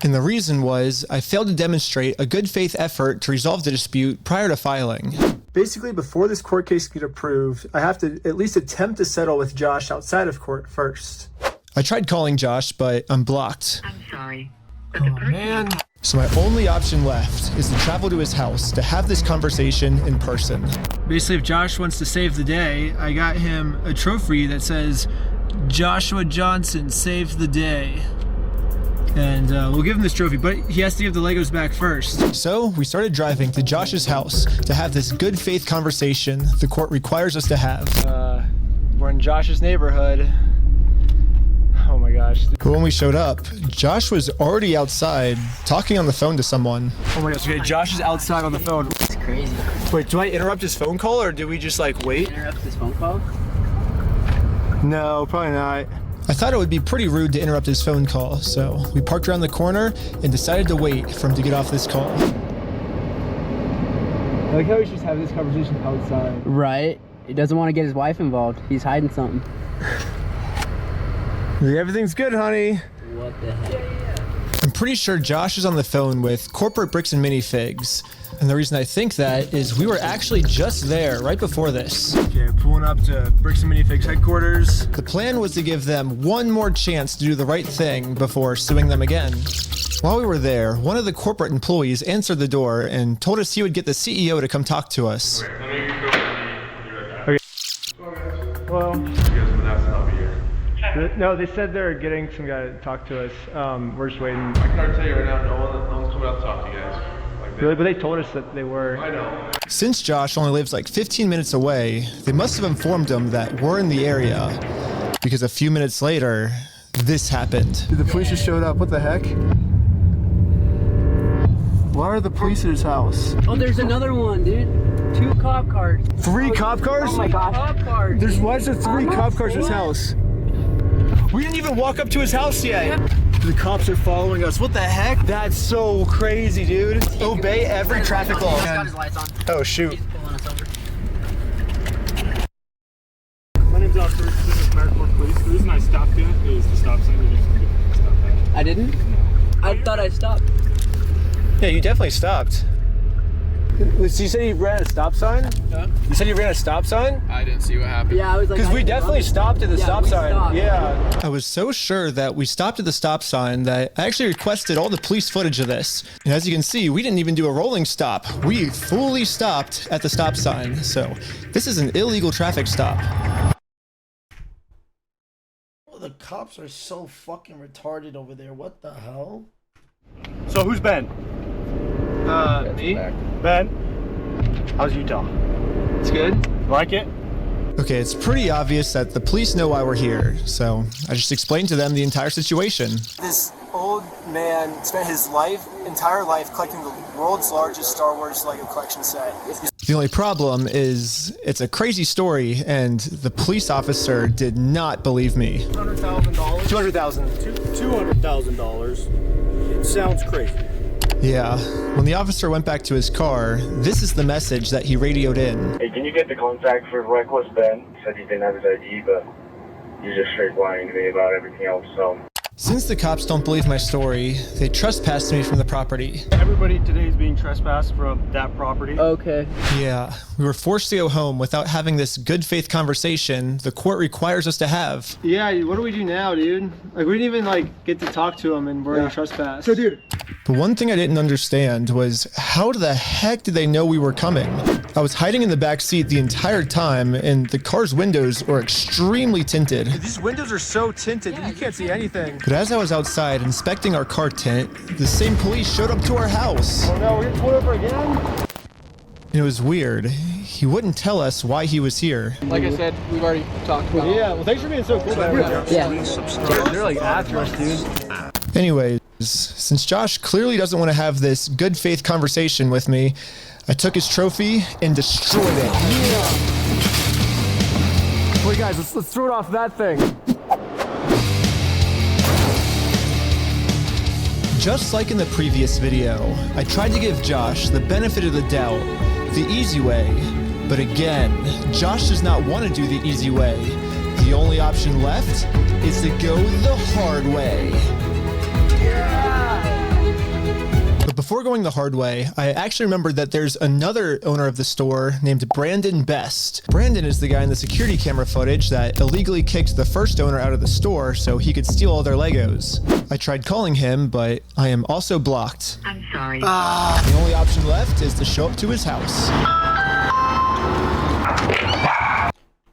And the reason was, I failed to demonstrate a good faith effort to resolve the dispute prior to filing. Basically, before this court case can get approved, I have to at least attempt to settle with Josh outside of court first. I tried calling Josh, but I'm blocked. I'm sorry. Oh man. So my only option left is to travel to his house to have this conversation in person. Basically, if Josh wants to save the day, I got him a trophy that says, Joshua Johnson saved the day. And we'll give him this trophy, but he has to give the Legos back first. So we started driving to Josh's house to have this good faith conversation the court requires us to have. We're in Josh's neighborhood. Oh my gosh. But when we showed up, Josh was already outside talking on the phone to someone. Oh my gosh, okay, Josh is outside on the phone. It's crazy. Wait, do I interrupt his phone call or do we just like wait? Interrupt his phone call? No, probably not. I thought it would be pretty rude to interrupt his phone call, so we parked around the corner and decided to wait for him to get off this call. I like how he's just having this conversation outside. Right. He doesn't want to get his wife involved. He's hiding something. Everything's good, honey. What the heck? I'm pretty sure Josh is on the phone with corporate Bricks and Minifigs. And the reason I think that is we were actually just there right before this. Okay, pulling up to Bricks and Minifigs headquarters. The plan was to give them one more chance to do the right thing before suing them again. While we were there, one of the corporate employees answered the door and told us he would get the CEO to come talk to us. Okay. Well, no, they said they're getting some guy to talk to us. We're just waiting. I can already tell you right now, no one's coming out to talk to you guys. Really? But they told us that they were. I know. Since Josh only lives like 15 minutes away, they must have informed him that we're in the area. Because a few minutes later, this happened. Dude, the police just showed up. What the heck? Why are the police at his house? Oh, there's another one, dude. 2 cop cars. 3 cop cars? Oh my gosh. Cop cars. Why is there 3 cop cars at his house? We didn't even walk up to his house yet. The cops are following us. What the heck? That's so crazy, dude. Obey every traffic law. He's got his lights on. Oh, shoot. He's pulling us over. My name's Officer Merrick Police. The reason I stopped you is the stop sign. You didn't stop that. I didn't? No. I thought I stopped. Yeah, you definitely stopped. So you said you ran a stop sign? Huh? You said you ran a stop sign? I didn't see what happened. Yeah, I was like... Because we definitely stopped at the stop sign. Stopped. Yeah. I was so sure that we stopped at the stop sign that I actually requested all the police footage of this. And as you can see, we didn't even do a rolling stop. We fully stopped at the stop sign. So this is an illegal traffic stop. Oh, the cops are so fucking retarded over there. What the hell? So who's Ben? Me? Ben? How's Utah? It's good. Like it? Okay, it's pretty obvious that the police know why we're here. So I just explained to them the entire situation. This old man spent his entire life collecting the world's largest Star Wars Lego collection set. The only problem is it's a crazy story and the police officer did not believe me. $200,000? $200,000. It sounds crazy. Yeah, when the officer went back to his car, this is the message that he radioed in. Hey, can you get the contact for Reckless Ben? Said he didn't have his ID, but he's just straight lying to me about everything else, so... Since the cops don't believe my story, they trespassed me from the property. Everybody today is being trespassed from that property. Okay. Yeah, we were forced to go home without having this good faith conversation the court requires us to have. Yeah, what do we do now, dude? Like, we didn't even, get to talk to him, and we're already trespassed. So, dude. But one thing I didn't understand was how the heck did they know we were coming? I was hiding in the back seat the entire time, and the car's windows were extremely tinted. These windows are so tinted, you can't see anything. But as I was outside inspecting our car tint, the same police showed up to our house. Oh no, we're getting pulled over again? And it was weird. He wouldn't tell us why he was here. Like I said, we've already talked about it. Yeah, well, thanks for being so cool. Yeah. They're after us, dude. Anyways, since Josh clearly doesn't want to have this good faith conversation with me, I took his trophy and destroyed it. Wait, guys, let's throw it off that thing. Just like in the previous video, I tried to give Josh the benefit of the doubt, the easy way. But again, Josh does not want to do the easy way. The only option left is to go the hard way. But before going the hard way, I actually remembered that there's another owner of the store named Brandon Best. Brandon is the guy in the security camera footage that illegally kicked the first owner out of the store so he could steal all their Legos. I tried calling him, but I am also blocked. I'm sorry. The only option left is to show up to his house.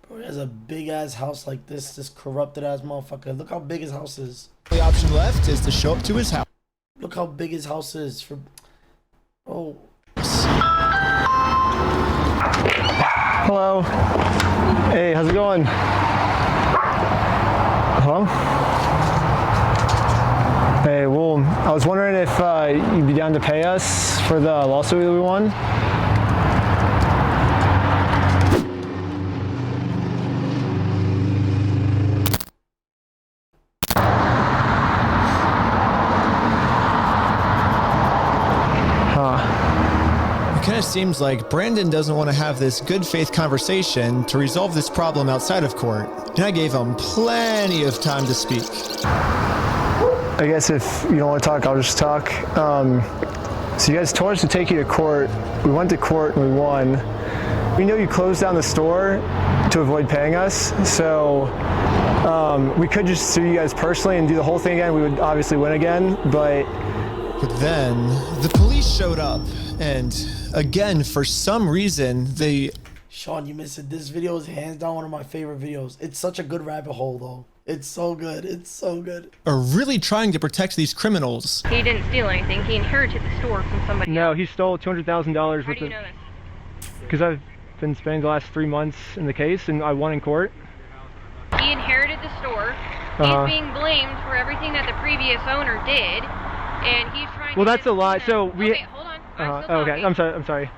Bro, he has a big ass house like this corrupted ass motherfucker. Look how big his house is. The only option left is to show up to his house. Look how big his house is. Oh. Hello. Hey, how's it going? Hello? Hey, well, I was wondering if you'd be down to pay us for the lawsuit that we won. It kind of seems like Brandon doesn't want to have this good faith conversation to resolve this problem outside of court, and I gave him plenty of time to speak. I guess if you don't want to talk, I'll just talk. So you guys told us to take you to court. We went to court and we won. We know you closed down the store to avoid paying us, so we could just sue you guys personally and do the whole thing again. We would obviously win again, but then the police showed up, and again, for some reason, they... Sean, you missed it. This video is hands down one of my favorite videos. It's such a good rabbit hole, though. It's so good. It's so good. Are really trying to protect these criminals. He didn't steal anything. He inherited the store from somebody else. No, he stole $200,000 How worth do you of... know this? Because I've been spending the last 3 months in the case, and I won in court. He inherited the store. He's being blamed for everything that the previous owner did, and he's trying. Well, that's a lie. So we. Okay, hold on. I'm still okay, talking. I'm sorry.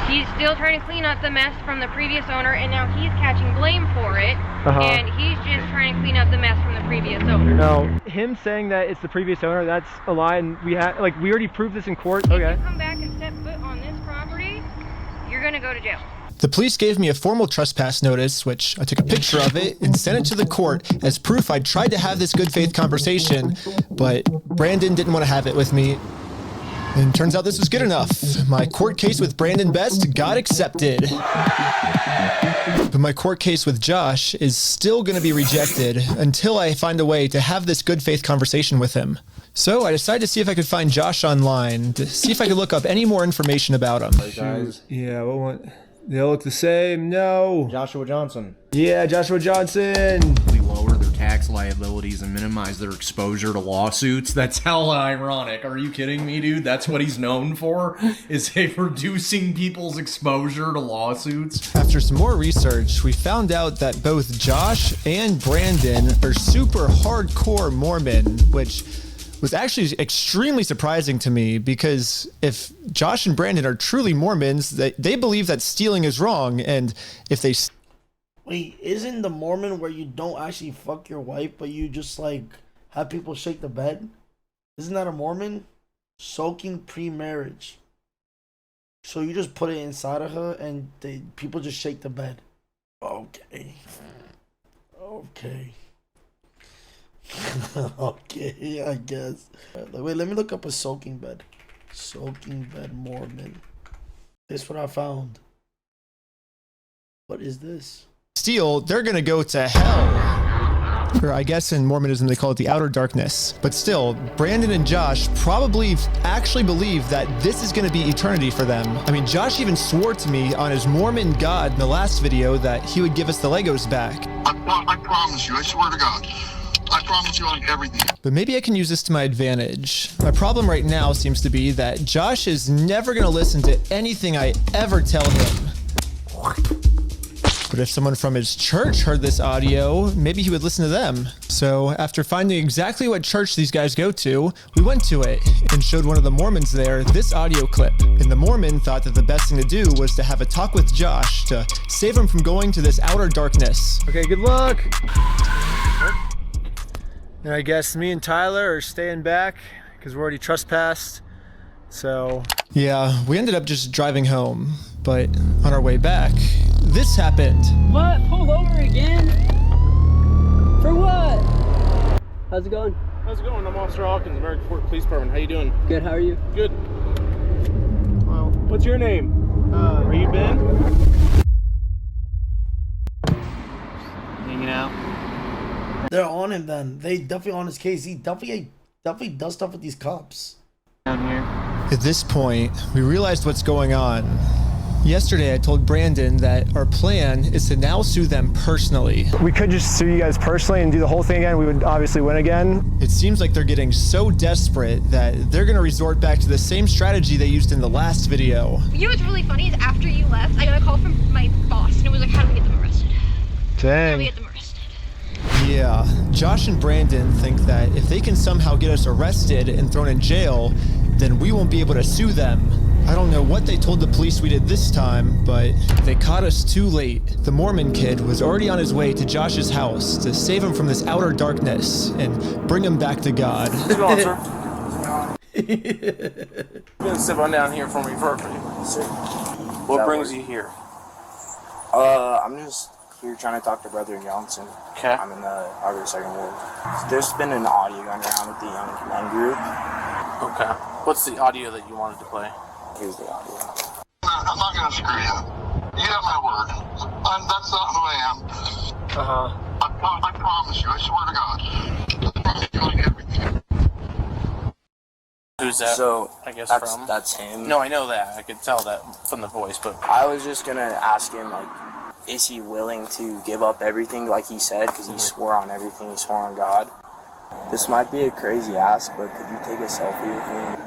He's still trying to clean up the mess from the previous owner, and now he's catching blame for it. And he's just trying to clean up the mess from the previous owner. No, him saying that it's the previous owner, that's a lie, and we already proved this in court. If you come back and step foot on this property, you're gonna go to jail. The police gave me a formal trespass notice, which I took a picture of it and sent it to the court as proof I tried to have this good faith conversation, but Brandon didn't want to have it with me. And turns out this was good enough. My court case with Brandon Best got accepted. But my court case with Josh is still going to be rejected until I find a way to have this good faith conversation with him. So I decided to see if I could find Josh online, to see if I could look up any more information about him. Guys. Yeah, they all look the same. No. Joshua Johnson. Yeah, Joshua Johnson. We lower their tax liabilities and minimize their exposure to lawsuits. That's hella ironic. Are you kidding me, dude? That's what he's known for, is reducing people's exposure to lawsuits. After some more research, we found out that both Josh and Brandon are super hardcore Mormon, which was actually extremely surprising to me, because if Josh and Brandon are truly Mormons, they believe that stealing is wrong, and if they... Wait, isn't the Mormon where you don't actually fuck your wife, but you just have people shake the bed? Isn't that a Mormon? Soaking pre-marriage. So you just put it inside of her and people just shake the bed. Okay. Okay, I guess. Wait, let me look up a soaking bed. Soaking bed Mormon. This is what I found. What is this? Steal, they're gonna go to hell. Or I guess in Mormonism they call it the outer darkness. But still, Brandon and Josh probably actually believe that this is gonna be eternity for them. I mean, Josh even swore to me on his Mormon God in the last video that he would give us the Legos back. I promise you, I swear to God. I promise you on everything. But maybe I can use this to my advantage. My problem right now seems to be that Josh is never gonna listen to anything I ever tell him. But if someone from his church heard this audio, maybe he would listen to them. So after finding exactly what church these guys go to, we went to it and showed one of the Mormons there this audio clip. And the Mormon thought that the best thing to do was to have a talk with Josh to save him from going to this outer darkness. Okay, good luck. And I guess me and Tyler are staying back because we're already trespassed. So yeah, we ended up just driving home. But on our way back, this happened. What? Pulled over again? For what? How's it going? How's it going? I'm Officer Hawkins, American Fort Police Department. How you doing? Good, how are you? Good. Well, what's your name? Are you Ben? Hanging out. They're on him then. They definitely on his case. He definitely does stuff with these cops. Down here. At this point, we realized what's going on. Yesterday, I told Brandon that our plan is to now sue them personally. we could just sue you guys personally and do the whole thing again. We would obviously win again. It seems like they're getting so desperate that they're gonna resort back to the same strategy they used in the last video. You know what's really funny is after you left, I got a call from my boss and it was like, how do we get them arrested? How do we Dang. get them arrested? Yeah, Josh and Brandon think that if they can somehow get us arrested and thrown in jail, then we won't be able to sue them. I don't know what they told the police we did this time, but they caught us too late. The Mormon kid was already on his way to Josh's house to save him from this outer darkness and bring him back to God. How's it going, sir? You're gonna sit on down here for me for What brings you here? I'm just here trying to talk to Brother Johnson. Okay. I'm in the Harvard Second Ward. There's been an audio going around with the young men group. Okay. What's the audio that you wanted to play? Here's the audio. I'm not gonna screw you. You have my word. That's not who I am. I promise you. I swear to God. I promise you on everything. Who's that? So I guess that's, from? that's him. No, I know that. I could tell that from the voice, but I was just gonna ask him, like, is he willing to give up everything like he said? Because he swore on everything. He swore on God. This might be a crazy ask, but could you take a selfie with me?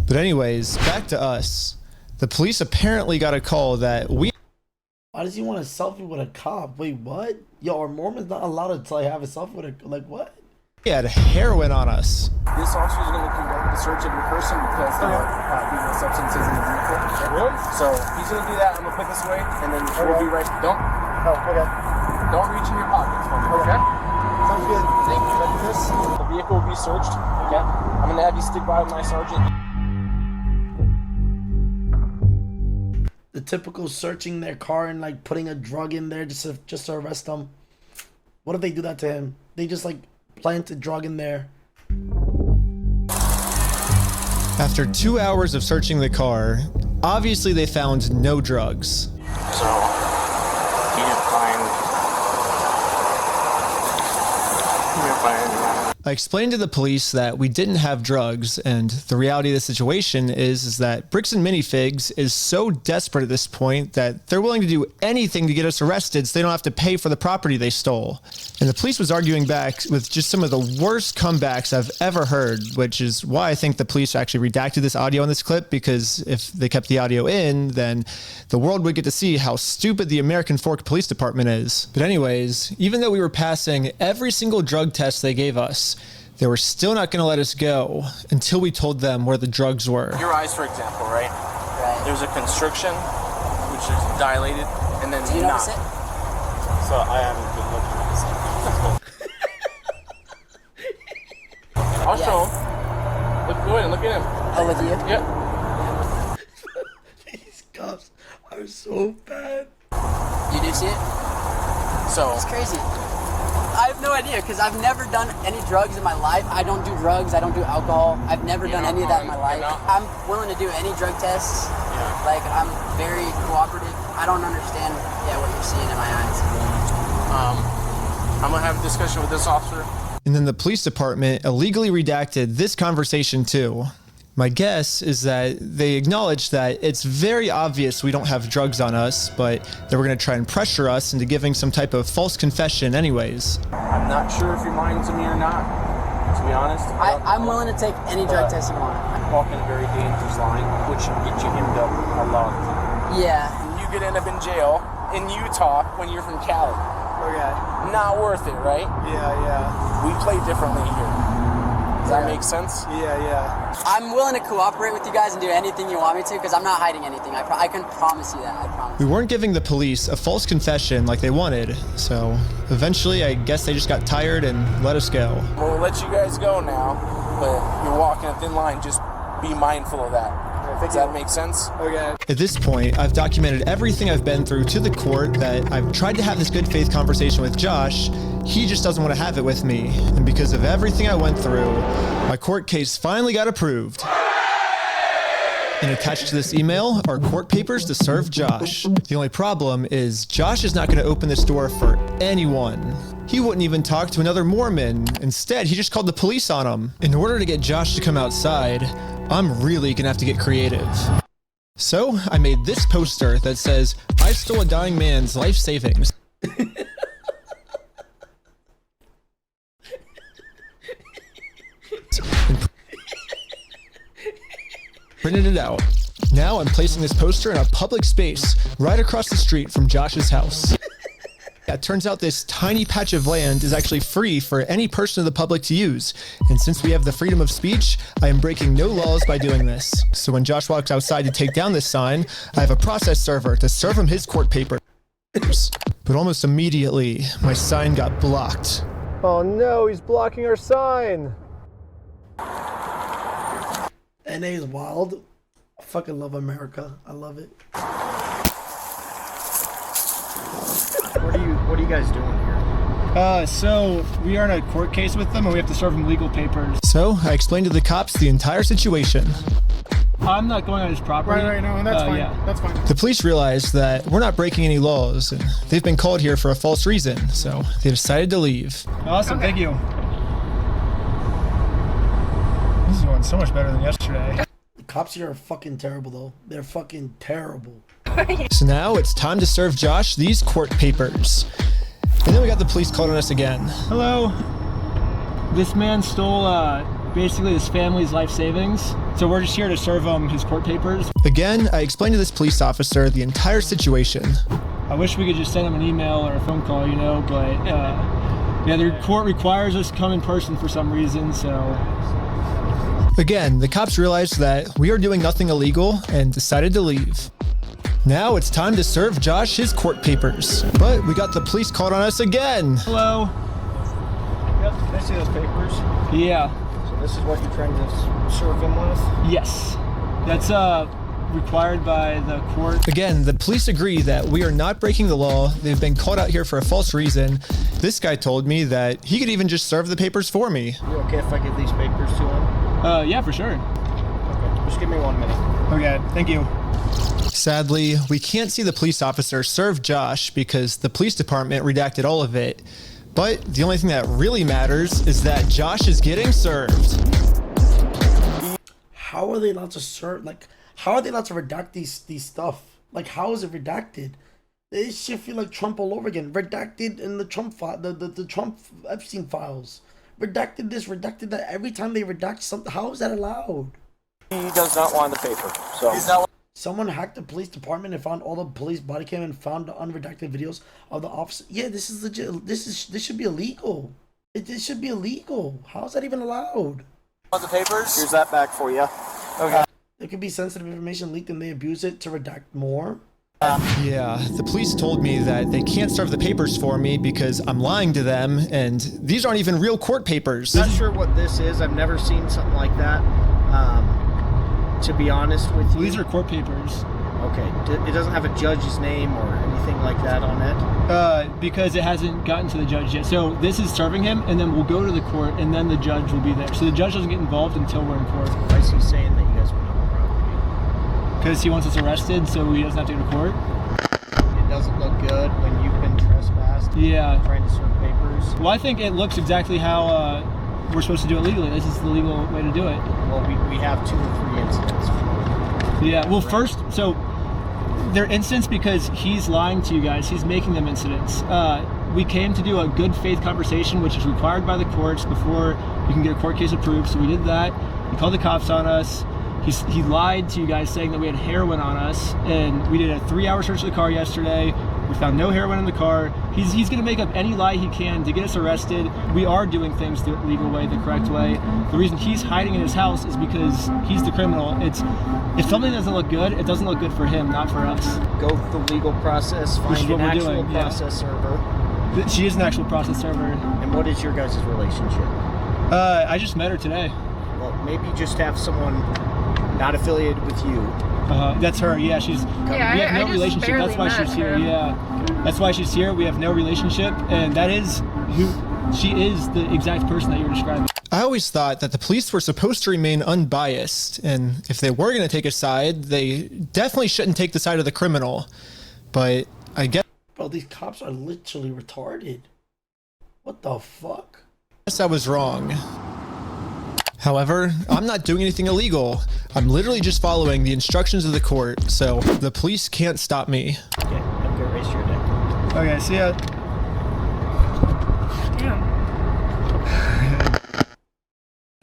But anyways, back to us. The police apparently got a call that we... Why does he want a selfie with a cop? Wait, what? Yo, are Mormons not allowed to like have a selfie with a... Like, what? He had heroin on us. this officer is going to conduct the search of your person because there are substances in the vehicle. Really? So he's going to do that. I'm going to put this away, and then we'll be right. Don't reach in your pockets for me, okay? Sounds good. Thank you. Like this, the vehicle will be searched, okay? I'm going to have you stick by with my sergeant. The typical searching their car and like putting a drug in there just to arrest them. What if they do that to him? They just like plant a drug in there. After 2 hours of searching the car, obviously they found no drugs. So, you didn't find anything. I explained to the police that we didn't have drugs, and the reality of the situation is that Bricks and Minifigs is so desperate at this point that they're willing to do anything to get us arrested so they don't have to pay for the property they stole. And the police was arguing back with just some of the worst comebacks I've ever heard, which is why I think the police actually redacted this audio in this clip, because if they kept the audio in, then the world would get to see how stupid the American Fork Police Department is. But anyways, even though we were passing every single drug test they gave us, they were still not going to let us go until we told them where the drugs were. Your eyes, for example, right? There's a constriction, which is dilated, and then Do you not. notice it? So I haven't been looking at this. I'll show him. Look, go ahead and look at him. Oh, with you? Yep. These cops are so bad. You do see it? So it's crazy. I have no idea because I've never done any drugs in my life. I don't do drugs. I don't do alcohol. I've never done any of that in my life. I'm willing to do any drug tests. Yeah. Like, I'm very cooperative. I don't understand, what you're seeing in my eyes. I'm gonna have a discussion with this officer. And then the police department illegally redacted this conversation too. My guess is that they acknowledge that it's very obvious we don't have drugs on us, but they were going to try and pressure us into giving some type of false confession anyways. I'm not sure if you're lying to me or not, to be honest. I'm willing to take any drug test you want. Walking a very dangerous line, which can get you hemmed up a lot. Yeah. And you could end up in jail in Utah when you're from Cali. Okay. Not worth it, right? Yeah. We play differently here. Does that make sense? Yeah. I'm willing to cooperate with you guys and do anything you want me to because I'm not hiding anything. I can promise you that. I promise. We weren't giving the police a false confession like they wanted, so eventually I guess they just got tired and let us go. We'll let you guys go now, but you're walking a thin line. Just be mindful of that. Does that make sense? Okay. At this point, I've documented everything I've been through to the court, that I've tried to have this good faith conversation with Josh. He just doesn't want to have it with me. And because of everything I went through, my court case finally got approved. And attached to this email are court papers to serve Josh. The only problem is Josh is not going to open this door for anyone. He wouldn't even talk to another Mormon. Instead, he just called the police on him. In order to get Josh to come outside, I'm really going to have to get creative. So I made this poster that says, "I stole a dying man's life savings." Printed it out. Now I'm placing this poster in a public space right across the street from Josh's house. It turns out this tiny patch of land is actually free for any person of the public to use. And since we have the freedom of speech, I am breaking no laws by doing this. So when Josh walks outside to take down this sign, I have a process server to serve him his court papers. But almost immediately, my sign got blocked. Oh no, he's blocking our sign. NA is wild. I fucking love America. I love it. What are you guys doing here? So we are in a court case with them and we have to serve them legal papers. So I explained to the cops the entire situation. I'm not going on his property. Right, no, that's fine. Yeah. That's fine. The police realized that we're not breaking any laws, and they've been called here for a false reason, so they decided to leave. Awesome, thank you. This is going so much better than yesterday. The cops here are fucking terrible, though. They're fucking terrible. So now it's time to serve Josh these court papers. And then we got the police called on us again. Hello. This man stole basically his family's life savings. So we're just here to serve him his court papers. Again, I explained to this police officer the entire situation. I wish we could just send him an email or a phone call, but yeah, the court requires us to come in person for some reason, so. Again, the cops realized that we are doing nothing illegal and decided to leave. Now it's time to serve Josh his court papers. But we got the police called on us again. Hello. Yep, can I see those papers? Yeah. So this is what you're trying to serve him with? Yes. That's required by the court. Again, the police agree that we are not breaking the law. They've been called out here for a false reason. This guy told me that he could even just serve the papers for me. You okay if I give these papers to him? Yeah, for sure. Okay, just give me 1 minute. Okay, thank you. Sadly, we can't see the police officer serve Josh because the police department redacted all of it. But the only thing that really matters is that Josh is getting served. How are they allowed to serve? Like, how are they allowed to redact these stuff? Like, how is it redacted? This shit feel like Trump all over again. Redacted in the Trump file, the Trump Epstein files. Redacted this, redacted that. Every time they redact something, how is that allowed? He does not want the paper, so he's not. Someone hacked the police department and found all the police body cam and found the unredacted videos of the officer. Yeah, this is legit. This should be illegal. This should be illegal. How is that even allowed? Want the papers? Here's that back for you. Okay. There could be sensitive information leaked and they abuse it to redact more. Yeah, the police told me that they can't serve the papers for me because I'm lying to them, and these aren't even real court papers. Not sure what this is. I've never seen something like that. To be honest with you. These are court papers. Okay. It doesn't have a judge's name or anything like that on it? Because it hasn't gotten to the judge yet. So this is serving him, and then we'll go to the court, and then the judge will be there. So the judge doesn't get involved until we're in court. Why is he saying that you guys went on the property? Because he wants us arrested, so he doesn't have to go to court. It doesn't look good when you've been trespassed. Yeah. Trying to serve papers. Well, I think it looks exactly how we're supposed to do it legally. This is the legal way to do it. Well, we have 2 or 3 incidents. Yeah, well, first, so they're incidents because he's lying to you guys. He's making them incidents. We came to do a good faith conversation, which is required by the courts before you can get a court case approved. So we did that. He called the cops on us. He lied to you guys saying that we had heroin on us, and we did a 3-hour search of the car yesterday. We found no heroin in the car. He's going to make up any lie he can to get us arrested. We are doing things the legal way, the correct way. The reason he's hiding in his house is because he's the criminal. If something doesn't look good, it doesn't look good for him, not for us. Go the legal process, find an actual process server. She is an actual process server. And what is your guys' relationship? I just met her today. Well, maybe just have someone not affiliated with you. That's her. Yeah, we have no relationship. That's why she's here. Yeah, that's why she's here. We have no relationship, and that is she is the exact person that you're describing. I always thought that the police were supposed to remain unbiased, and if they were going to take a side, they definitely shouldn't take the side of the criminal. But I guess... Bro, these cops are literally retarded. What the fuck? I guess I was wrong. However, I'm not doing anything illegal. I'm literally just following the instructions of the court, so the police can't stop me. Okay, have a good race your day. Okay, see ya.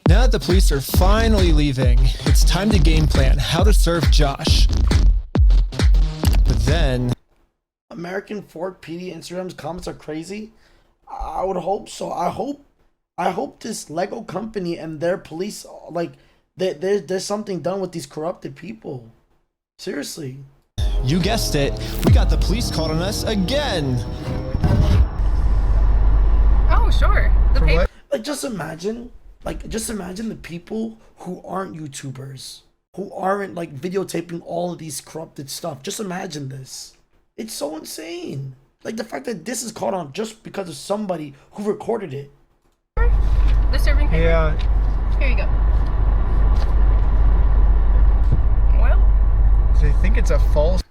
Now that the police are finally leaving, it's time to game plan how to serve Josh. But then... American Ford PD Instagram's comments are crazy? I would hope so. I hope this Lego company and their police, like, there's something done with these corrupted people. Seriously. You guessed it. We got the police called on us again. Oh, sure. Like, just imagine the people who aren't YouTubers, who aren't, like, videotaping all of these corrupted stuff. Just imagine this. It's so insane. Like, the fact that this is caught on just because of somebody who recorded it. The serving paper? Yeah. Here you go. Well, they think it's a false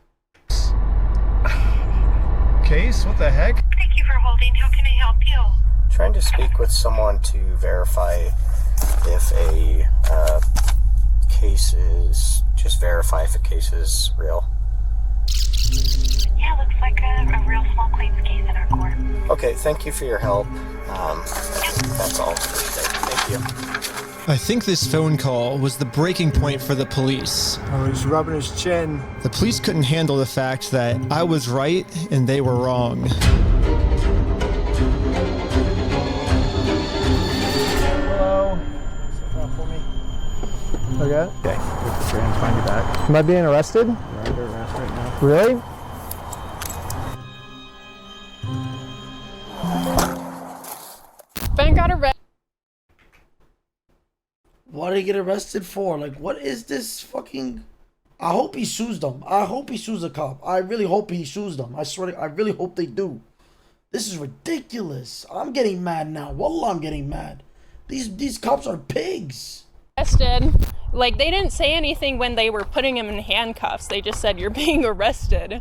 case? What the heck? Thank you for holding. How can I help you? Trying to speak with someone to verify if a case is... Just verify if a case is real. Yeah, looks like a real small claims case in our court. Okay, thank you for your help. That's all for today. Thank you. I think this phone call was the breaking point for the police. Oh, he's rubbing his chin. The police couldn't handle the fact that I was right and they were wrong. Hello. For me. Okay. Okay, we're trying to find you back. Am I being arrested? You're under arrest right now. Really? Ben got arrested. What did he get arrested for? Like, what is this fucking... I hope he sues them. I hope he sues a cop. I really hope he sues them. I swear to... I really hope they do. This is ridiculous. I'm getting mad now. Wallah, I'm getting mad. These cops are pigs. Arrested. Like, they didn't say anything when they were putting him in handcuffs. They just said, you're being arrested.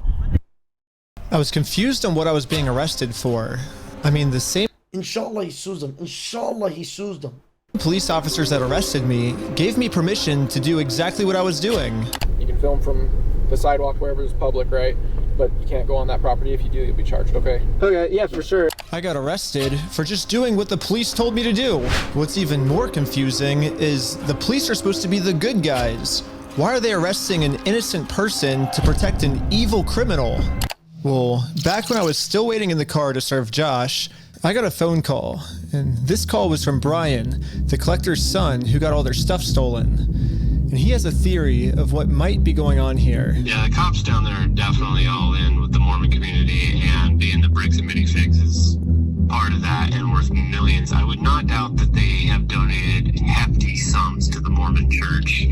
I was confused on what I was being arrested for. I mean, the same... Inshallah, he sues them. Inshallah, he sues them. Police officers that arrested me gave me permission to do exactly what I was doing. You can film from the sidewalk wherever is public, right? But you can't go on that property. If you do, you'll be charged, okay? Okay, yeah, for sure. I got arrested for just doing what the police told me to do. What's even more confusing is the police are supposed to be the good guys. Why are they arresting an innocent person to protect an evil criminal? Well, back when I was still waiting in the car to serve Josh, I got a phone call, and this call was from Brian, the collector's son who got all their stuff stolen. And he has a theory of what might be going on here. Yeah, the cops down there are definitely all in with the Mormon community, and being the bricks and minifigs is part of that and worth millions. I would not doubt that they have donated hefty sums to the Mormon church.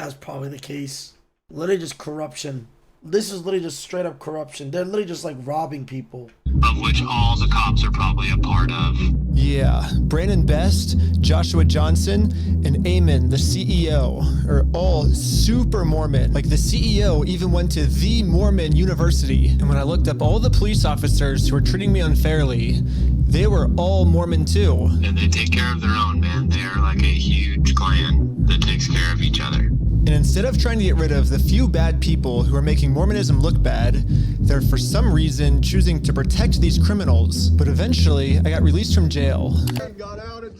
That's probably the case. Literally just corruption. This is literally just straight up corruption. They're literally just like robbing people. Of which all the cops are probably a part of. Yeah, Brandon Best, Joshua Johnson, and Eamon, the CEO, are all super Mormon. Like, the CEO even went to the Mormon University. And when I looked up all the police officers who were treating me unfairly, they were all Mormon too. And they take care of their own, man. They are like a huge clan that takes care of each other. And instead of trying to get rid of the few bad people who are making Mormonism look bad, they're for some reason choosing to protect these criminals. But eventually, I got released from jail. Out of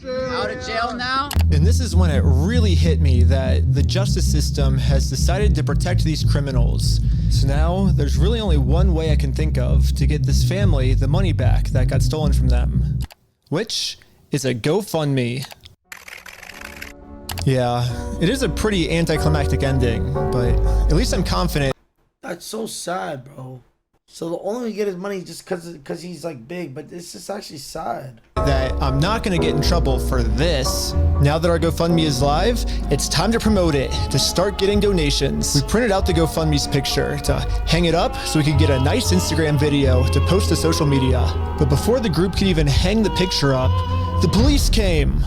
jail now? And this is when it really hit me that the justice system has decided to protect these criminals. So now, there's really only one way I can think of to get this family the money back that got stolen from them. Which is a GoFundMe. Yeah, it is a pretty anticlimactic ending, but at least I'm confident. That's so sad, bro. So the only way you get his money is just because he's like big, but it's just actually sad. That I'm not gonna get in trouble for this. Now that our GoFundMe is live, it's time to promote it, to start getting donations. We printed out the GoFundMe's picture to hang it up so we could get a nice Instagram video to post to social media. But before the group could even hang the picture up, the police came.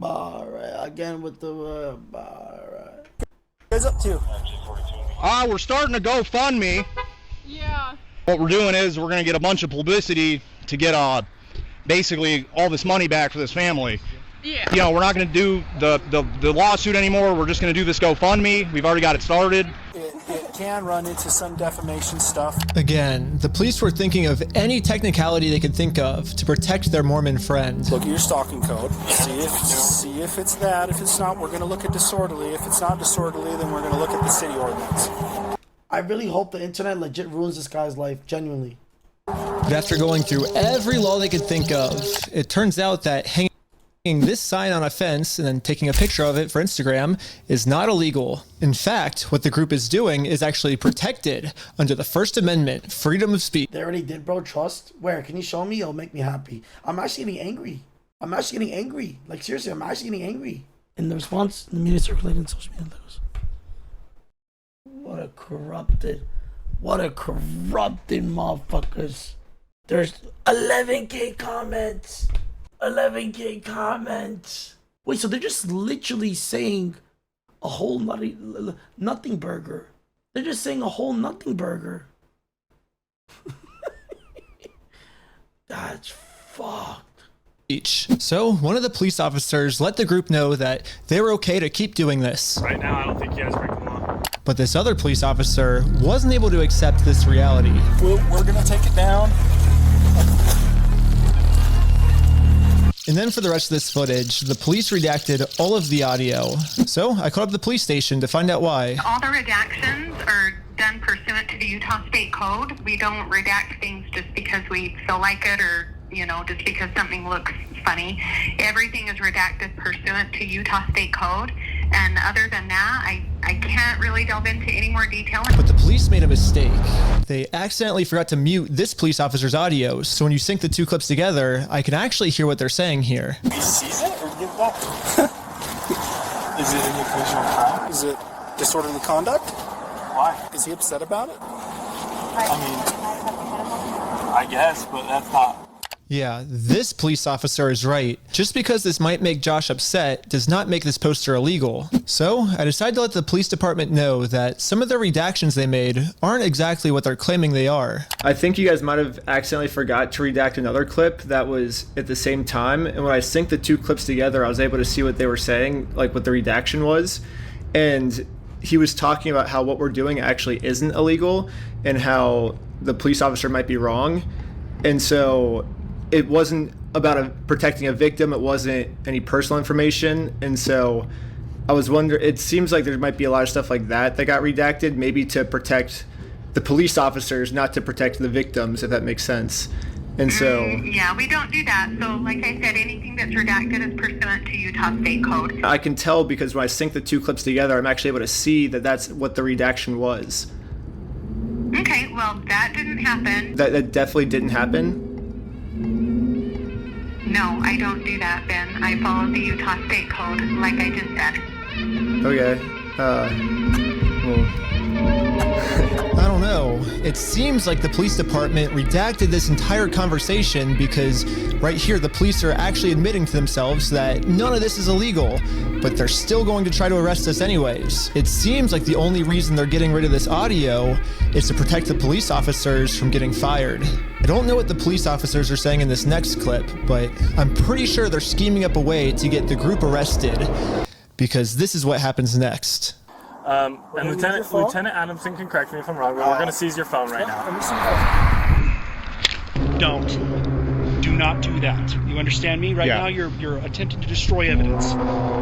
Alright, again with the alright. What's up to? We're starting a GoFundMe. Yeah. What we're doing is we're gonna get a bunch of publicity to get basically all this money back for this family. Yeah. You know, we're not gonna do the lawsuit anymore. We're just gonna do this GoFundMe. We've already got it started. It can run into some defamation stuff. Again, the police were thinking of any technicality they could think of to protect their Mormon friend. Look at your stalking code. See if it's that. If it's not, we're going to look at disorderly. If it's not disorderly, then we're going to look at the city ordinance. I really hope the internet legit ruins this guy's life, genuinely. But after going through every law they could think of, it turns out that hanging this sign on a fence and then taking a picture of it for Instagram is not illegal. In fact, what the group is doing is actually protected under the First Amendment, freedom of speech. They already did, bro. Trust. Where? Can you show me? It'll make me happy. I'm actually getting angry. Like, seriously, I'm actually getting angry. In the response, the media circulated in social media. What a corrupted motherfuckers. There's 11K comments. 11K comments. Wait, so they're just literally saying a whole nothing burger. They're just saying a whole nothing burger. That's fucked. So, one of the police officers let the group know that they were okay to keep doing this. Right now, I don't think you guys break the law. But this other police officer wasn't able to accept this reality. We're going to take it down. And then for the rest of this footage, the police redacted all of the audio. So I called up the police station to find out why. All the redactions are done pursuant to the Utah State Code. We don't redact things just because we feel like it or, just because something looks funny. Everything is redacted pursuant to Utah State Code. And other than that, I can't really delve into any more detail. But the police made a mistake. They accidentally forgot to mute this police officer's audio. So when you sync the two clips together, I can actually hear what they're saying here. He sees it or give it back? Is it an occasional crime? Is it disorderly conduct? Why? Is he upset about it? I guess, but that's not. Yeah, this police officer is right. Just because this might make Josh upset does not make this poster illegal. So I decided to let the police department know that some of the redactions they made aren't exactly what they're claiming they are. I think you guys might have accidentally forgot to redact another clip that was at the same time. And when I synced the two clips together, I was able to see what they were saying, like what the redaction was. And he was talking about how what we're doing actually isn't illegal and how the police officer might be wrong. And so it wasn't about protecting a victim. It wasn't any personal information. And so I was wondering, it seems like there might be a lot of stuff like that got redacted, maybe to protect the police officers, not to protect the victims, if that makes sense. And so... Yeah, we don't do that. So like I said, anything that's redacted is pursuant to Utah State Code. I can tell because when I sync the two clips together, I'm actually able to see that that's what the redaction was. Okay, well, that didn't happen. That definitely didn't happen? No, I don't do that, Ben. I follow the Utah State Code, like I just said. Okay. Well. I don't know. It seems like the police department redacted this entire conversation because right here the police are actually admitting to themselves that none of this is illegal, but they're still going to try to arrest us anyways. It seems like the only reason they're getting rid of this audio is to protect the police officers from getting fired. I don't know what the police officers are saying in this next clip, but I'm pretty sure they're scheming up a way to get the group arrested, because this is what happens next. And Lieutenant Adamson can correct me if I'm wrong, but we're going to seize your phone right now. Do not do that. You understand me? Right now you're attempting to destroy evidence.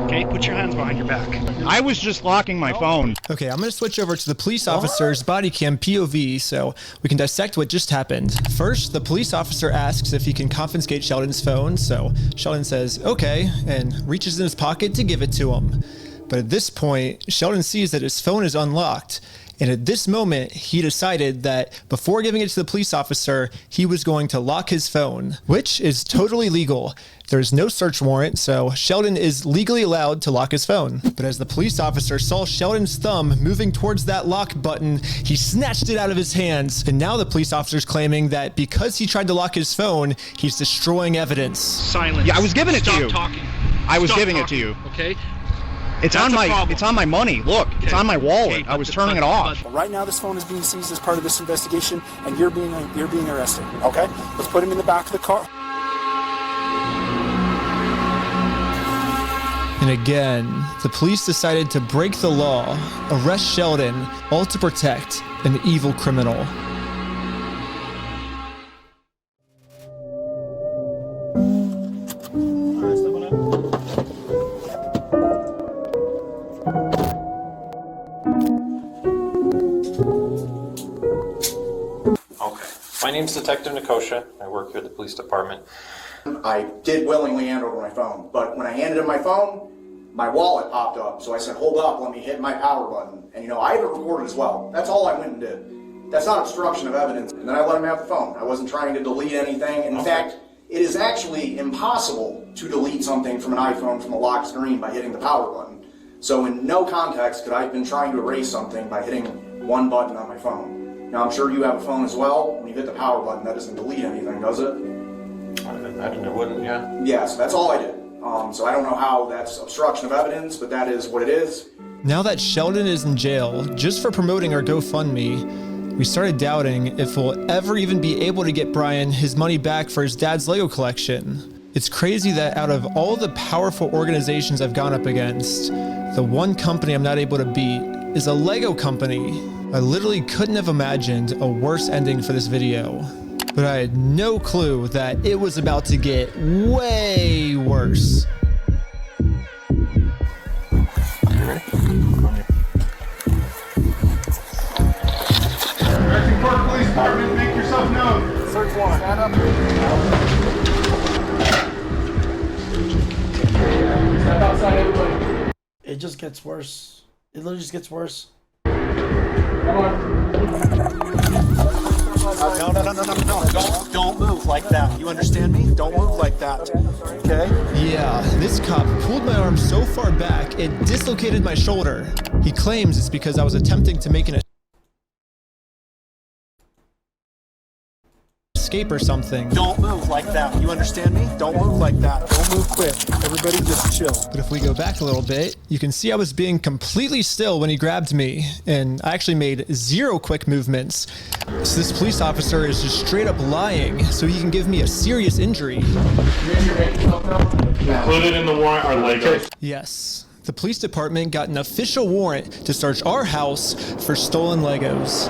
Okay? Put your hands behind your back. I was just locking my phone. Okay, I'm going to switch over to the police officer's body cam POV so we can dissect what just happened. First, the police officer asks if he can confiscate Sheldon's phone, so Sheldon says, okay, and reaches in his pocket to give it to him. But at this point, Sheldon sees that his phone is unlocked, and at this moment, he decided that before giving it to the police officer, he was going to lock his phone, which is totally legal. There's no search warrant, so Sheldon is legally allowed to lock his phone. But as the police officer saw Sheldon's thumb moving towards that lock button, he snatched it out of his hands. And now the police officer's claiming that because he tried to lock his phone, he's destroying evidence. Silence. Yeah, I was giving it to you. Stop talking. I was Stop giving talking, it to you. Okay? It's on my money. Look, it's on my wallet. I was turning it off. Right now, this phone is being seized as part of this investigation, and you're being arrested. Okay, let's put him in the back of the car. And again, the police decided to break the law, arrest Sheldon, all to protect an evil criminal. My name's Detective Nikosha. I work here at the police department. I did willingly hand over my phone, but when I handed him my phone, my wallet popped up. So I said, hold up, let me hit my power button. And I have it recorded as well. That's all I went and did. That's not obstruction of evidence. And then I let him have the phone. I wasn't trying to delete anything. In fact, it is actually impossible to delete something from an iPhone from a locked screen by hitting the power button. So in no context could I have been trying to erase something by hitting one button on my phone. Now, I'm sure you have a phone as well. When you hit the power button, that doesn't delete anything, does it? I imagine it wouldn't, yeah. Yeah, so that's all I did. So I don't know how that's obstruction of evidence, but that is what it is. Now that Sheldon is in jail, just for promoting our GoFundMe, we started doubting if we'll ever even be able to get Brian his money back for his dad's Lego collection. It's crazy that out of all the powerful organizations I've gone up against, the one company I'm not able to beat is a Lego company. I literally couldn't have imagined a worse ending for this video, but I had no clue that it was about to get way worse. American Park Police Department, make yourself known. Search warrant. Stand up. Step outside, everybody. It just gets worse. It literally just gets worse. Come on. No. Don't move like that. You understand me? Don't move like that. Okay? Yeah, this cop pulled my arm so far back, it dislocated my shoulder. He claims it's because I was attempting to make an escape or something. Don't move like that. You understand me? Don't move like that. Don't move quick. Everybody just chill. But if we go back a little bit, you can see I was being completely still when he grabbed me, and I actually made 0 quick movements. So this police officer is just straight up lying so he can give me a serious injury. Included in the warrant are Legos. Yes. The police department got an official warrant to search our house for stolen Legos.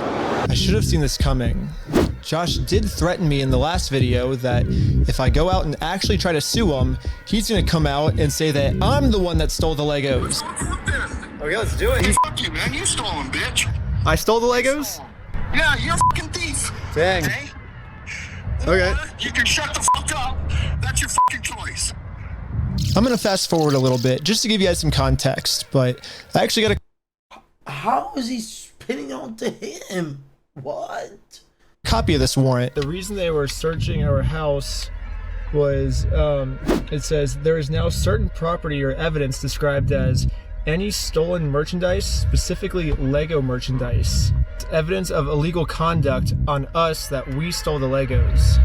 I should have seen this coming. Josh did threaten me in the last video that if I go out and actually try to sue him, he's gonna come out and say that I'm the one that stole the Legos. Okay, let's do it. Fuck you, man. You stole them, bitch. I stole the Legos? Yeah, you're a fucking thief. Dang. Okay. You can shut the fuck up. That's your fucking choice. I'm gonna fast forward a little bit just to give you guys some context, but I actually got a... How is he spinning onto him? What? Copy of this warrant. The reason they were searching our house was, it says, there is now certain property or evidence described as any stolen merchandise, specifically Lego merchandise. It's evidence of illegal conduct on us that we stole the Legos.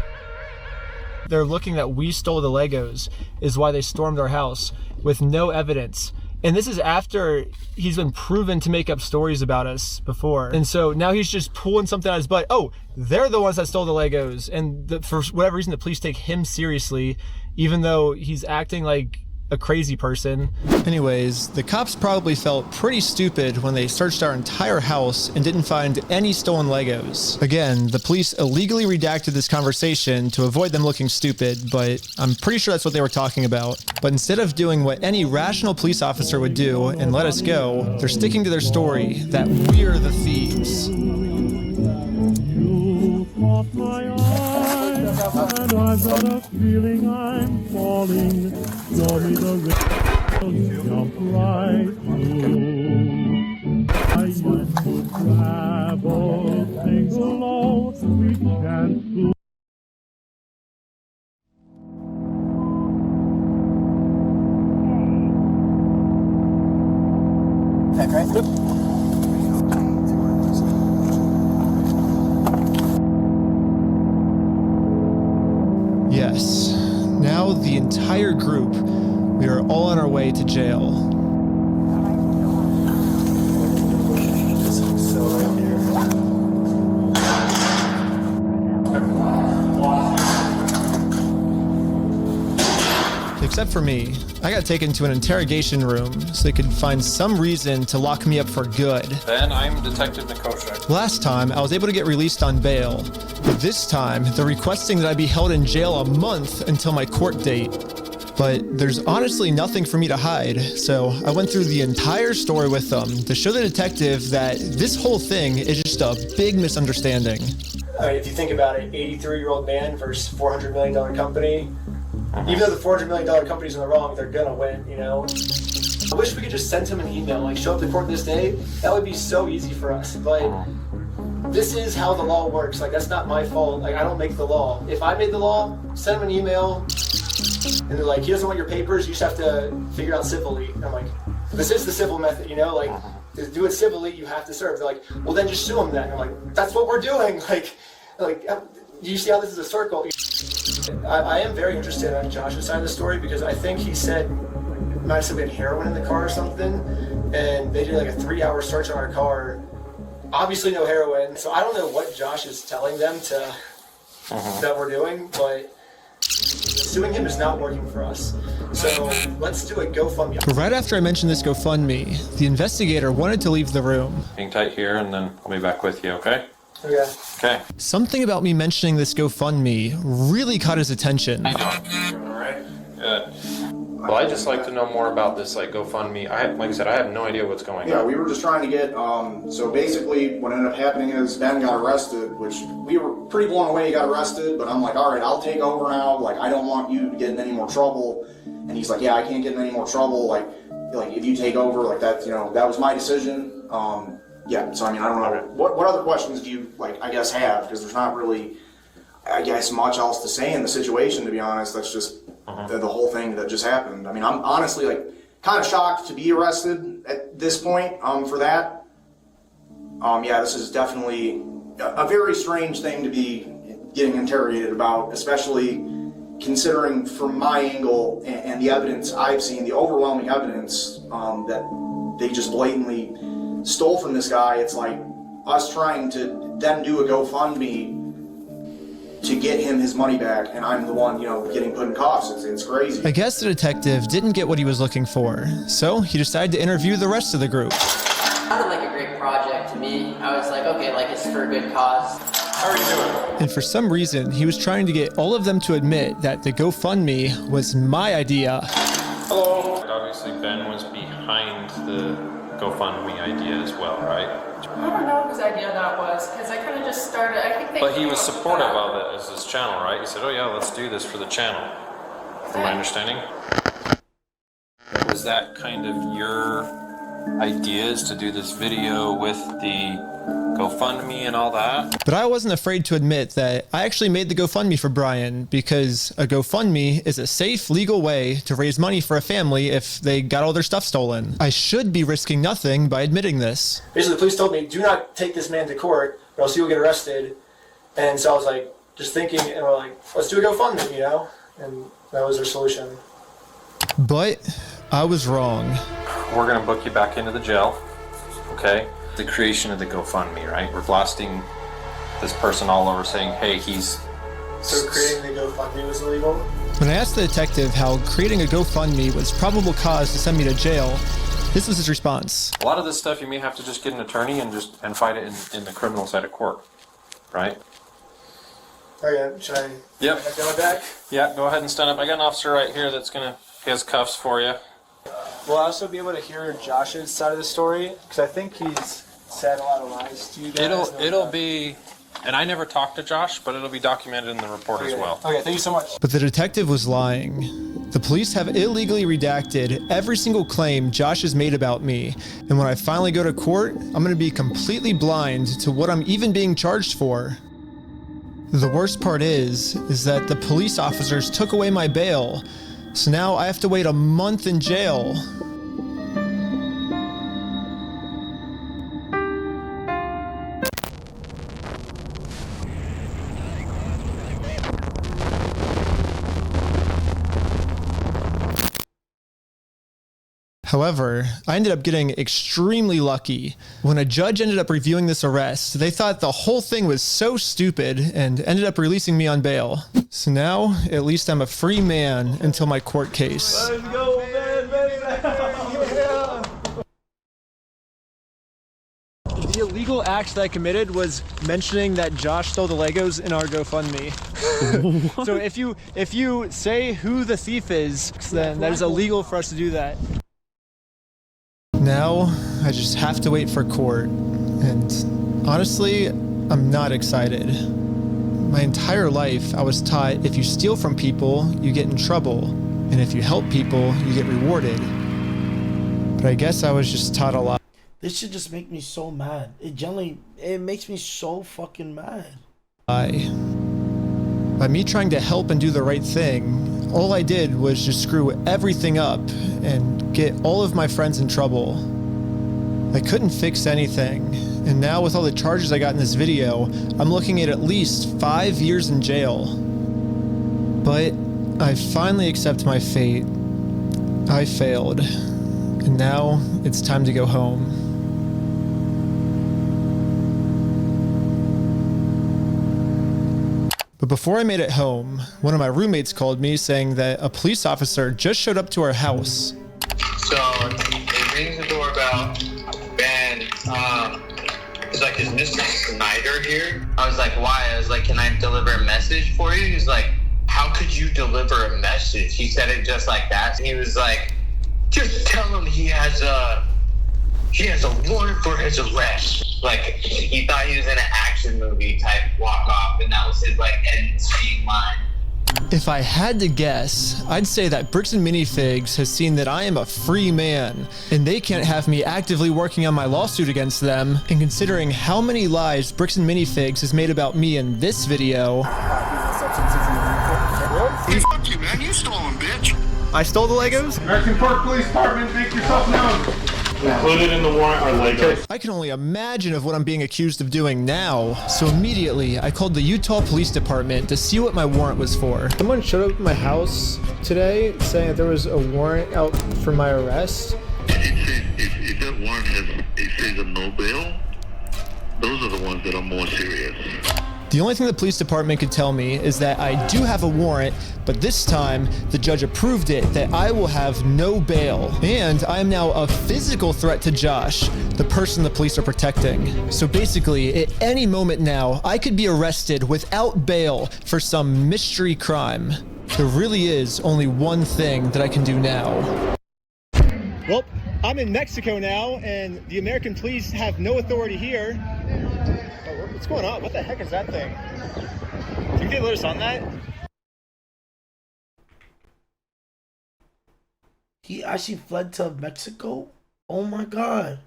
They're looking that we stole the Legos is why they stormed our house with no evidence. And this is after he's been proven to make up stories about us before. And so now he's just pulling something out of his butt. Oh, they're the ones that stole the Legos. And for whatever reason, the police take him seriously, even though he's acting like a crazy person. Anyways, the cops probably felt pretty stupid when they searched our entire house and didn't find any stolen Legos. Again, the police illegally redacted this conversation to avoid them looking stupid, but I'm pretty sure that's what they were talking about. But instead of doing what any rational police officer would do and let us go, they're sticking to their story that we're the thieves. You caught my eye, and I've got a feeling I'm falling. Show me the rail, jump right through. I used to travel single, sweet chance to. Back right? Yes, now the entire group, we are all on our way to jail. Except for me. I got taken to an interrogation room so they could find some reason to lock me up for good. Ben, I'm Detective Nikosha. Last time, I was able to get released on bail. But this time, they're requesting that I be held in jail a month until my court date. But there's honestly nothing for me to hide, so I went through the entire story with them to show the detective that this whole thing is just a big misunderstanding. If you think about it, 83-year-old man versus $400 million company. Even though the $400 million company's in the wrong, they're gonna win, you know? I wish we could just send him an email, like show up to court this day. That would be so easy for us, but this is how the law works. Like, that's not my fault. Like, I don't make the law. If I made the law, send him an email, and they're like, he doesn't want your papers, you just have to figure it out civilly. I'm like, this is the civil method, you know? Like, to do it civilly, you have to serve. They're like, well, then just sue him then. I'm like, that's what we're doing. Like, you see how this is a circle? I am very interested on Josh's side of the story because I think he said, might have said we had heroin in the car or something, and they did like a 3-hour search on our car. Obviously no heroin, so I don't know what Josh is telling them to that we're doing, but suing him is not working for us. So let's do a GoFundMe. Right after I mentioned this GoFundMe, the investigator wanted to leave the room. Hang tight here and then I'll be back with you, okay? Okay. Okay. Something about me mentioning this GoFundMe really caught his attention. All right. Good. Well, I'd just like to know more about this, like, GoFundMe. Like I said, I have no idea what's going on. Yeah, we were just trying to get, so basically what ended up happening is Ben got arrested, which we were pretty blown away he got arrested, but I'm like, all right, I'll take over now. Like, I don't want you to get in any more trouble. And he's like, yeah, I can't get in any more trouble. Like if you take over, like that, you know, that was my decision. Yeah, so I mean, I don't know. What other questions do you, like, I guess, have? Because there's not really, I guess, much else to say in the situation, to be honest. That's just the whole thing that just happened. I mean, I'm honestly, like, kind of shocked to be arrested at this point for that. Yeah, this is definitely a very strange thing to be getting interrogated about, especially considering from my angle and the evidence I've seen, the overwhelming evidence that they just blatantly stole from this guy. It's like us trying to then do a GoFundMe to get him his money back, and I'm the one, you know, getting put in cuffs. It's crazy. I guess the detective didn't get what he was looking for, so he decided to interview the rest of the group. It sounded like a great project to me. I was like, okay, like it's for a good cause. How are you doing? And for some reason, he was trying to get all of them to admit that the GoFundMe was my idea. Hello. Obviously, Ben was behind the GoFundMe idea as well, right? I don't know whose idea that was, because I kind of just started, I think they... But he was supportive of it as his channel, right? He said, oh yeah, let's do this for the channel. From my understanding? Was that kind of your ideas to do this video with the GoFundMe and all that. But I wasn't afraid to admit that I actually made the GoFundMe for Brian because a GoFundMe is a safe, legal way to raise money for a family if they got all their stuff stolen. I should be risking nothing by admitting this. Basically, the police told me, do not take this man to court or else you'll get arrested. And so I was like, just thinking, and we're like, let's do a GoFundMe, you know? And that was their solution. But I was wrong. We're gonna book you back into the jail, okay? The creation of the GoFundMe, right? We're blasting this person all over saying, hey, he's... So creating the GoFundMe was illegal? When I asked the detective how creating a GoFundMe was probable cause to send me to jail, this was his response. A lot of this stuff you may have to just get an attorney and fight it in the criminal side of court, right? Okay, should I Yep. go my back? Yeah, go ahead and stand up. I got an officer right here that's he has cuffs for you. Will I also be able to hear Josh's side of the story? Because I think he's said a lot of lies to you guys. It'll be, and I never talked to Josh, but it'll be documented in the report as well. Okay, thank you so much. But the detective was lying. The police have illegally redacted every single claim Josh has made about me. And when I finally go to court, I'm going to be completely blind to what I'm even being charged for. The worst part is that the police officers took away my bail. So now I have to wait a month in jail. However, I ended up getting extremely lucky. When a judge ended up reviewing this arrest, they thought the whole thing was so stupid and ended up releasing me on bail. So now, at least I'm a free man until my court case. Let's go, man, The illegal act that I committed was mentioning that Josh stole the Legos in our GoFundMe. So if you say who the thief is, then that is illegal for us to do that. Now, I just have to wait for court, and honestly, I'm not excited. My entire life, I was taught if you steal from people, you get in trouble, and if you help people, you get rewarded. But I guess I was just taught a lot. This should just make me so mad. It makes me so fucking mad. By me trying to help and do the right thing, all I did was just screw everything up and get all of my friends in trouble. I couldn't fix anything, and now with all the charges I got in this video, I'm looking at least 5 years in jail. But I finally accept my fate. I failed, and now it's time to go home. But before I made it home, one of my roommates called me saying that a police officer just showed up to our house. So it rings the doorbell, and it's like, is Mr. Snyder here? I was like, why? I was like, can I deliver a message for you? He's like, how could you deliver a message? He said it just like that. He was like, just tell him he has a warrant for his arrest. Like, he thought he was in an action movie type walk off, and that was his like end scene line. If I had to guess, I'd say that Bricks and Minifigs has seen that I am a free man, and they can't have me actively working on my lawsuit against them. And considering how many lies Bricks and Minifigs has made about me in this video, Fuck you, man. You stole them, bitch. I stole the Legos? American Park Police Department, make yourself known. Included in the warrant are Legos. I can only imagine of what I'm being accused of doing now. So immediately, I called the Utah Police Department to see what my warrant was for. Someone showed up at my house today saying that there was a warrant out for my arrest. If that warrant says a no bail, those are the ones that are more serious. The only thing the police department could tell me is that I do have a warrant, but this time the judge approved it that I will have no bail. And I am now a physical threat to Josh, the person the police are protecting. So basically, at any moment now, I could be arrested without bail for some mystery crime. There really is only one thing that I can do now. Well, I'm in Mexico now, and the American police have no authority here. What's going on? What the heck is that thing? Can you get us on that? He actually fled to Mexico? Oh my god.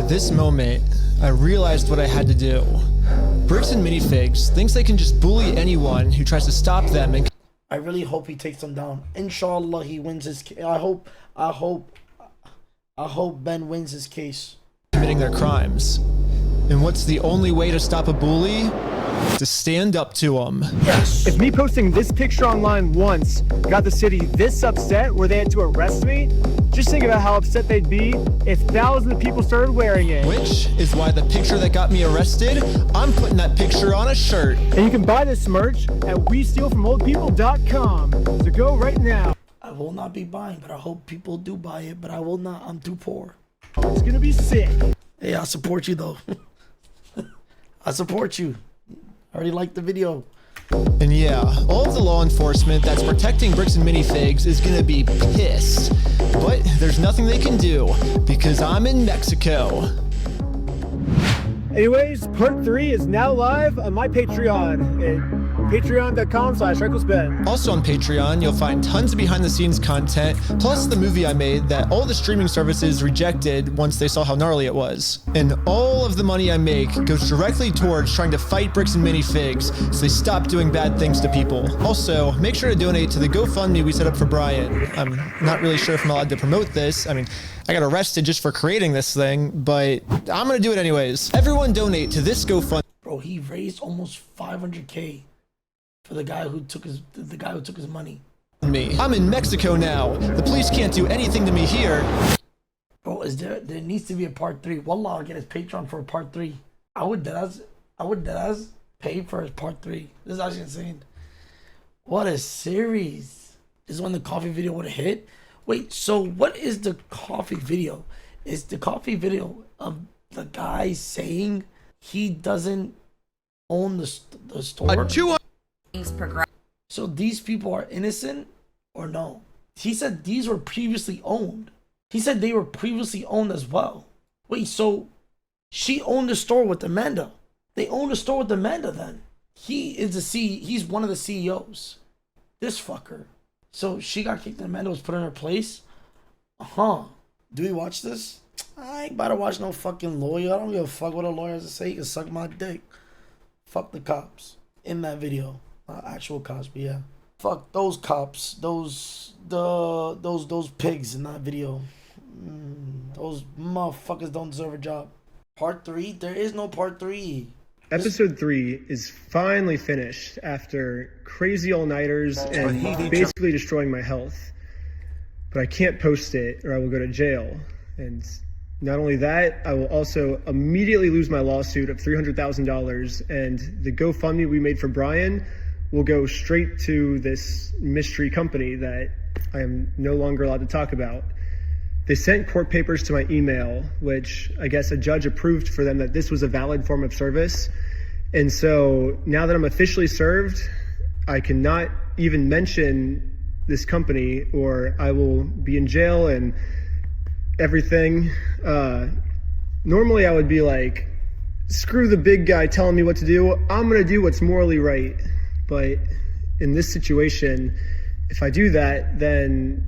at this moment, I realized what I had to do. Bricks and Minifigs thinks they can just bully anyone who tries to stop them and I really hope he takes them down. Inshallah, he wins his case. I hope Ben wins his case. committing their crimes. And what's the only way to stop a bully? To stand up to them. Yes. If me posting this picture online once got the city this upset where they had to arrest me, just think about how upset they'd be if thousands of people started wearing it. Which is why the picture that got me arrested, I'm putting that picture on a shirt. And you can buy this merch at WeStealFromOldPeople.com. So go right now. I will not be buying, but I hope people do buy it, but I will not. I'm too poor. It's gonna be sick. Hey, I support you though. I support you. I already liked the video. And yeah, all of the law enforcement that's protecting Bricks and Minifigs is gonna be pissed. But there's nothing they can do because I'm in Mexico. Anyways, part 3 is now live on my Patreon at patreon.com/RecklessBen. Also on Patreon, you'll find tons of behind the scenes content, plus the movie I made that all the streaming services rejected once they saw how gnarly it was. And all of the money I make goes directly towards trying to fight Bricks and Minifigs so they stop doing bad things to people. Also, make sure to donate to the GoFundMe we set up for Brian. I'm not really sure if I'm allowed to promote this. I mean, I got arrested just for creating this thing, but I'm gonna do it anyways. Everyone donate to this GoFundMe. Bro, he raised almost 500K for the guy who took his money. I'm in Mexico now. The police can't do anything to me here. Bro, there needs to be a part 3. Wallah, I'll get his Patreon for a part 3. I would deadass pay for his part 3. This is actually insane. What a series. This is when the coffee video would have hit. Wait, so what is the coffee video? Is the coffee video of the guy saying he doesn't own the store? So these people are innocent or no? He said these were previously owned. He said they were previously owned as well. Wait, so she owned the store with Amanda. They owned the store with Amanda then. He's one of the CEOs. This fucker. So she got kicked and Amanda was put in her place? Do we watch this? I ain't about to watch no fucking lawyer. I don't give a fuck what a lawyer has to say. He can suck my dick. Fuck the cops in that video. Actual cops, but yeah. Fuck those cops. Those pigs in that video. Those motherfuckers don't deserve a job. Part 3? There is no part 3. Episode 3 is finally finished after crazy all-nighters and basically destroying my health. But I can't post it or I will go to jail. And not only that, I will also immediately lose my lawsuit of $300,000, and the GoFundMe we made for Brian will go straight to this mystery company that I am no longer allowed to talk about. They sent court papers to my email, which I guess a judge approved for them that this was a valid form of service. And so now that I'm officially served, I cannot even mention this company or I will be in jail and everything. Normally I would be like, screw the big guy telling me what to do. I'm going to do what's morally right. But in this situation, if I do that, then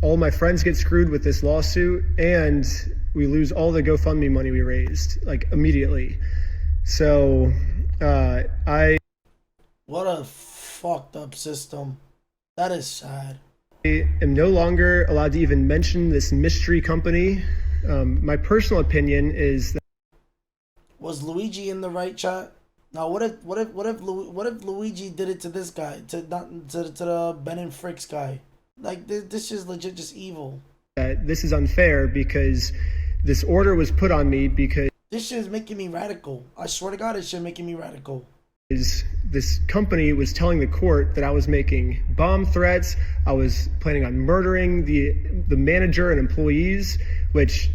all my friends get screwed with this lawsuit and we lose all the GoFundMe money we raised, like immediately. So, What a fucked up system. That is sad. I am no longer allowed to even mention this mystery company. My personal opinion is that... Was Luigi in the right, chat? Now, what if Luigi did it to this guy, to the Ben and Fricks guy? Like this is legit just evil. This is unfair because this order was put on me because this shit is making me radical. I swear to God, this shit is making me radical. This company was telling the court that I was making bomb threats. I was planning on murdering the manager and employees, which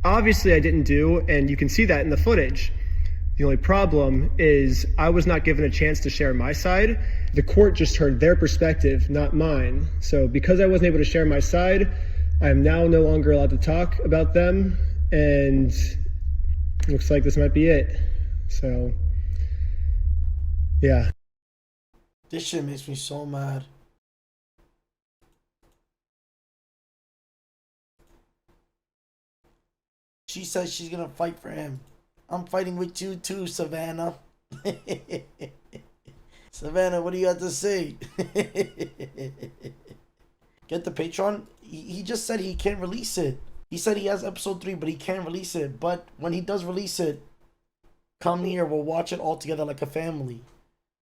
obviously I didn't do, and you can see that in the footage. The only problem is I was not given a chance to share my side. The court just heard their perspective, not mine. So because I wasn't able to share my side, I am now no longer allowed to talk about them, and it looks like this might be it. So, yeah. This shit makes me so mad. She says she's gonna fight for him. I'm fighting with you too, Savannah. Savannah, what do you have to say? Get the Patreon. He just said he can't release it. He said he has episode 3, but he can't release it. But when he does release it, come here. We'll watch it all together like a family.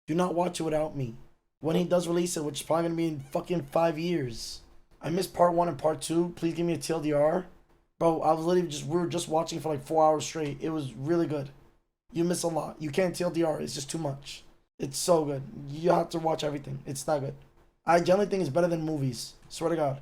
Do not watch it without me. When he does release it, which is probably gonna be in fucking 5 years. I missed part 1 and part 2. Please give me a TLDR. Bro, I was literally we were just watching for like 4 hours straight. It was really good. You miss a lot. You can't TLDR. It's just too much. It's so good. You have to watch everything. It's not good. I generally think it's better than movies. Swear to God.